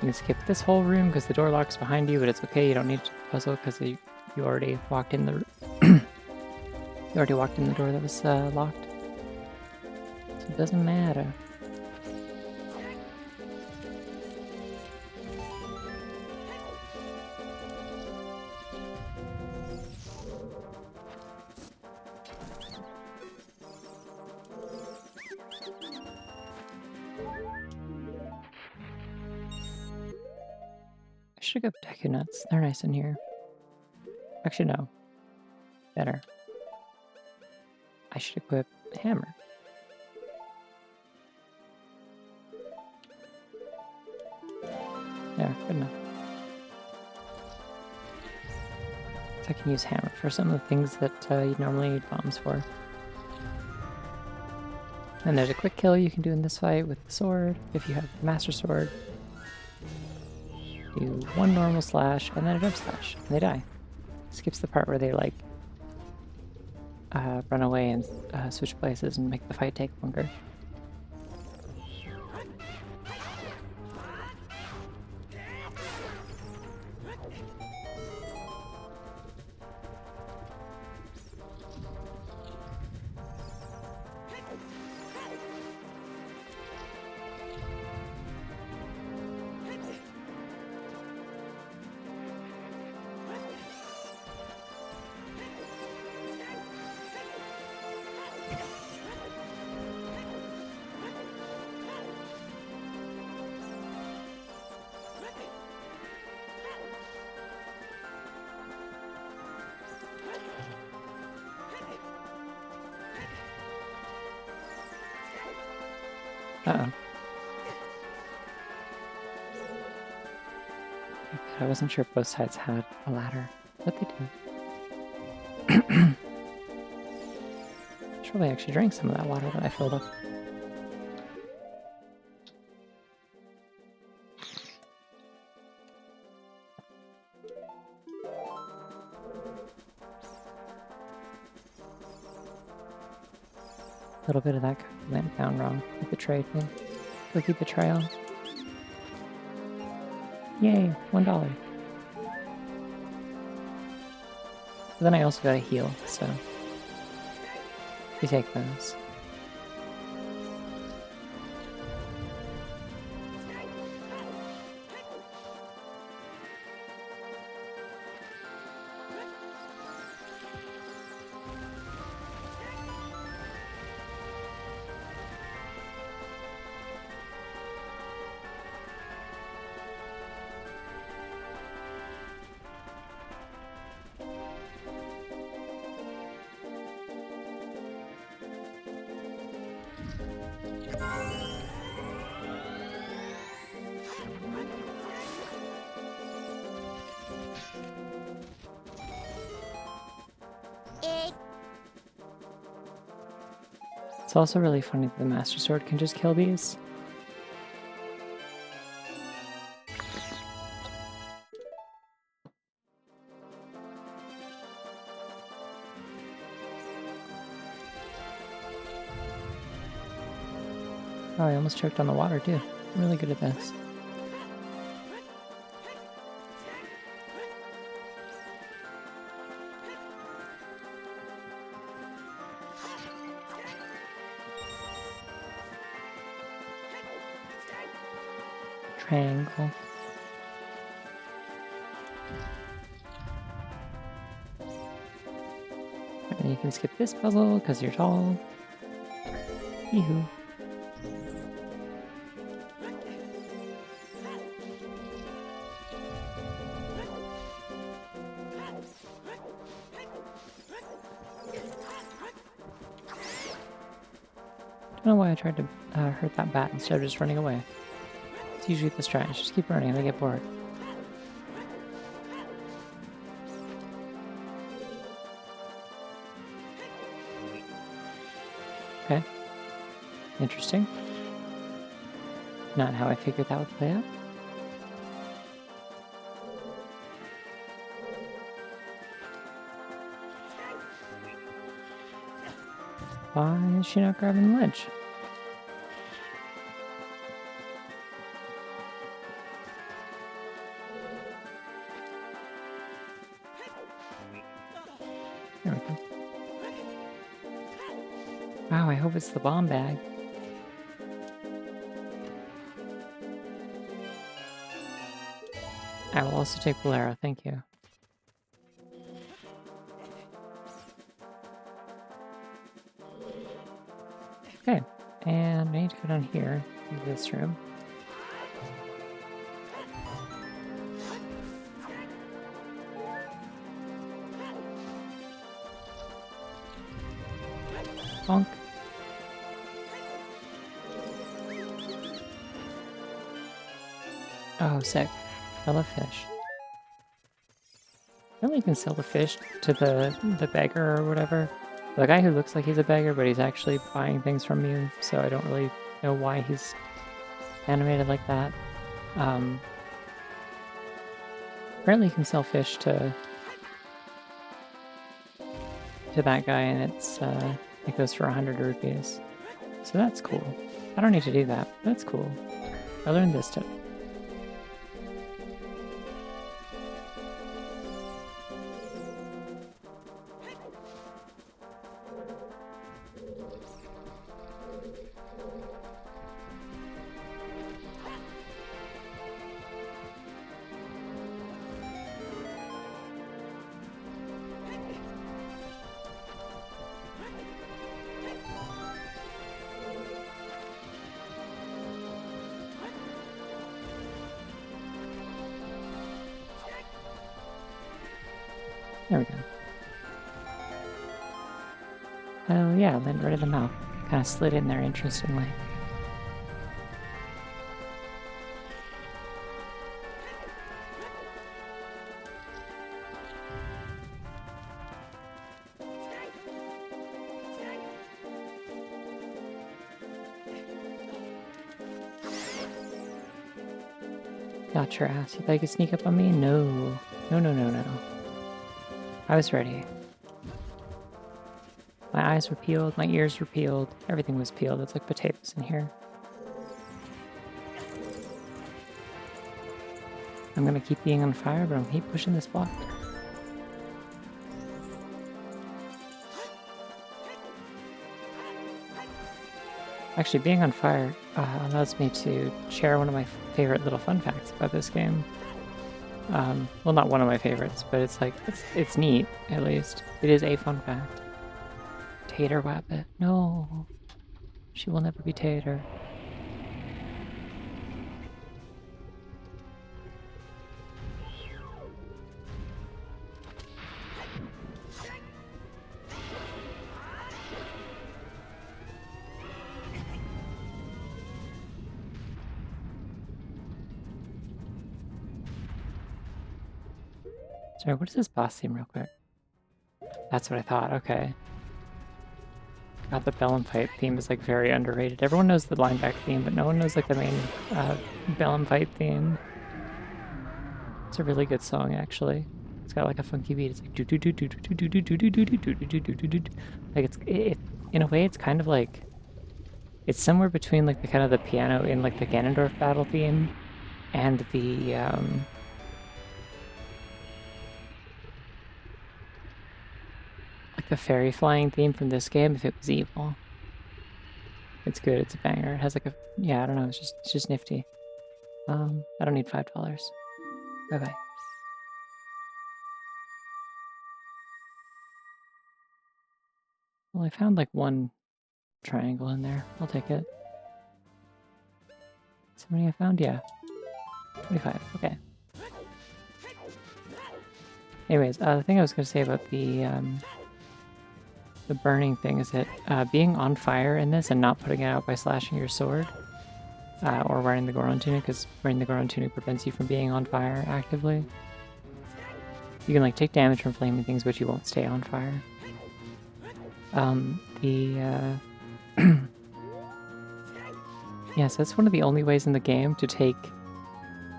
[SPEAKER 1] can skip this whole room because the door locks behind you, but it's okay. You don't need to puzzle because you already walked in the... you already walked in the door that was locked. So it doesn't matter. I should go Deku Nuts. They're nice in here. Actually, no. Better. I should equip Hammer. There, good enough. So I can use Hammer for some of the things that you'd normally need bombs for. And there's a quick kill you can do in this fight with the sword, if you have the Master Sword. Do one normal slash, and then a jump slash, and they die. Skips the part where they, run away and switch places and make the fight take longer. Uh-oh. I wasn't sure if both sides had a ladder, but they do. Should probably actually drink some of that water that I filled up. A little bit of that went down wrong with the trade thing. Cookie betrayal. Yay, $1. But then I also got a heal, so we take those. It's also really funny that the Master Sword can just kill these. Oh, I almost choked on the water too. I'm really good at this. Triangle. And you can skip this puzzle because you're tall. Yoo-hoo. I don't know why I tried to hurt that bat instead of just running away. It's usually the strat. Just keep running and they get bored. Okay. Interesting. Not how I figured that would play out. Why is she not grabbing the ledge? There we go. Wow, I hope it's the bomb bag. I will also take Bolero, thank you. Okay, and I need to go down here into this room. Bonk. Oh, sick. I love fish. Apparently you can sell the fish to the beggar or whatever. The guy who looks like he's a beggar, but he's actually buying things from you, so I don't really know why he's animated like that. Apparently you can sell fish to that guy, and it goes for 100 rupees. So that's cool. I don't need to do that. That's cool. I learned this today. There we go. Hell yeah, landed right in the mouth. Kind of slid in there, interestingly. Got your ass. You thought you could sneak up on me? No. No, no, no, no. I was ready. My eyes were peeled, my ears were peeled, everything was peeled. It's like potatoes in here. I'm gonna keep being on fire, but I'm gonna keep pushing this block. Actually, being on fire allows me to share one of my favorite little fun facts about this game. Well, not one of my favorites, but it's like, it's neat, at least. It is a fun fact. Tater Wabbit. No. She will never be Tater. Sorry, what is this boss theme real quick? That's what I thought, okay. God, the Bellum Fight theme is like very underrated. Everyone knows the lineback theme, but no one knows like the main Bellum Fight theme. It's a really good song, actually. It's got like a funky beat. It's like do do do do do do do do do do do do do do do do. Like it in a way, it's kind of like it's somewhere between like the kind of the piano in like the Ganondorf battle theme and the like the fairy flying theme from this game if it was evil. It's good. It's a banger. It has like a yeah. I don't know. It's just nifty. I don't need $5. Bye bye. Well, I found like one triangle in there. I'll take it. How many I found? Yeah. 25. Okay. Anyways, the thing I was going to say about the burning thing is that being on fire in this and not putting it out by slashing your sword or wearing the Goron tunic, because wearing the Goron tunic prevents you from being on fire actively. You can like take damage from flaming things, but you won't stay on fire. Yes, that's one of the only ways in the game to take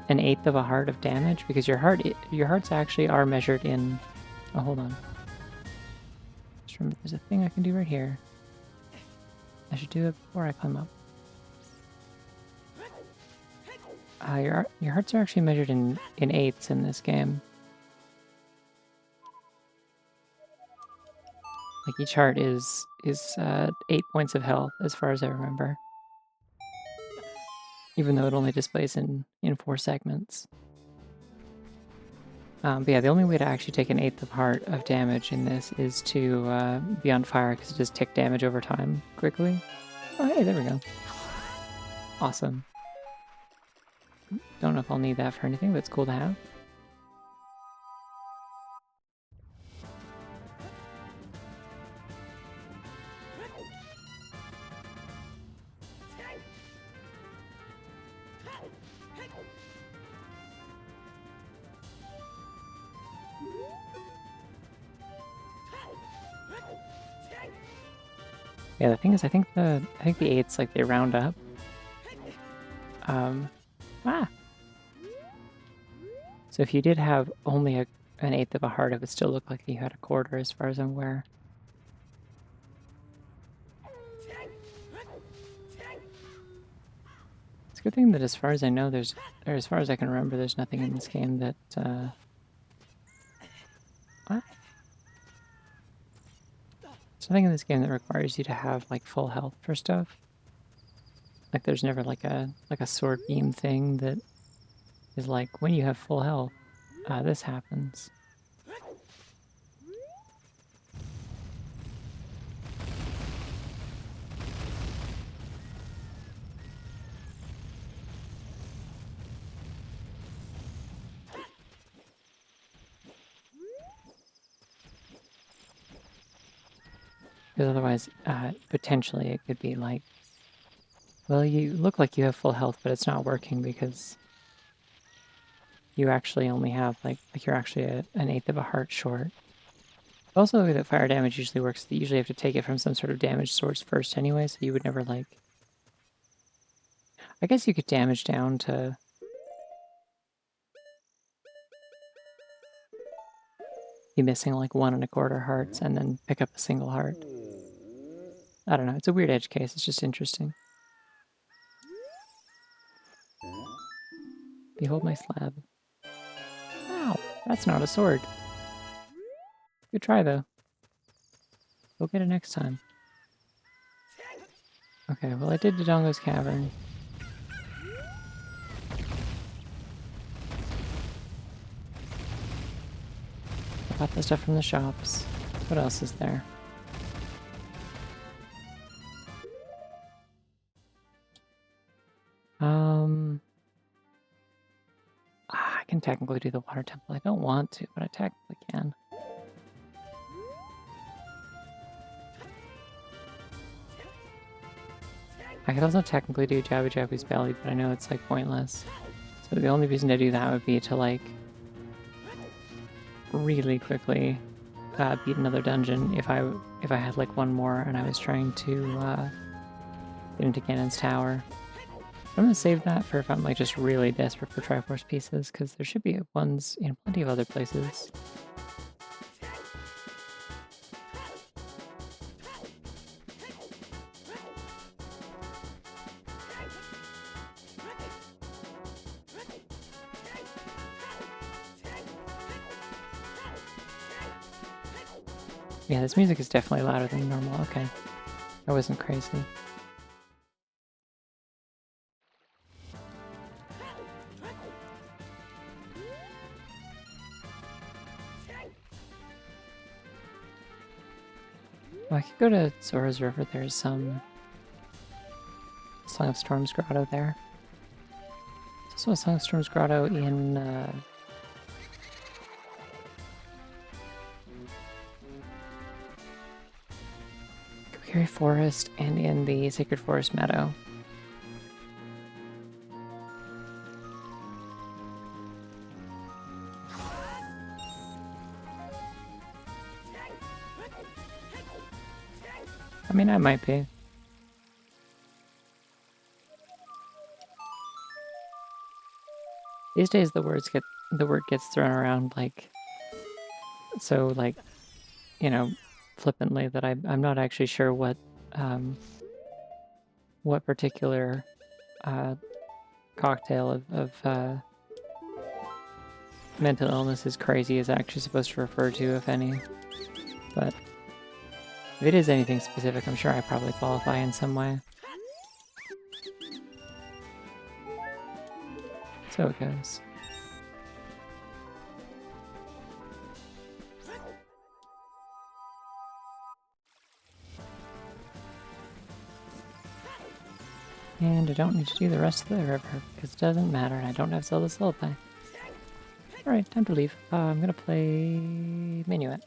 [SPEAKER 1] 1/8 of a heart of damage, because your hearts actually are measured in. Oh, hold on. Just remember, there's a thing I can do right here. I should do it before I climb up. Your hearts are actually measured in eighths in this game. Like each heart is 8 points of health, as far as I remember. Even though it only displays in 4 segments. But yeah, the only way to actually take 1/8 of heart of damage in this is to be on fire, because it does tick damage over time quickly. Oh hey, there we go. Awesome. Don't know if I'll need that for anything, but it's cool to have. Yeah, the thing is, I think the eights, like, they round up. So if you did have only 1/8 of a heart, it would still look like you had a quarter, as far as I'm aware. It's a good thing that, as far as I know, or as far as I can remember, there's nothing in this game that, what? There's nothing in this game that requires you to have, like, full health for stuff. Like, there's never, like a sword beam thing that is like, when you have full health, this happens. Because otherwise, potentially it could be like, well, you look like you have full health, but it's not working because you actually only have, like you're actually 1/8 of a heart short. Also, the way that fire damage usually works, you usually have to take it from some sort of damage source first anyway, so you would never, like... I guess you could damage down to be missing like 1 1/4 hearts and then pick up a single heart. I don't know. It's a weird edge case. It's just interesting. Behold my slab. Ow! That's not a sword. Good try, though. Go get it next time. Okay, well I did Dodongo's Cavern. I bought the stuff from the shops. What else is there? I can technically do the water temple. I don't want to, but I technically can. I could also technically do Jabu Jabu's belly, but I know it's like pointless. So the only reason to do that would be to like really quickly beat another dungeon if I had like one more and I was trying to get into Ganon's tower. I'm gonna save that for if I'm like just really desperate for Triforce pieces, because there should be ones in plenty of other places. Yeah, this music is definitely louder than normal. Okay. I wasn't crazy. Oh, I could go to Zora's River. There's some Song of Storms grotto there. There's also a Song of Storms grotto in Kokiri Forest and in the Sacred Forest Meadow. I mean, I might be. These days the word gets thrown around like so like, you know, flippantly that I'm not actually sure what particular cocktail of mental illness is crazy is actually supposed to refer to, if any. But if it is anything specific, I'm sure I probably qualify in some way. So it goes. And I don't need to do the rest of the river, because it doesn't matter, and I don't have Zelda's Lullaby. Alright, time to leave. I'm gonna play Minuet.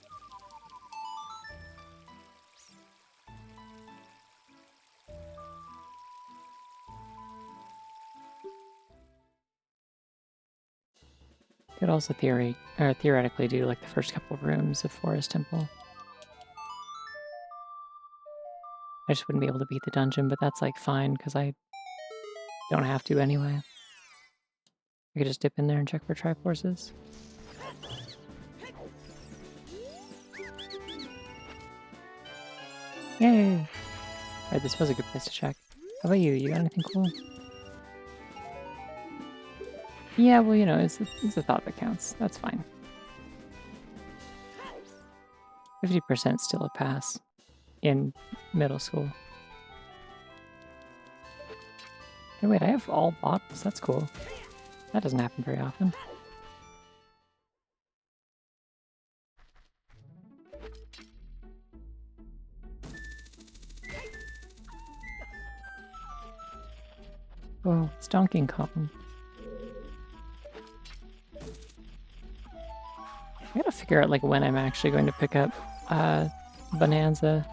[SPEAKER 1] Could also theoretically do like the first couple of rooms of Forest Temple. I just wouldn't be able to beat the dungeon, but that's like fine, because I don't have to anyway. I could just dip in there and check for triforces. Yay! Alright, this was a good place to check. How about you? You got anything cool? Yeah, well, you know, it's a thought that counts. That's fine. 50% still a pass in middle school. Hey, wait, I have all bottles. That's cool. That doesn't happen very often. Oh, it's Donkey Kong. I gotta figure out like when I'm actually going to pick up Bonanza.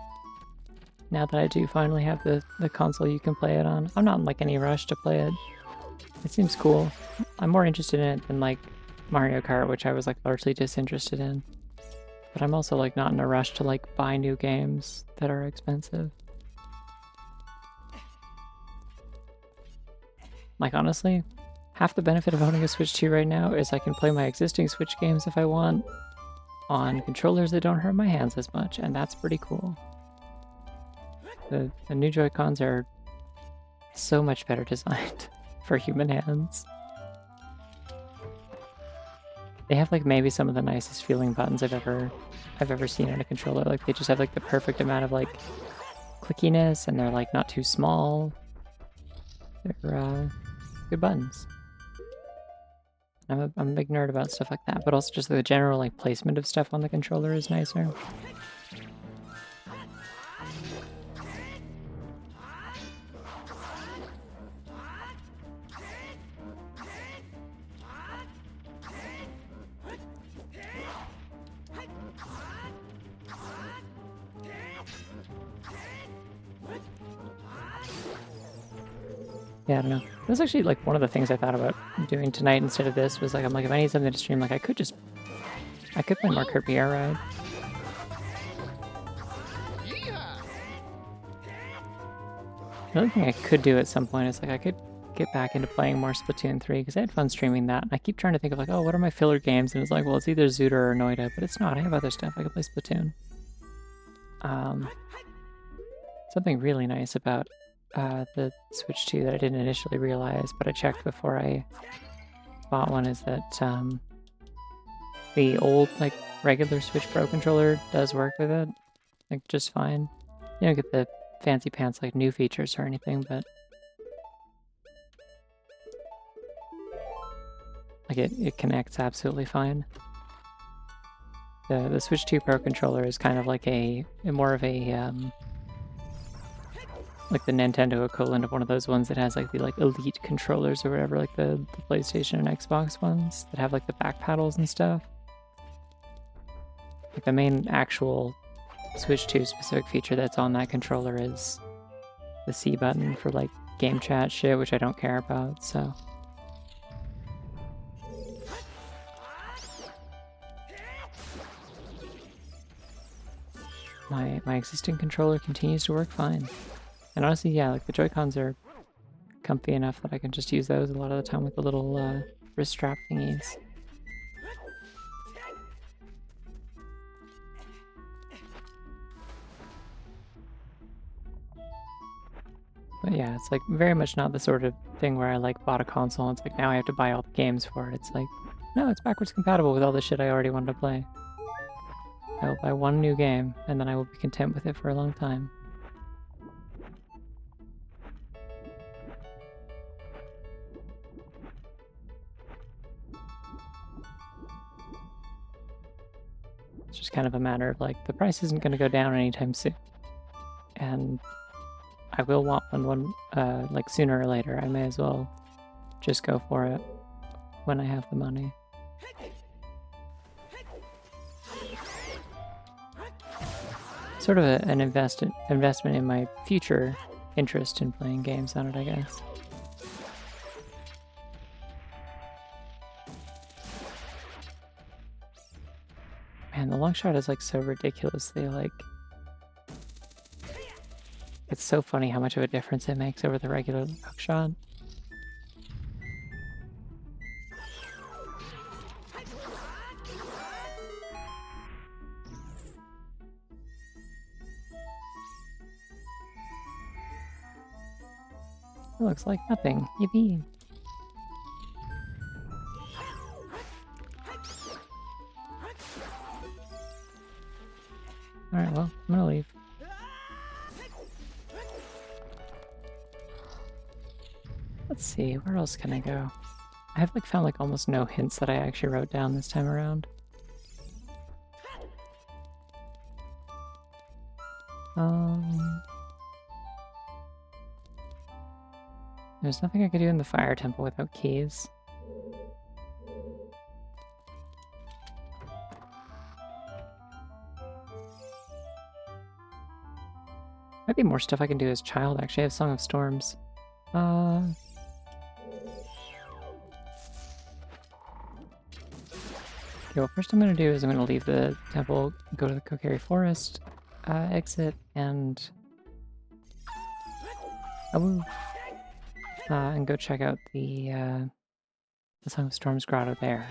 [SPEAKER 1] Now that I do finally have the console you can play it on. I'm not in like any rush to play it. It seems cool. I'm more interested in it than like Mario Kart, which I was like largely disinterested in. But I'm also like not in a rush to like buy new games that are expensive. Like honestly, half the benefit of owning a Switch 2 right now is I can play my existing Switch games if I want on controllers that don't hurt my hands as much, and that's pretty cool. The new Joy-Cons are so much better designed for human hands. They have like maybe some of the nicest feeling buttons I've ever seen on a controller. Like they just have like the perfect amount of like clickiness, and they're like not too small. They're good buttons. I'm a big nerd about stuff like that, but also just the general like placement of stuff on the controller is nicer. Yeah, I don't know. It was actually like one of the things I thought about doing tonight instead of this was like, I'm like, if I need something to stream, like I could play more Kirby Air Ride. Another thing I could do at some point is like I could get back into playing more Splatoon 3 because I had fun streaming that. And I keep trying to think of like, oh, what are my filler games? And it's like, well, it's either ZOoTR or Noida, but it's not. I have other stuff. I could play Splatoon. Something really nice about the Switch 2 that I didn't initially realize, but I checked before I bought one, is that the old like regular Switch Pro controller does work with it, like just fine. You don't get the fancy pants like new features or anything, but like it connects absolutely fine. The Switch 2 Pro controller is kind of like a more of a like the Nintendo equivalent of one of those ones that has like the like elite controllers or whatever, like the PlayStation and Xbox ones that have like the back paddles and stuff. Like the main actual Switch 2 specific feature that's on that controller is the C button for like game chat shit, which I don't care about, so. My existing controller continues to work fine. And honestly, yeah, like the Joy-Cons are comfy enough that I can just use those a lot of the time with the little wrist strap thingies. But yeah, it's like very much not the sort of thing where I like bought a console and it's like now I have to buy all the games for it. It's like, no, it's backwards compatible with all the shit I already wanted to play. I will buy one new game and then I will be content with it for a long time. It's just kind of a matter of like, the price isn't going to go down anytime soon. And I will want one like sooner or later. I may as well just go for it when I have the money. Sort of an investment in my future interest in playing games on it, I guess. Man, the long shot is like so ridiculously like... It's so funny how much of a difference it makes over the regular hook shot. It looks like nothing. Yippee. Alright, well, I'm gonna leave. Let's see, where else can I go? I have like found like almost no hints that I actually wrote down this time around. There's nothing I could do in the fire temple without keys. Might be more stuff I can do as child, actually. I have Song of Storms. Okay, well, first I'm gonna do is I'm gonna leave the temple, go to the Kokiri Forest, exit, and and go check out the Song of Storms grotto there.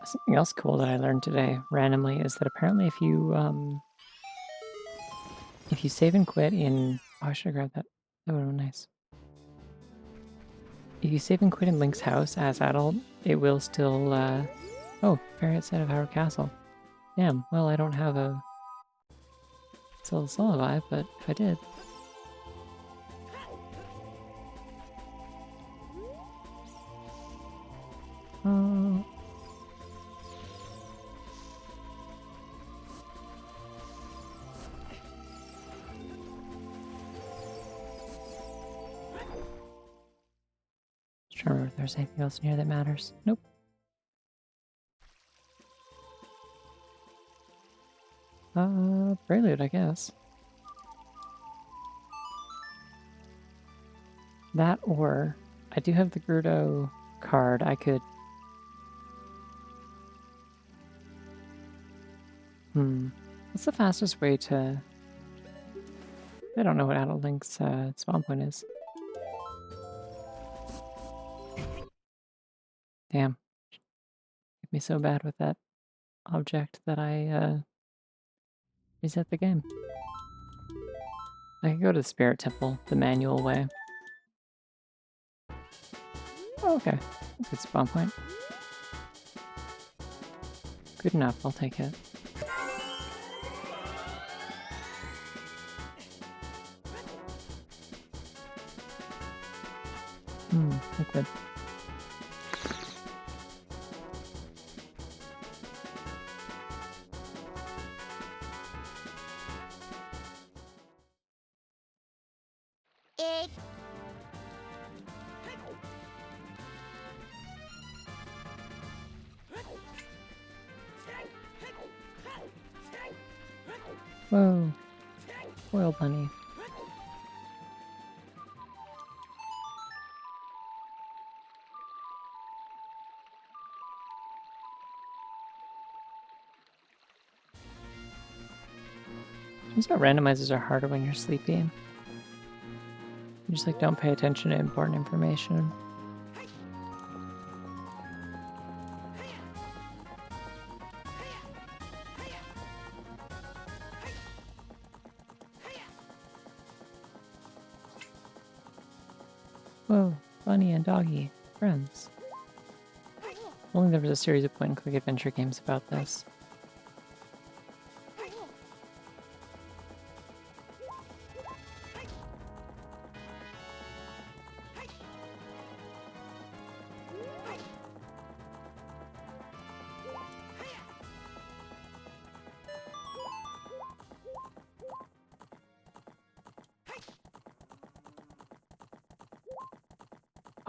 [SPEAKER 1] Something else cool that I learned today randomly is that apparently if you save and quit in... Oh, I should have grabbed that. That would have been nice. If you save and quit in Link's house as adult, it will still, Oh, fairy outside of Howard Castle. Damn, well, I don't have a Zelda Lullaby, but if I did... Oh... Just trying to remember if there's anything else in here that matters. Nope. Prelude, I guess. That or... I do have the Gerudo card. I could... What's the fastest way to... I don't know what adult Link's spawn point is. Damn. Hit me so bad with that object that I reset the game. I can go to the Spirit Temple the manual way. Oh, okay. That's a good spawn point. Good enough, I'll take it. Liquid. Whoa. Oil bunny. Turns out randomizers are harder when you're sleepy. You just like don't pay attention to important information. Whoa, Bunny and Doggy, friends. Only there was a series of point-and-click adventure games about this.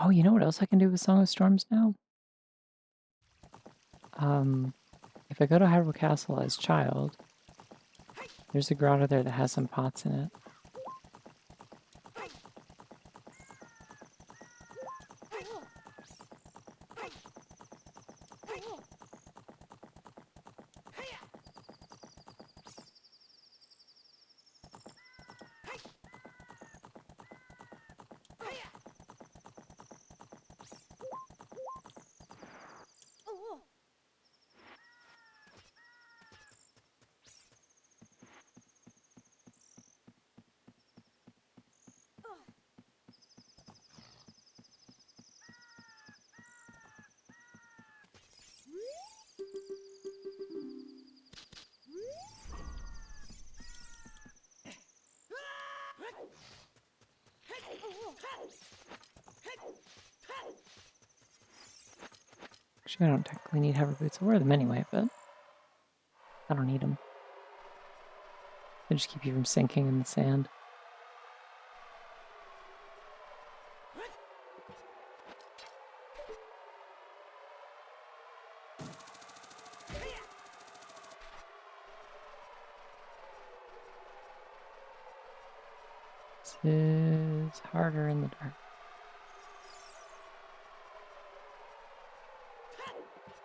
[SPEAKER 1] Oh, you know what else I can do with Song of Storms now? If I go to Hyrule Castle as child, there's a grotto there that has some pots in it. Actually, I don't technically need hover boots. I wear them anyway, but I don't need them. They just keep you from sinking in the sand. This is harder in the dark.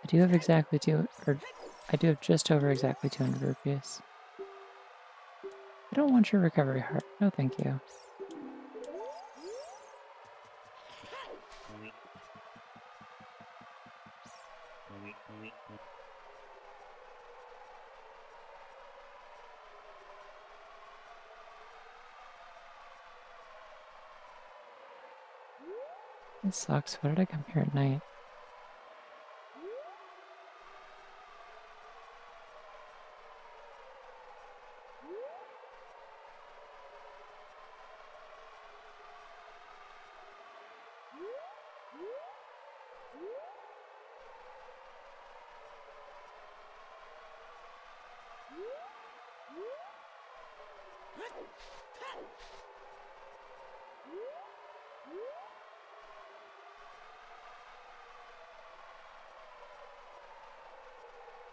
[SPEAKER 1] I do have exactly I do have just over exactly 200 rupees. I don't want your recovery heart. No, thank you. This sucks. Why did I come here at night?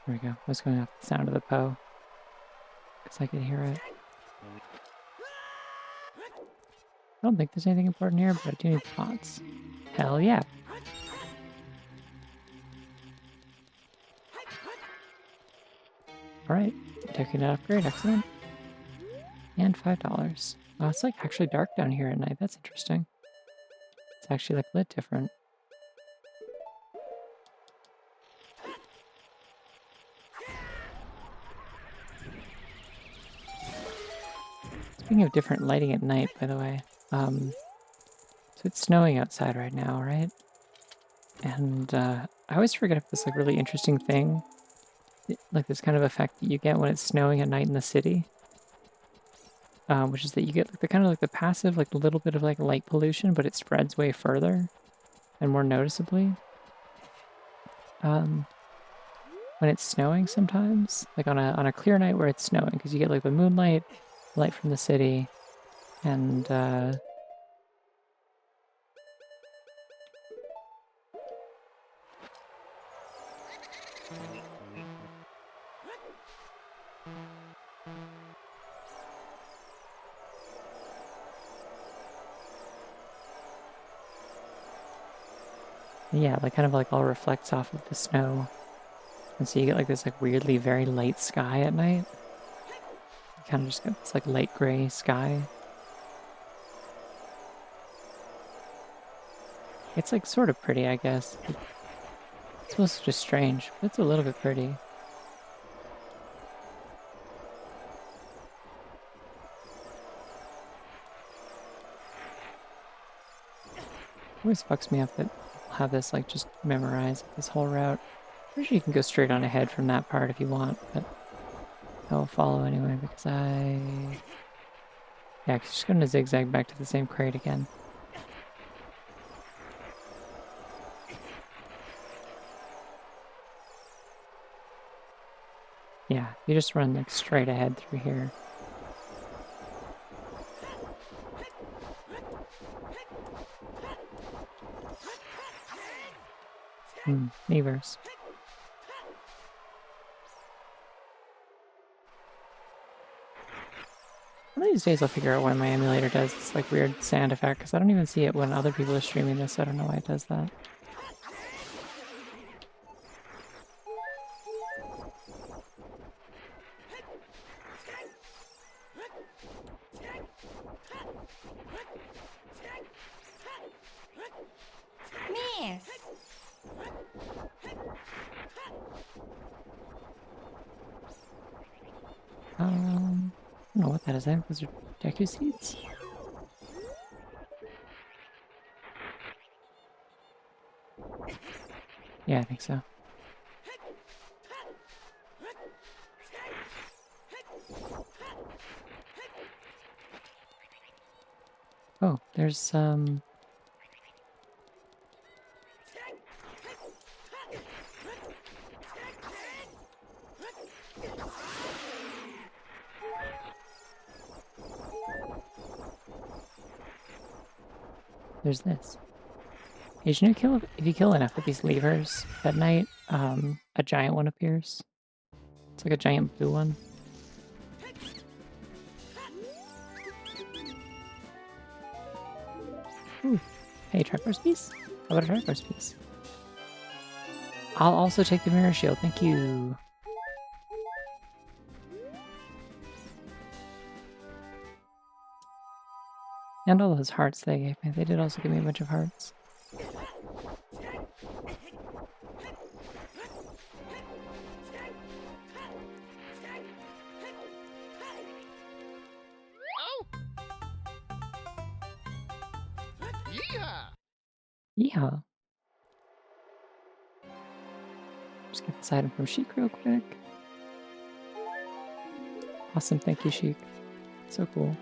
[SPEAKER 1] There we go. I was going off the sound of the Poe because I could hear it. I don't think there's anything important here, but I do need pots. Hell yeah. Alright, taking an upgrade, excellent. And $5. Wow, it's like actually dark down here at night. That's interesting. It's actually like lit different. Speaking of different lighting at night, by the way, so it's snowing outside right now, right? And I always forget if this like really interesting thing, like this kind of effect that you get when it's snowing at night in the city, which is that you get like the kind of like the passive, like little bit of like light pollution, but it spreads way further and more noticeably. When it's snowing sometimes, like on a clear night where it's snowing, because you get like the moonlight, light from the city, and yeah, like kind of like all reflects off of the snow. And so you get like this like weirdly very light sky at night. You kind of just get this like light gray sky. It's like sort of pretty, I guess. It's mostly just strange, but it's a little bit pretty. It always fucks me up that I'll have this like just memorized this whole route. Pretty sure you can go straight on ahead from that part if you want, but I will follow anyway because yeah, just going to zigzag back to the same crate again. Yeah, you just run like straight ahead through here. Neighbors. One of these days I'll figure out why my emulator does this like weird sound effect, because I don't even see it when other people are streaming this, so I don't know why it does that.
[SPEAKER 4] Miss.
[SPEAKER 1] I don't know what that is. I think those are Deku seeds. Yeah, I think so. Oh, there's there's this. Did you know if you kill enough of these levers at night, a giant one appears? It's like a giant blue one. Ooh. Hey, triforce piece? How about a triforce piece? I'll also take the mirror shield, thank you. And all those hearts they gave me. They did also give me a bunch of hearts. Yeah. Just get this item from Sheik real quick. Awesome, thank you, Sheik. So cool.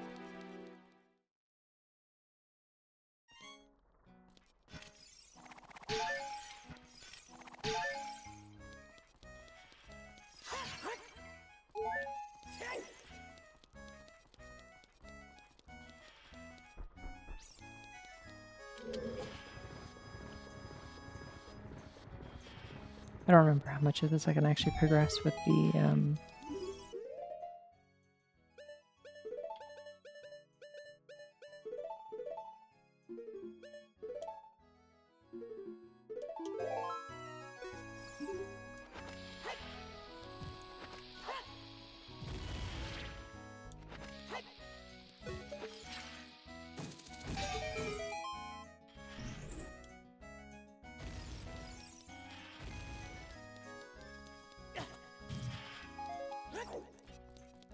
[SPEAKER 1] I don't remember how much of this I can actually progress with the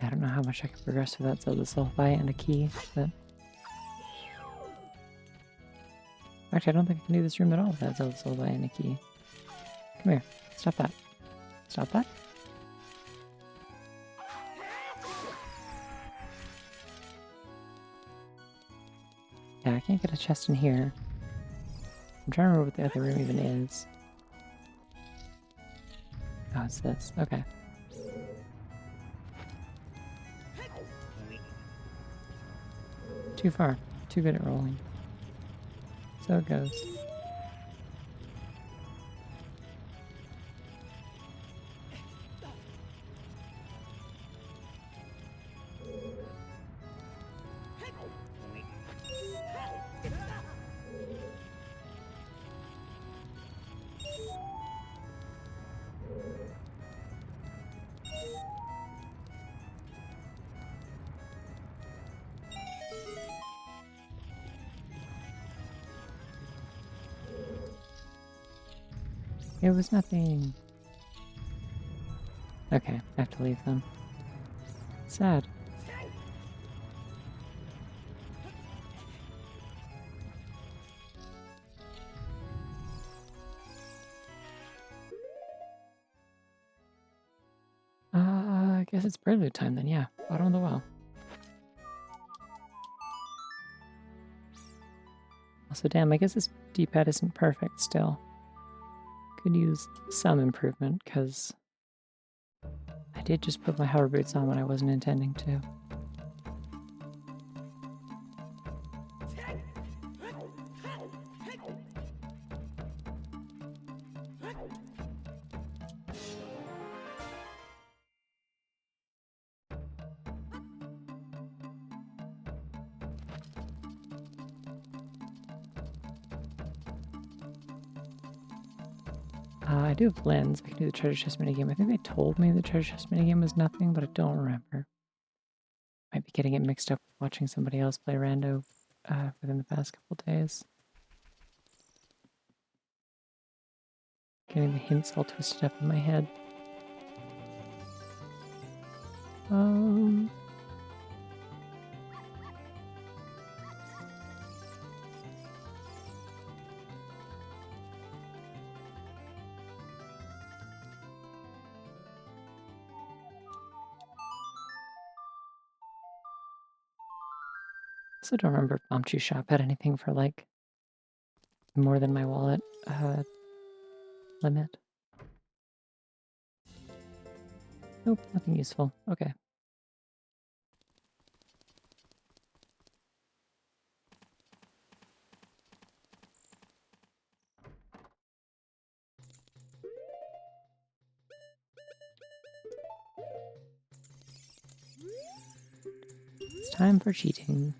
[SPEAKER 1] I don't know how much I can progress with that Zelda Sulfite and a key, but... Actually, I don't think I can do this room at all without Zelda Sulfite and a key. Come here. Stop that. Stop that. Yeah, I can't get a chest in here. I'm trying to remember what the other room even is. Oh, it's this. Okay. Too far. Too good at rolling. So it goes. It was nothing. Okay, I have to leave them. Sad. I guess it's prelude time then, yeah. Bottom of the well. Also, damn, I guess this D-pad isn't perfect still. Could use some improvement, because I did just put my hover boots on when I wasn't intending to. I do have lens. I can do the treasure chest minigame. I think they told me the treasure chest minigame was nothing, but I don't remember. Might be getting it mixed up with watching somebody else play rando within the past couple days. Getting the hints all twisted up in my head. Also don't remember if Bumchu Shop had anything for like more than my wallet limit. Nope, nothing useful. Okay. It's time for cheating.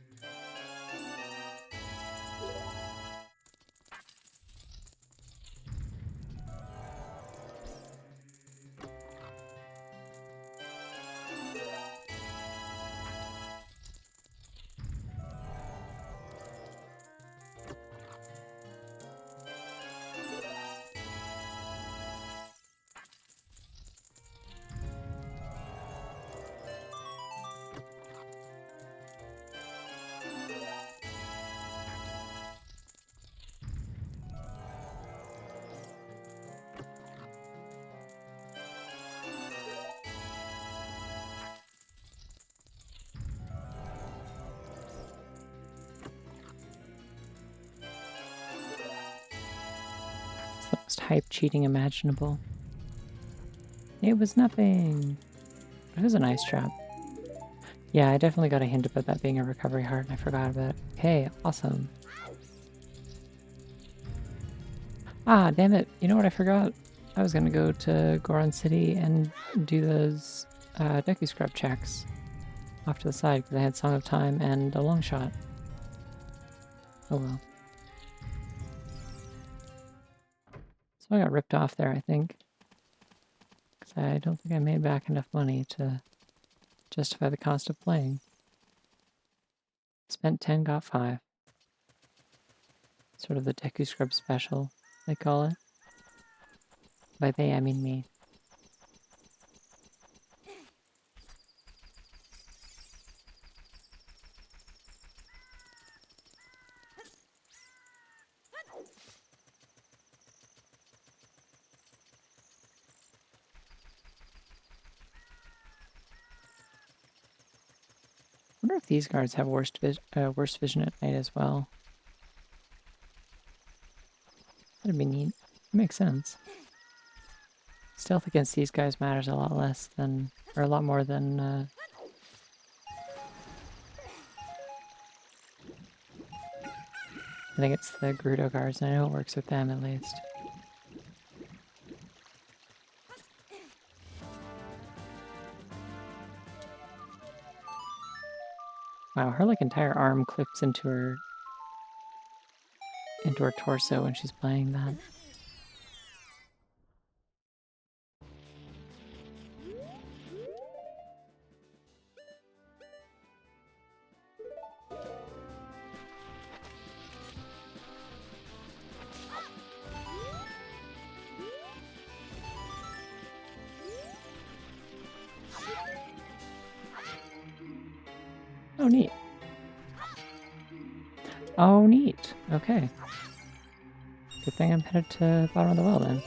[SPEAKER 1] It's the most hype cheating imaginable. It was nothing. It was a nice trap. Yeah, I definitely got a hint about that being a recovery heart, and I forgot about it. Okay, awesome. Ah, damn it. You know what I forgot? I was gonna go to Goron City and do those Deku Scrub checks off to the side because I had Song of Time and a long shot. Oh well. So I got ripped off there, I think. Because I don't think I made back enough money to justify the cost of playing. Spent 10, got 5. Sort of the Deku Scrub special, they call it. By they, I mean me. I wonder if these guards have worse vision at night as well. That'd be neat. Makes sense. Stealth against these guys matters a lot less than, or a lot more than, I think it's the Gerudo guards, and I know it works with them at least. Wow, her like entire arm clips into her torso when she's playing that. Oh, neat. Oh, neat. Okay. Good thing I'm headed to the bottom of the well then.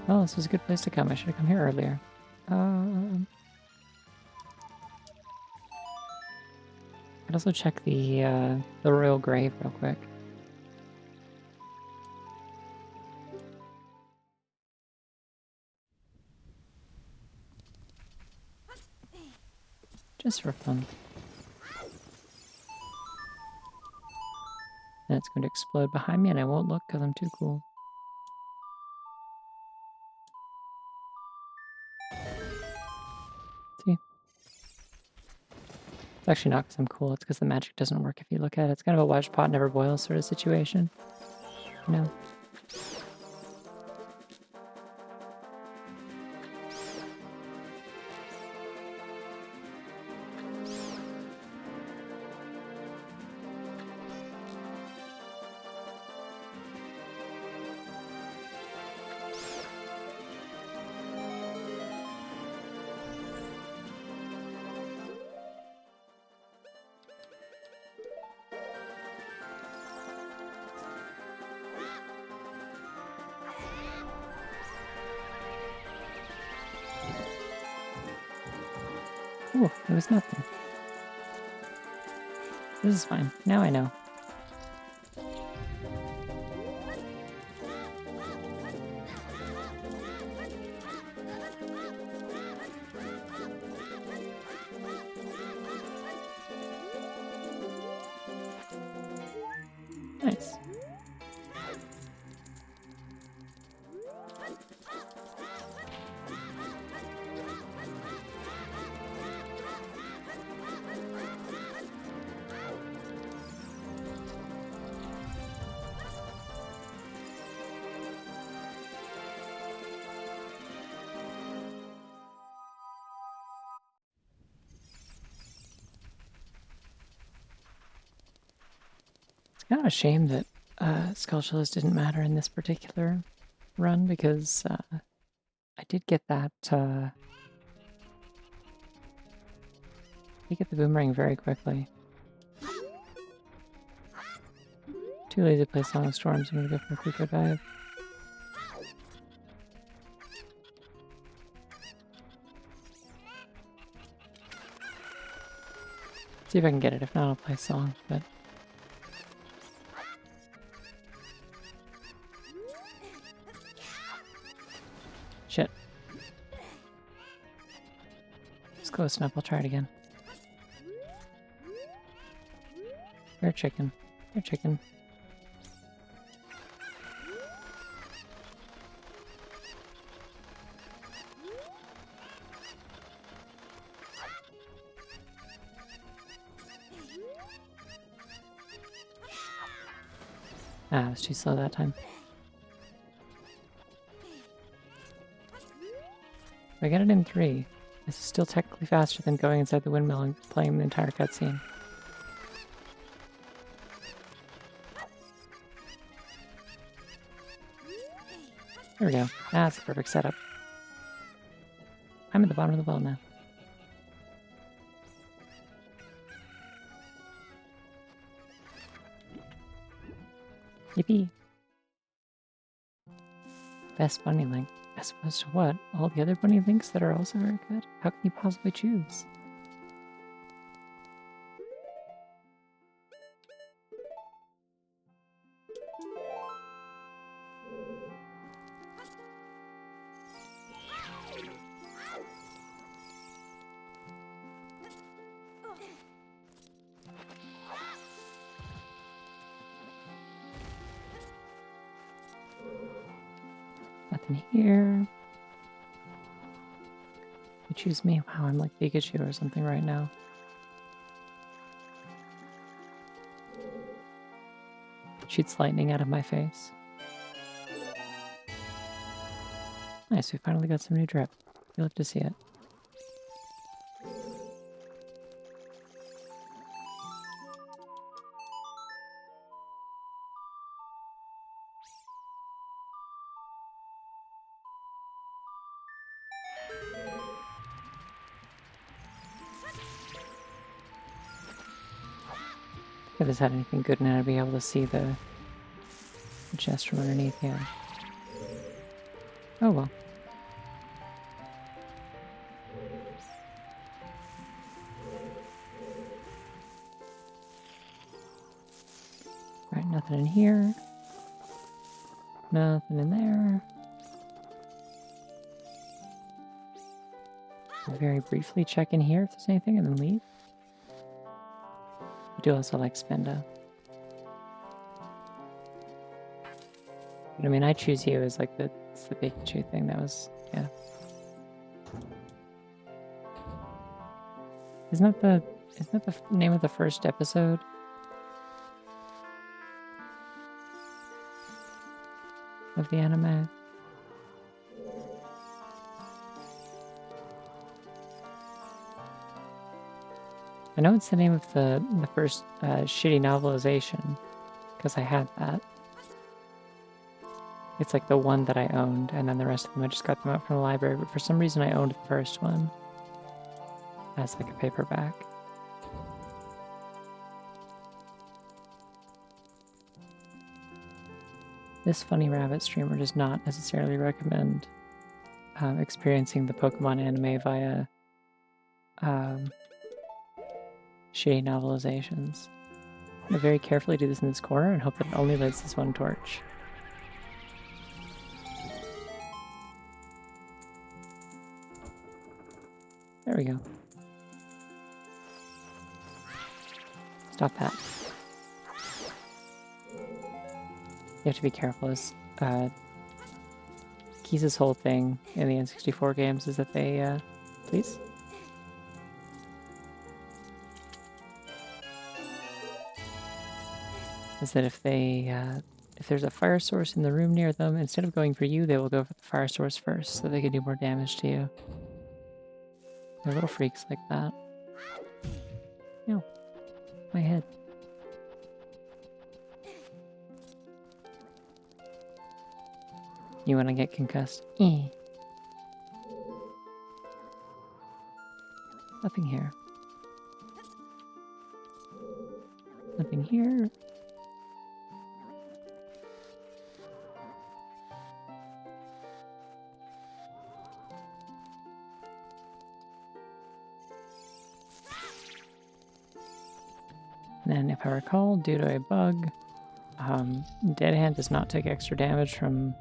[SPEAKER 1] Well, this was a good place to come. I should have come here earlier. I'd also check the royal grave real quick. Just for fun. And it's going to explode behind me and I won't look because I'm too cool. See? It's actually not because I'm cool, it's because the magic doesn't work if you look at it. It's kind of a watch pot never boils sort of situation. You know? Ooh, it was nothing. This is fine. Now I know. Nice. It's kind of a shame that Skulltulas didn't matter in this particular run because I did get that. I did get the boomerang very quickly. Too lazy to play Song of Storms. I'm gonna go for a quick dive. See if I can get it. If not, I'll play a song, but... Shit. It's close enough. I'll try it again. Bear chicken. Bear chicken. Ah, I was too slow that time. If I get it in 3, this is still technically faster than going inside the windmill and playing the entire cutscene. There we go. That's the perfect setup. I'm at the bottom of the well now. Yippee! Best bunny link. As opposed to what? All the other bunny links that are also very good? How can you possibly choose? Nothing here. You choose me. Wow, I'm like Pikachu or something right now. Shoots lightning out of my face. Nice, we finally got some new drip. You'll have to see it. If this had anything good in it, I'd be able to see the chest from underneath here. Oh well. Right, nothing in here. Nothing in there. I'll very briefly check in here if there's anything and then leave. I do also like Spenda. But I mean, I choose you as like it's the Pikachu thing. That was, yeah. Isn't that the name of the first episode? Of the anime? I know it's the name of the first shitty novelization, because I had that. It's like the one that I owned, and then the rest of them I just got them out from the library, but for some reason I owned the first one as like a paperback. This funny rabbit streamer does not necessarily recommend experiencing the Pokemon anime via shitty novelizations. I'm going to very carefully do this in this corner and hope that it only lights this one torch. There we go. Stop that. You have to be careful. As Keys' whole thing in the N64 games is that they, please? Is that if they, if there's a fire source in the room near them, instead of going for you, they will go for the fire source first, so they can do more damage to you. They're little freaks like that. Ew. My head. You wanna get concussed? Nothing here. Nothing here. And then, if I recall, due to a bug, Dead Hand does not take extra damage from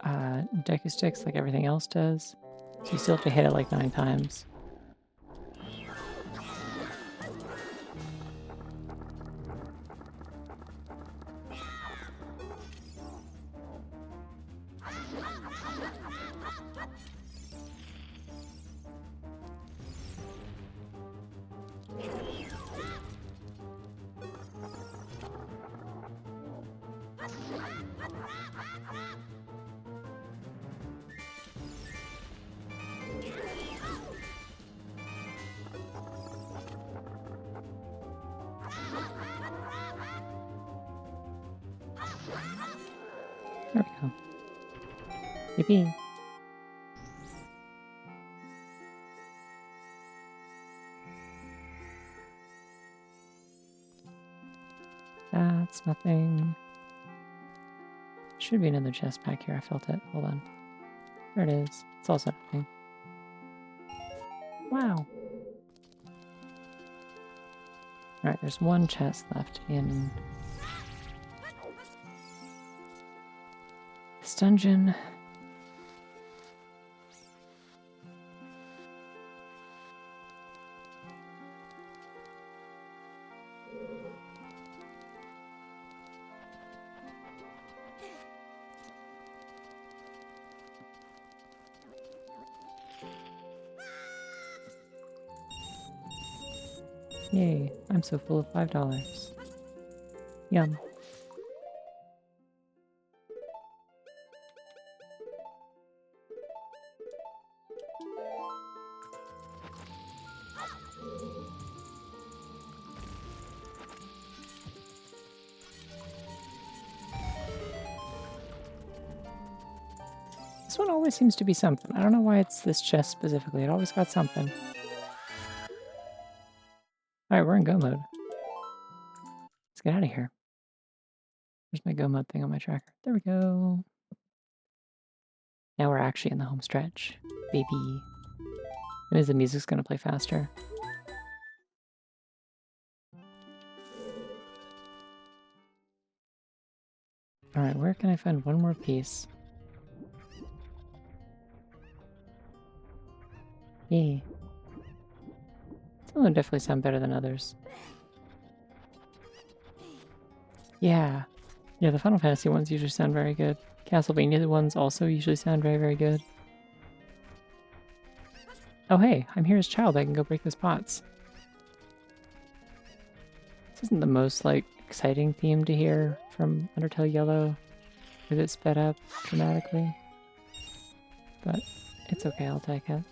[SPEAKER 1] Deku Sticks like everything else does. So you still have to hit it like 9 times. There we go. Yippee! That's nothing. Should be another chest back here. I felt it. Hold on. There it is. It's also nothing. Wow. Alright, there's one chest left in this dungeon. Yay, I'm so full of $5. Yum. This one always seems to be something. I don't know why it's this chest specifically. It always got something. Alright, we're in go mode. Let's get out of here. Where's my go mode thing on my tracker? There we go. Now we're actually in the home stretch. Baby. That means the music's gonna play faster. Alright, where can I find one more piece? Yay. Some of them definitely sound better than others. Yeah. Yeah, the Final Fantasy ones usually sound very good. Castlevania ones also usually sound very, very good. Oh hey, I'm here as child. I can go break those pots. This isn't the most, like, exciting theme to hear from Undertale Yellow, with it sped up dramatically. But it's okay, I'll take it.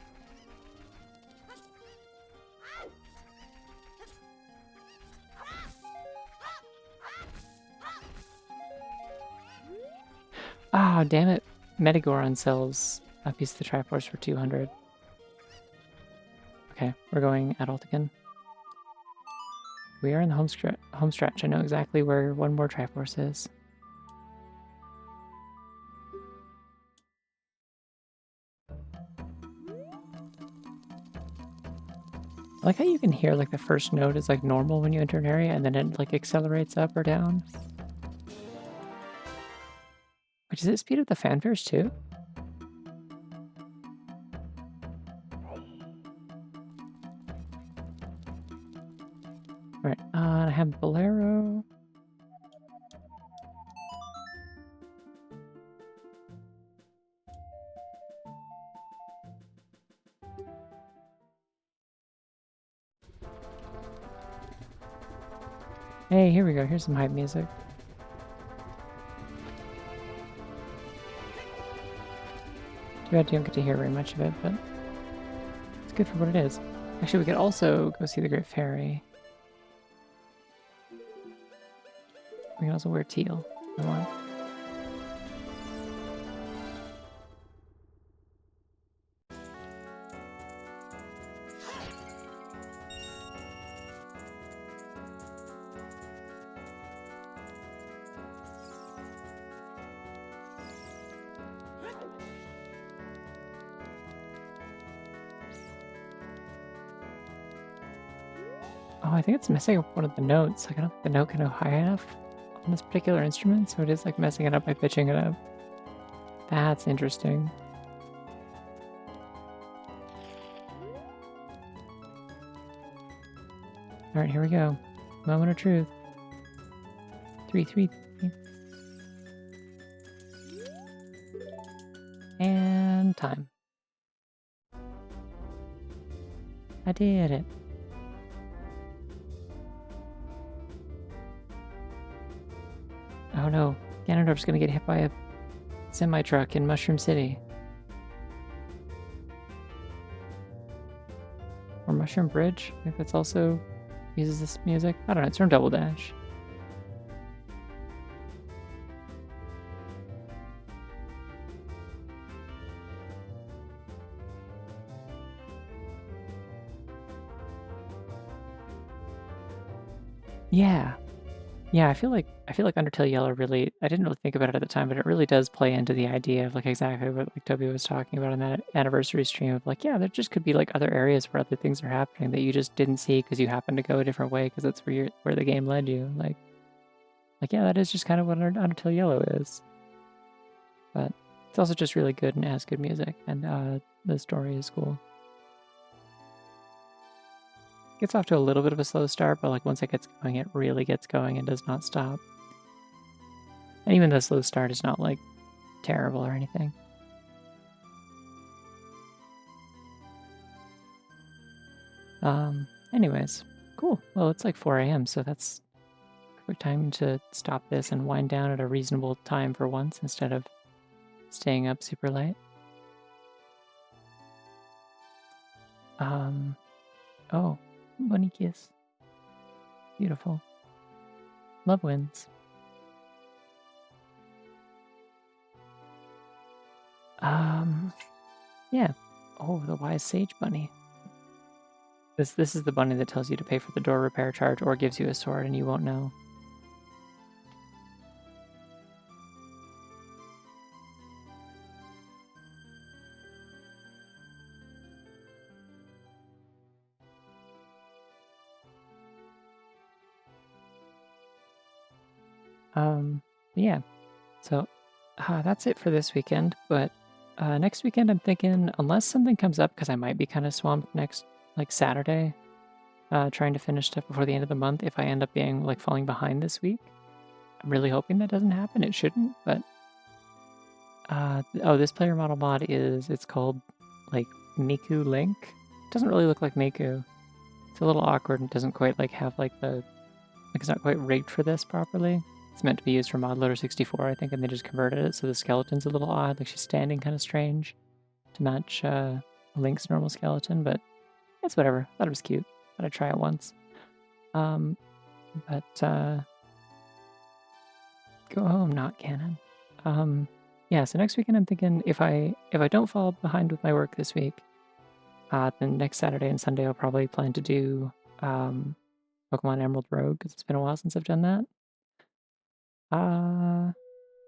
[SPEAKER 1] Ah, oh, damn it. Metagoron sells a piece of the triforce for 200. Okay, we're going adult again. We are in the home stretch. I know exactly where one more triforce is. I like how you can hear like the first note is like normal when you enter an area and then it like accelerates up or down. Wait, does it speed up the fanfares too? Alright, I have Bolero. Hey, here we go. Here's some hype music. Too bad you don't get to hear very much of it, but it's good for what it is. Actually, we could also go see the Great Fairy. We can also wear teal if I want. I think it's messing up one of the notes. Like, I don't think the note can go high enough on this particular instrument, so it is like messing it up by pitching it up. That's interesting. All right, here we go. Moment of truth. 3, 3, 3. And time. I did it. Oh no, Ganondorf's gonna get hit by a semi-truck in Mushroom City. Or Mushroom Bridge? I think that's also uses this music. I don't know, it's from Double Dash. Yeah. Yeah, I feel like Undertale Yellow really, I didn't really think about it at the time, but it really does play into the idea of like exactly what like Toby was talking about in that anniversary stream of like, yeah, there just could be like other areas where other things are happening that you just didn't see because you happened to go a different way because that's where the game led you. Like yeah, that is just kind of what Undertale Yellow is. But it's also just really good and has good music, and the story is cool. Gets off to a little bit of a slow start, but like once it gets going, it really gets going and does not stop. And even the slow start is not like terrible or anything. Anyways, cool. Well, it's like 4 a.m., so that's perfect time to stop this and wind down at a reasonable time for once instead of staying up super late. Oh, bunny kiss. Beautiful. Love wins. Yeah. Oh, the wise sage bunny. This is the bunny that tells you to pay for the door repair charge or gives you a sword and you won't know. Yeah. So that's it for this weekend, but next weekend I'm thinking, unless something comes up, because I might be kind of swamped next, like Saturday, trying to finish stuff before the end of the month, if I end up being like falling behind this week. I'm really hoping that doesn't happen. It shouldn't, but oh, this player model mod it's called like Miku Link. It doesn't really look like Miku. It's a little awkward and doesn't quite like have like it's not quite rigged for this properly. It's meant to be used for Mod Loader 64, I think, and they just converted it so the skeleton's a little odd, like she's standing kind of strange to match Link's normal skeleton, but it's whatever. Thought it was cute. Thought I'd try it once. But go home, not canon. Yeah, so next weekend I'm thinking if I don't fall behind with my work this week, then next Saturday and Sunday I'll probably plan to do Pokemon Emerald Rogue, because it's been a while since I've done that.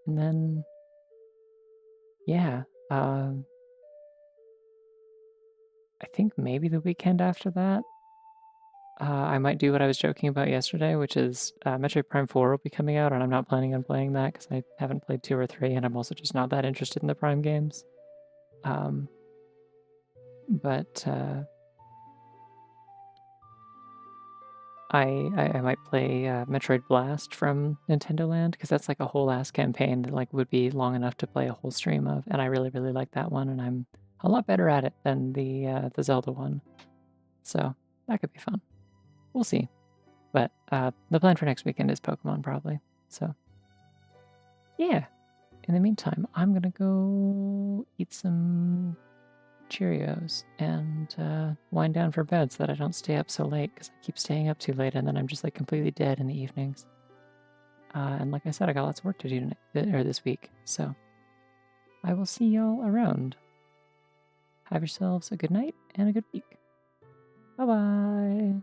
[SPEAKER 1] And then, yeah, I think maybe the weekend after that, I might do what I was joking about yesterday, which is Metroid Prime 4 will be coming out, and I'm not planning on playing that because I haven't played 2 or 3, and I'm also just not that interested in the Prime games. But I might play Metroid Blast from Nintendo Land, because that's like a whole ass campaign that like would be long enough to play a whole stream of, and I really really like that one, and I'm a lot better at it than the Zelda one, so that could be fun. We'll see, but the plan for next weekend is Pokemon probably. So yeah. In the meantime, I'm gonna go eat some Cheerios and wind down for bed so that I don't stay up so late, because I keep staying up too late and then I'm just like completely dead in the evenings. And like I said, I got lots of work to do this week, so I will see y'all around. Have yourselves a good night and a good week. Bye bye.